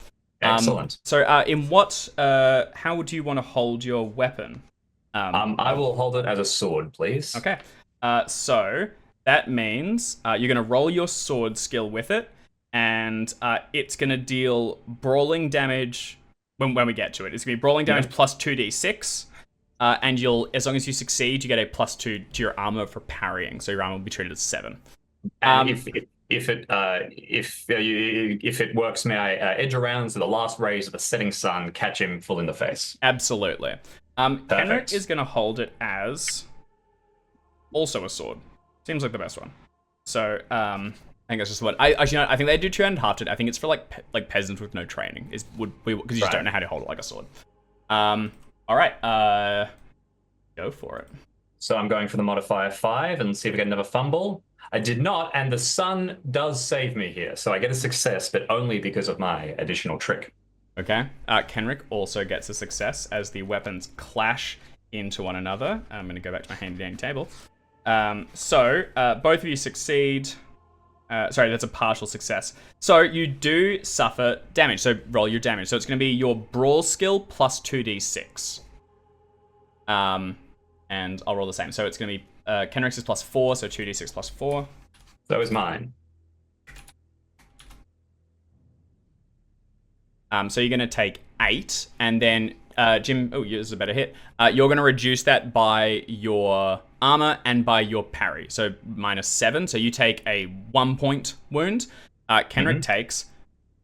Excellent. So in what, how would you want to hold your weapon? I will hold it as a sword, please. Okay. So that means you're going to roll your sword skill with it, and it's going to deal brawling damage when we get to it. It's going to be brawling damage plus 2d6. And as long as you succeed, you get a +2 to your armor for parrying. So your armor will be treated as 7. And if it works, may I edge around so the last rays of the setting sun catch him full in the face? Absolutely. Kenrick is going to hold it as also a sword. Seems like the best one. So I think that's just what I think they do two-handed hafted. I think it's for like peasants with no training. Because you just don't know how to hold it like a sword. All right, go for it. So I'm going for the modifier 5 and see if I get another fumble. I did not, and the sun does save me here. So I get a success, but only because of my additional trick. Okay. Kenrick also gets a success as the weapons clash into one another. I'm going to go back to my handy-dandy table. So both of you succeed. Sorry, that's a partial success. So you do suffer damage. So roll your damage. So it's going to be your brawl skill plus 2d6. And I'll roll the same. So it's going to be Kenrick's is +4, so 2d6 plus 4. So is mine. So you're going to take 8, and then Jim, yours is a better hit. You're going to reduce that by your armor and by your parry. So -7. So you take a 1-point wound. Kenrick takes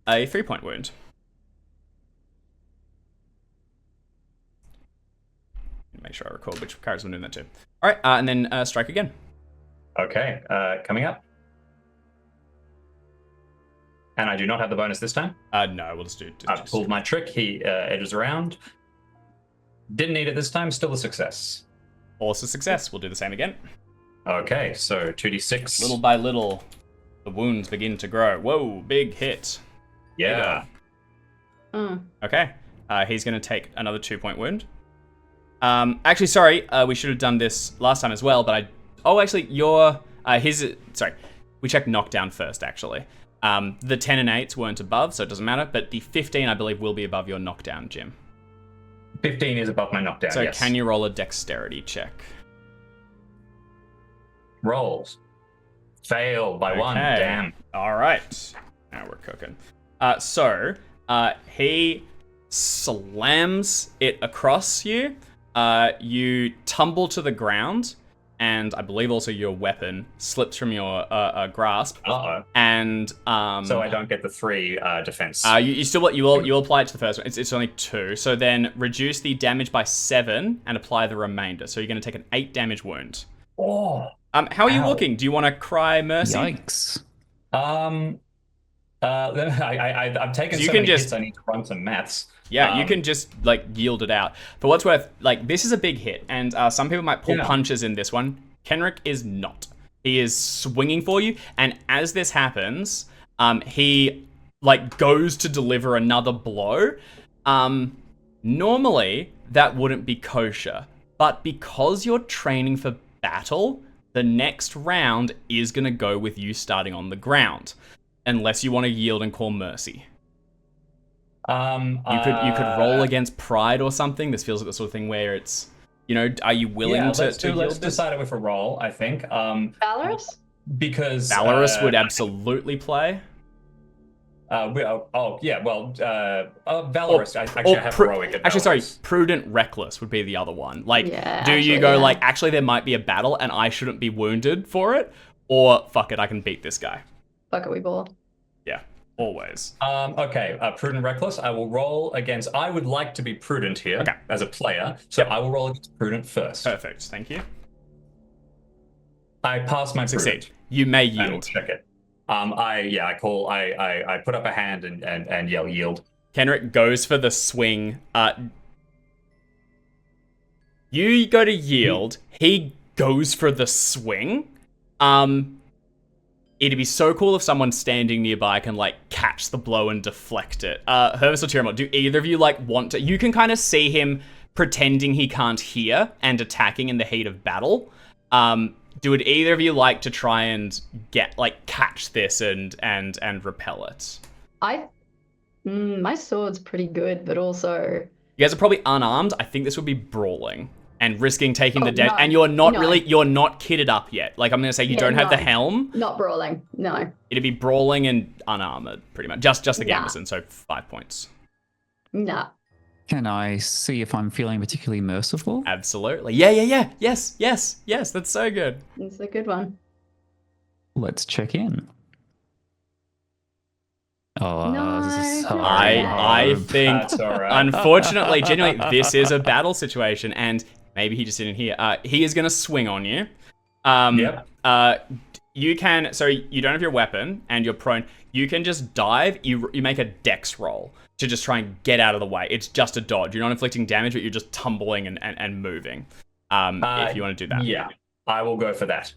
a 3-point wound. Make sure I record which characters I'm doing that to. All right, and then strike again. Okay, coming up. And I do not have the bonus this time. No, we'll just do. I pulled my trick. He edges around. Didn't need it this time. Still a success. Also success. We'll do the same again. Okay, so 2d6. Little by little, the wounds begin to grow. Whoa, big hit. Yeah. Okay. He's going to take another 2-point wound. Actually, sorry. We should have done this last time as well, but sorry. We checked knockdown first, actually. The 10 and 8s weren't above, so it doesn't matter, but the 15, I believe, will be above your knockdown, Jim. 15 is above my knockdown, So yes. can you roll a dexterity check? Rolls. Fail by 1. Damn. All right. Now we're cooking. He slams it across you. You tumble to the ground, and I believe also your weapon slips from your grasp. Uh-oh. And So I don't get the 3 defense. you'll apply it to the first one. It's only 2. So then reduce the damage by 7 and apply the remainder. So you're going to take an 8 damage wound. Oh. How are you Ow. looking? Do you want to cry mercy? Yikes. I've taken You so can many just- hits, I need to run some maths. Yeah, you can just yield it out. For what's worth, this is a big hit, and some people might pull punches in this one. Kenrick is not. He is swinging for you, and as this happens, he goes to deliver another blow. Normally that wouldn't be kosher, but because you're training for battle, the next round is gonna go with you starting on the ground, unless you want to yield and call mercy. You could roll against pride or something. This feels like the sort of thing where it's, are you willing to let's yield this? decide it with a roll, I think. Valorous? Because Valorous would absolutely play. Valorous. I have heroic. At Actually, sorry, Valorous. prudent reckless would be the other one. Yeah, do you actually, go yeah. actually there might be a battle and I shouldn't be wounded for it, or fuck it, I can beat this guy. Fuck it, we ball. Yeah, always. Okay, prudent reckless. I will roll against. I would like to be prudent here as a player, so Yep. I will roll against prudent first. Perfect. Thank you. I pass my Succeed. prudent. You may I will yield. check it. I put up a hand and yell yield. Kenrick goes for the swing. You go to yield. He goes for the swing. It'd be so cool if someone standing nearby can catch the blow and deflect it. Hervis or Tiramon, do either of you want to? You can kind of see him pretending he can't hear and attacking in the heat of battle. Would either of you like to try and get catch this and repel it? My sword's pretty good, but also You guys are probably unarmed. I think this would be brawling and risking taking the damage. no, And you're not no. you're not kitted up yet. I'm going to say you don't have the helm. not brawling. No. It'd be brawling and unarmored, pretty much. Just the gambeson, so 5 points. Nah. Can I see if I'm feeling particularly merciful? Absolutely. Yeah. Yes. That's so good. It's a good one. Let's check in. Oh, this is No, so I think, That's all right. unfortunately, genuinely, this is a battle situation, and maybe he just didn't hear. He is going to swing on you. Yep. You can, so you don't have your weapon, and you're prone. You can just dive. You make a dex roll to just try and get out of the way. It's just a dodge. You're not inflicting damage, but you're just tumbling and moving. If you want to do that. Yeah, I will go for that.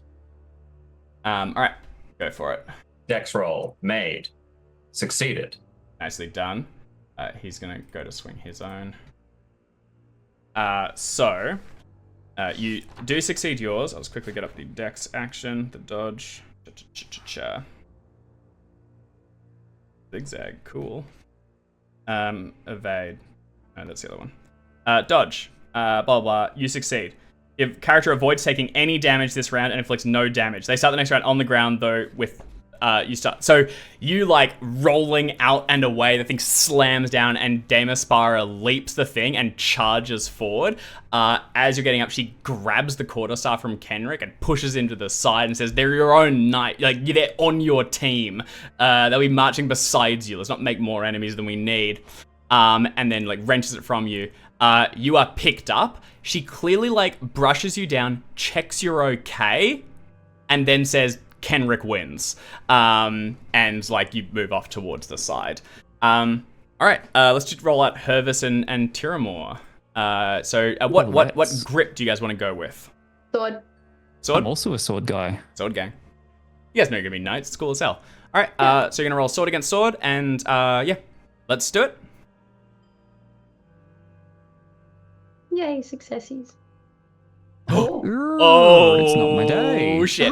All right, go for it. Dex roll made. Succeeded. Nicely done. He's going to go to swing his own. You do succeed yours. I'll just quickly get up the dex action, the dodge. Zigzag, cool. Evade. No, that's the other one. Dodge. Blah, blah, blah. You succeed. If character avoids taking any damage this round and inflicts no damage. They start the next round on the ground, though, with... you start. So you rolling out and away. The thing slams down, and Damaspara leaps the thing and charges forward. As you're getting up, she grabs the quarterstaff from Kenrick and pushes him to the side and says, "They're your own knight. They're on your team. They'll be marching besides you. Let's not make more enemies than we need." And then wrenches it from you. You are picked up. She clearly brushes you down, checks you're okay, and then says, Kenrick wins. And like you move off towards the side. All right, let's just roll out Hervis and Tiramore. What grip do you guys want to go with? Sword. I'm also a sword guy. Sword gang. You guys know you're gonna be knights. It's cool as hell. All right, so you're gonna roll sword against sword, and yeah, let's do it. Yay, successes. Oh, it's not my day. Oh shit,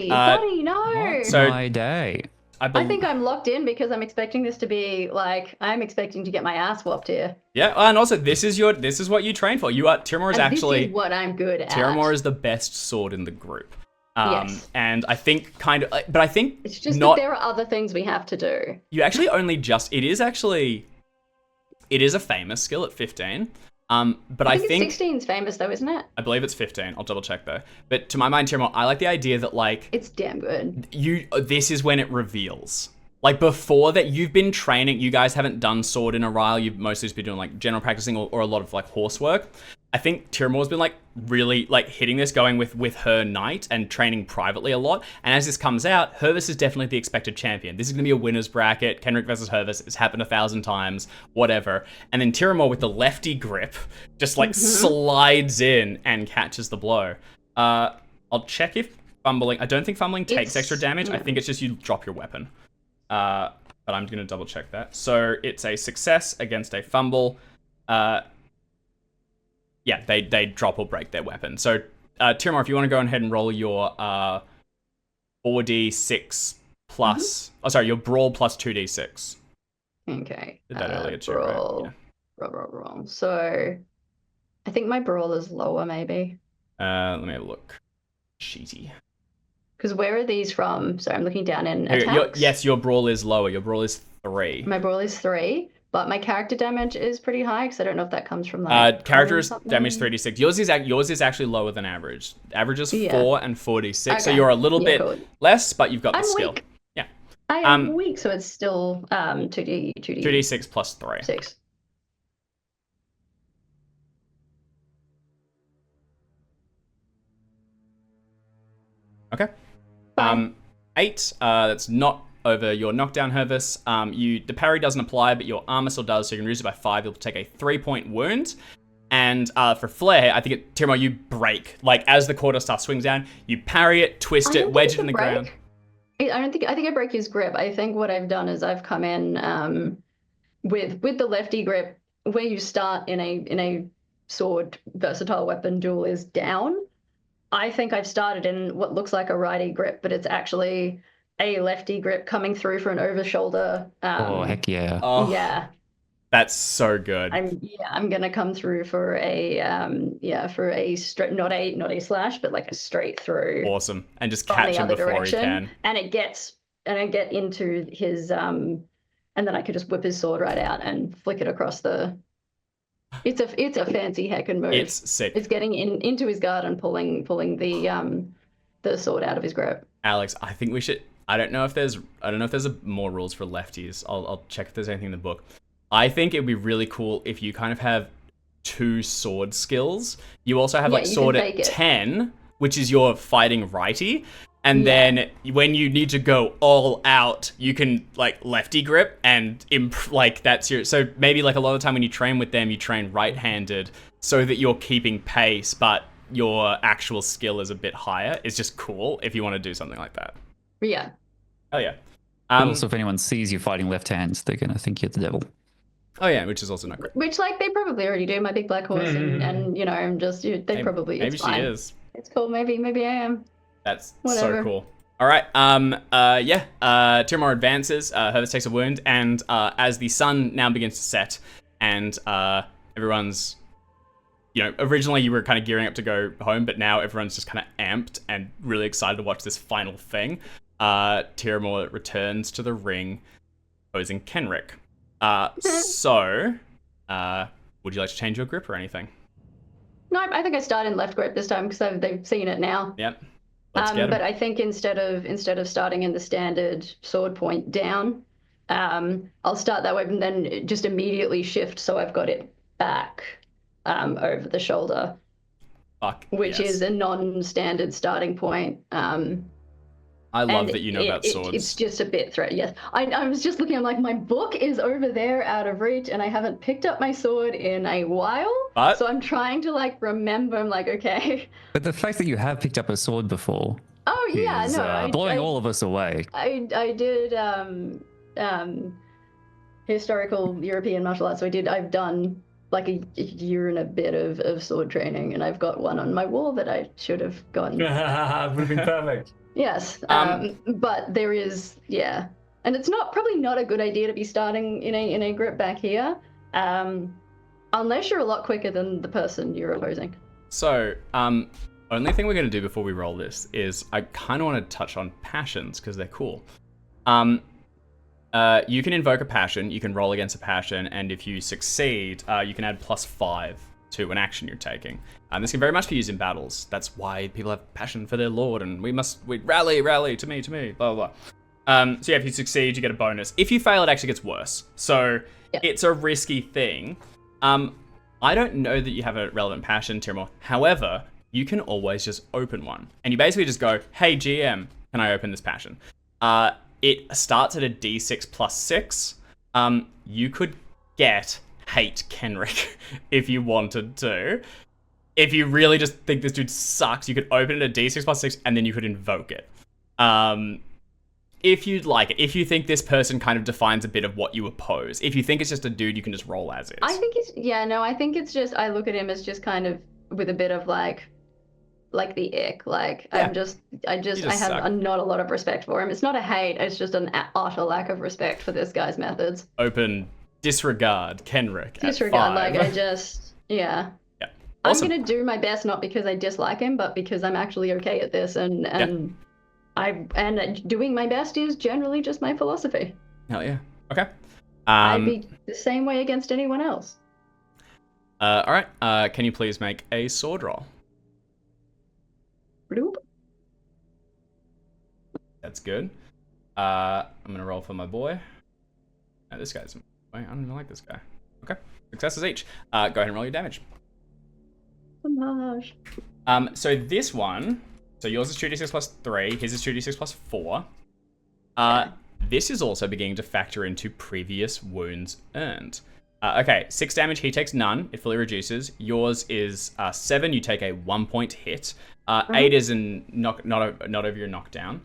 Buddy, no. So- My day. I think I'm locked in because I'm expecting this to be like I'm expecting to get my ass whopped here. Yeah, and also this is what you train for. Tiramore is And actually this is what I'm good at. Tiramore is the best sword in the group. Yes. And I think but I think It's just not. that there are other things we have to do. You actually only just. It is a famous skill at 15. But I think 16's famous though, isn't it? I believe it's 15. I'll double check though. But to my mind, Tiramore, I like the idea that like It's damn good. this is when it reveals. Like before that, you've been training. You guys haven't done sword in a while. You've mostly just been doing like general practicing or a lot of like horse work. I think Tiramore's been like really like hitting this, going with her knight and training privately a lot. And as this comes out, Hervis is definitely the expected champion. This is gonna be a winner's bracket. Kenrick versus Hervis. It's happened 1,000 times. Whatever. And then Tiramore with the lefty grip just like slides in and catches the blow. I'll check if fumbling. I don't think fumbling takes extra damage. I think it's just you drop your weapon. But I'm gonna double check that. So it's a success against a fumble. Yeah, they drop or break their weapon. So, Tiramore, if you want to go ahead and roll your 4d6 plus... Oh, sorry, your brawl plus 2d6. Okay. Did that earlier too, brawl. right? Yeah. Brawl. So I think my brawl is lower maybe. Let me have a look. Sheety. Because where are these from? So I'm looking down in Here, attacks. yes, your brawl is lower. Your brawl is 3. My brawl is 3, but my character damage is pretty high because I don't know if that comes from like Character's something. damage 3d6. Yours is actually lower than average. Average is 4 and 4d6. So Okay. you're a little bit cool. less, but you've got the I'm skill. weak. Yeah. I am weak, so it's still 2d6 plus 3. 6. Okay. 8. That's not over your knockdown, Hervis. The parry doesn't apply, but your armor still does, so you can reduce it by 5. You'll take a 3-point wound. And for Flare, I think Tiramore, you break. Like as the quarterstaff swings down, you parry it, twist it, wedge it in the ground. I think I break his grip. I think what I've done is I've come in with the lefty grip, where you start in a sword versatile weapon duel is down. I think I've started in what looks like a righty grip, but it's actually a lefty grip coming through for an over shoulder. Oh heck yeah! Oh, Yeah, that's so good. I'm gonna come through for a straight, not a slash, but like a straight through. Awesome, and just From catch the him other before direction, he can. and I get into his and then I could just whip his sword right out and flick it across the. It's a fancy heckin' move. It's sick. It's getting into his guard and pulling the sword out of his grip. Alex, I think we should. I don't know if there's more rules for lefties. I'll check if there's anything in the book. I think it would be really cool if you kind of have 2 sword skills. You also have like you sword can at fake it. 10, which is your fighting righty. And then when you need to go all out, you can like lefty grip and that's your. So maybe like a lot of the time when you train with them, you train right-handed so that you're keeping pace, but your actual skill is a bit higher. It's just cool if you want to do something like that. Yeah. Oh yeah. Also, if anyone sees you fighting left hands, they're gonna think you're the devil. Oh yeah, which is also not great. Which like they probably already do. My big black horse and you know I'm just probably maybe it's she fine. is. It's cool. Maybe I am. That's Whatever. so cool. All right. Tiramore advances. Hervis takes a wound, and as the sun now begins to set, and everyone's, originally you were kind of gearing up to go home, but now everyone's just kind of amped and really excited to watch this final thing. Tiramore returns to the ring, opposing Kenrick. So, would you like to change your grip or anything? No, I think I start in left grip this time because they've seen it now. Yep. Let's get 'em. But I think instead of starting in the standard sword point down, I'll start that way and then just immediately shift so I've got it back over the shoulder, Fuck. which yes. is a non-standard starting point. I love And that you know about swords. It's just a bit threat. Yes, I was just looking. I'm like, my book is over there, out of reach, and I haven't picked up my sword in a while. But- So I'm trying to like remember. I'm like, okay. But the fact that you have picked up a sword before Oh yeah, is no, blowing all of us away. I did historical European martial arts. So I've done like a year and a bit of sword training, and I've got one on my wall that I should have gotten. Would have been perfect. Yes, but there is, yeah, and it's probably not a good idea to be starting in a grip back here, unless you're a lot quicker than the person you're opposing. So, only thing we're going to do before we roll this is I kind of want to touch on passions because they're cool. You can invoke a passion, you can roll against a passion, and if you succeed, you can add +5 to an action you're taking. This can very much be used in battles. That's why people have passion for their lord, and we rally to me, blah, blah, blah. So yeah, if you succeed, you get a bonus. If you fail, it actually gets worse. So it's a risky thing. I don't know that you have a relevant passion, Tiramore. However, you can always just open one. And you basically just go, hey, GM, can I open this passion? It starts at a D6 plus 6. You could get hate Kenrick if you wanted to. If you really just think this dude sucks, you could open it at D6 plus 6 and then you could invoke it. If you'd like it. If you think this person kind of defines a bit of what you oppose. If you think it's just a dude, you can just roll as is. I think it's just, I look at him as just kind of with a bit of like the ick. Like, yeah. I have not a lot of respect for him. It's not a hate, it's just an utter lack of respect for this guy's methods. Open disregard Kenrick. Disregard, like yeah. Awesome. I'm gonna do my best, not because I dislike him, but because I'm actually okay at this, and doing my best is generally just my philosophy. Hell yeah. Okay. I'd be the same way against anyone else. All right. Can you please make a sword roll? Bloop. That's good. I'm gonna roll for my boy. Oh, this guy's. I don't even like this guy. Okay. Successes each. Go ahead and roll your damage. Homage. So this one, so yours is 2d6 plus 3, his is 2d6 plus 4. This is also beginning to factor into previous wounds earned. Okay, 6 damage, he takes none, it fully reduces. Yours is 7, you take a 1-point hit. 8 is not over your knockdown.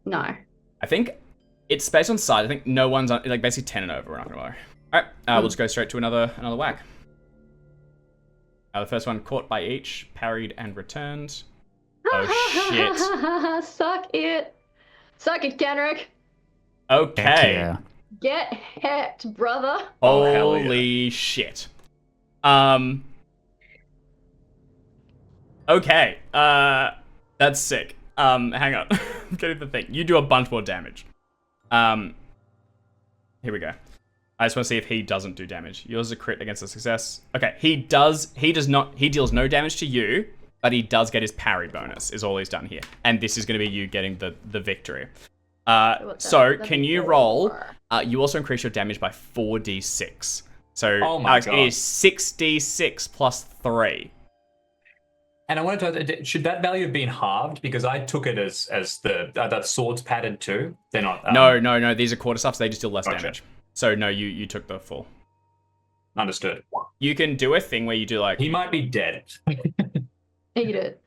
No. I think it's based on size. I think no one's on, like basically 10 and over, we're not gonna worry. Alright, we'll just go straight to another whack. The first one caught by each, parried and returned. Oh shit. Suck it, Kenrick. Okay. Yeah. Get hecked, brother. Holy shit. Okay. That's sick. Hang on. I'm getting the thing. You do a bunch more damage. Here we go. I just want to see if he doesn't do damage. Yours is a crit against a success. Okay, he deals no damage to you, but he does get his parry bonus, is all he's done here. And this is going to be you getting the victory. So, can you roll? You also increase your damage by 4d6. So, Alex, it is 6d6 plus 3. And I wanted to, should that value have been halved? Because I took it as that sword's padded too. They're not. No. These are quarterstaffs. They just deal less damage. So no, you took the full. Understood. You can do a thing where you do like... He might be dead. Eat it.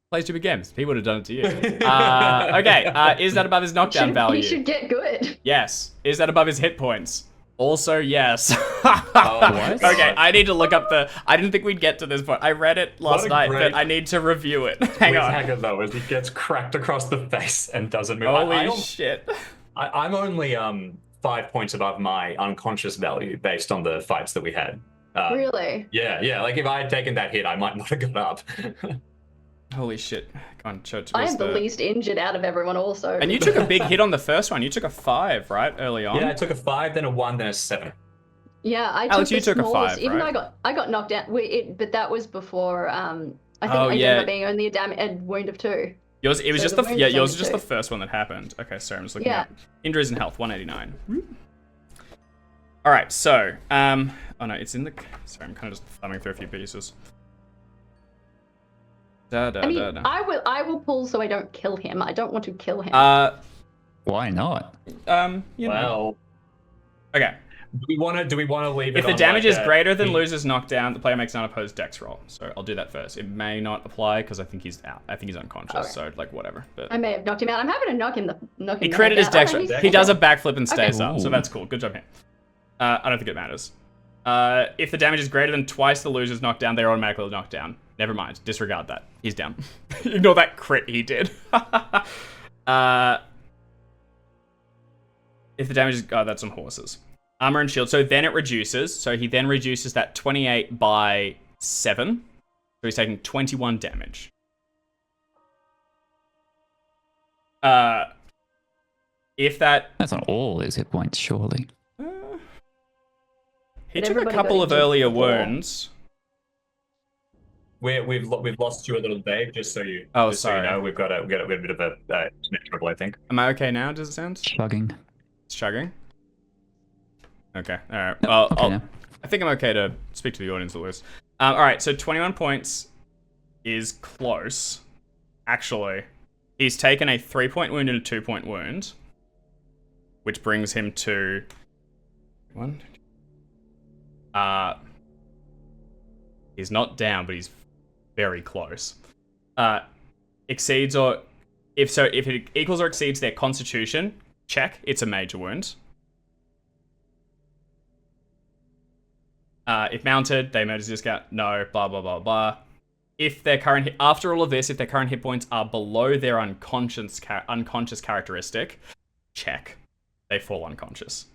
Play stupid games. He would have done it to you. Okay, is that above his knockdown value? He should get good. Yes. Is that above his hit points? Also, yes. What? Okay, I need to look up I didn't think we'd get to this point. I read it last night, but I need to review it. Hang on. Hacker, though, as he gets cracked across the face and doesn't move. Holy shit. I'm only 5 points above my unconscious value based on the fights that we had. Really? Yeah. Like if I had taken that hit, I might not have got up. Holy shit. Come on, Church. I am the least injured out of everyone also. And you took a big hit on the first one. You took a 5, right? Early on. Yeah, I took a 5, then a 1, then a 7. Yeah, I Alex, took you took a 5, even right? though I got knocked out, but that was before, I think I ended up being only a wound of 2. Yours is just the first one that happened. Okay, sorry, I'm just looking at injuries and health, 189. All right, so oh no, it's in the. Sorry, I'm kind of just thumbing through a few pieces. I mean, I will pull so I don't kill him. I don't want to kill him. Why not? You know. Well, Okay. do we want to leave it If the on, damage like, is greater than losers knockdown, the player makes an unopposed dex roll. So I'll do that first. It may not apply because I think he's out. I think he's unconscious. Okay. So like whatever. But I may have knocked him out. I'm happy to knock him. he critted his dex roll. He does a backflip and stays Okay. up. So that's cool. Good job, him. I don't think it matters. If the damage is greater than twice the loser's knockdown, they're automatically knocked down. Never mind. Disregard that. He's down. Ignore that crit he did. If the damage is... Oh, that's on horses. Armor and shield. So then it reduces. So he then reduces that 28 by 7. So he's taking 21 damage. If that... That's not all his hit points, surely. He But took a everybody couple got of injured earlier before. wounds. we've lost you a little, Dave. Just so you. Oh, just sorry. So you know, we've got a bit of a internet trouble, I think. Am I okay now, does it sound? Chugging. It's chugging? Okay, alright. Yep, Well, okay now. I think I'm okay to speak to the audience at least. Alright, so 21 points is close. Actually, he's taken a 3-point wound and a 2-point wound, which brings him to... He's not down, but he's very close. Exceeds or... If it equals or exceeds their constitution, check, it's a major wound. If mounted, they emergency discount, no, blah, blah, blah, blah. If their current... After all of this, if their current hit points are below their unconscious characteristic, check, they fall unconscious.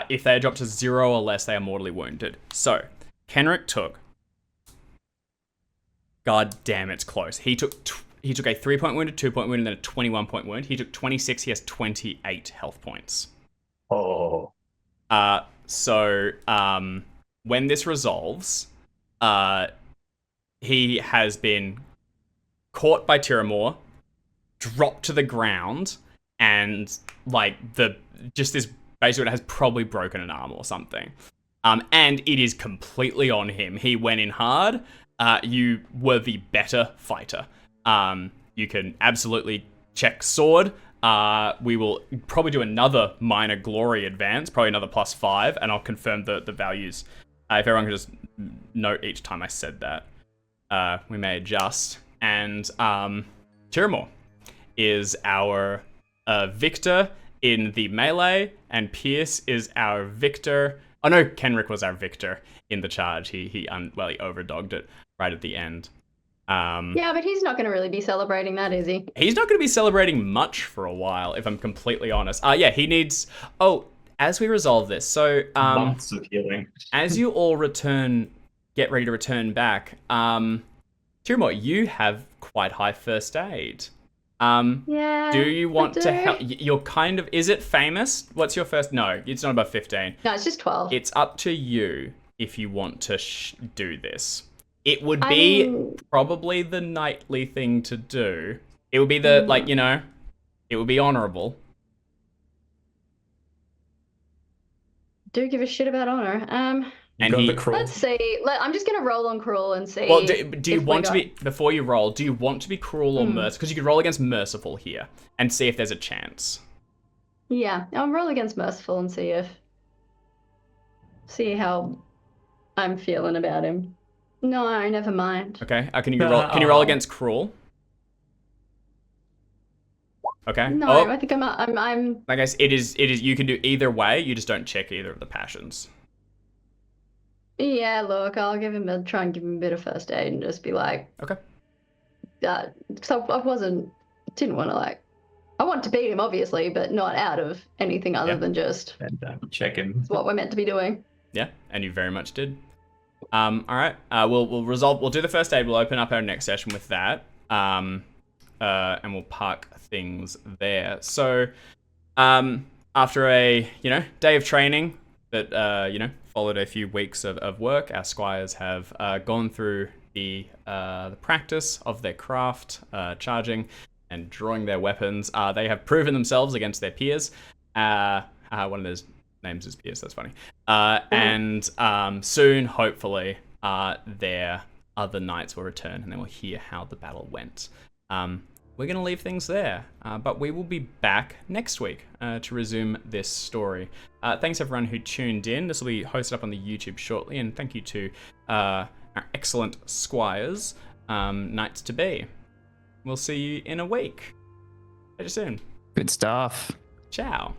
If they drop to 0 or less, they are mortally wounded. So, Kenrick took... God damn, it's close. He took a 3-point wound, a 2-point wound, and then a 21-point wound. He took 26. He has 28 health points. Oh. When this resolves, he has been caught by Tiramore, dropped to the ground, and like this basically has probably broken an arm or something. And it is completely on him. He went in hard. You were the better fighter. You can absolutely check sword. We will probably do another minor glory advance, probably another +5, and I'll confirm the values. If everyone can just note each time I said that, we may adjust. And Tiramore is our victor in the melee, and Pierce is our victor. Oh no, Kenrick was our victor in the charge. He overdogged it right at the end. Yeah, but he's not going to really be celebrating that, is he? He's not going to be celebrating much for a while, if I'm completely honest. Yeah, he needs... Oh, as we resolve this, so... Months of healing. As you all get ready to return back, Tiramore, you have quite high first aid. Yeah. Do you want I to do. help? You're kind of... Is it famous? What's your first... No, it's not above 15. No, it's just 12. It's up to you if you want to do this. It would be probably the knightly thing to do. It would be the, it would be honorable. Do give a shit about honor. And Got the crawl. Let's see. I'm just gonna roll on cruel and see. Well, do you if want we to be, before you roll, do you want to be cruel or merciful? Because you could roll against merciful here and see if there's a chance. Yeah, I'll roll against merciful and see how I'm feeling about him. No, never mind. Okay, can you roll against cruel? Okay. No, I think I'm. I guess it is. You can do either way. You just don't check either of the passions. Yeah, look, I'll try and give him a bit of first aid and just be like, Okay. So didn't want to I want to beat him obviously, but not out of anything other than just And check in. it's what we're meant to be doing. Yeah, and you very much did. All right. We'll resolve. We'll do the first aid. We'll open up our next session with that. And we'll park things there. So, after a day of training that followed a few weeks of work, our squires have gone through the practice of their craft, charging and drawing their weapons. They have proven themselves against their peers. One of those names is Pierce. That's funny. And soon, hopefully, their other knights will return, and then we'll hear how the battle went. We're going to leave things there, but we will be back next week to resume this story. Thanks everyone who tuned in. This will be hosted up on the YouTube shortly, and thank you to our excellent squires, knights to be. We'll see you in a week. Catch you soon. Good stuff. Ciao.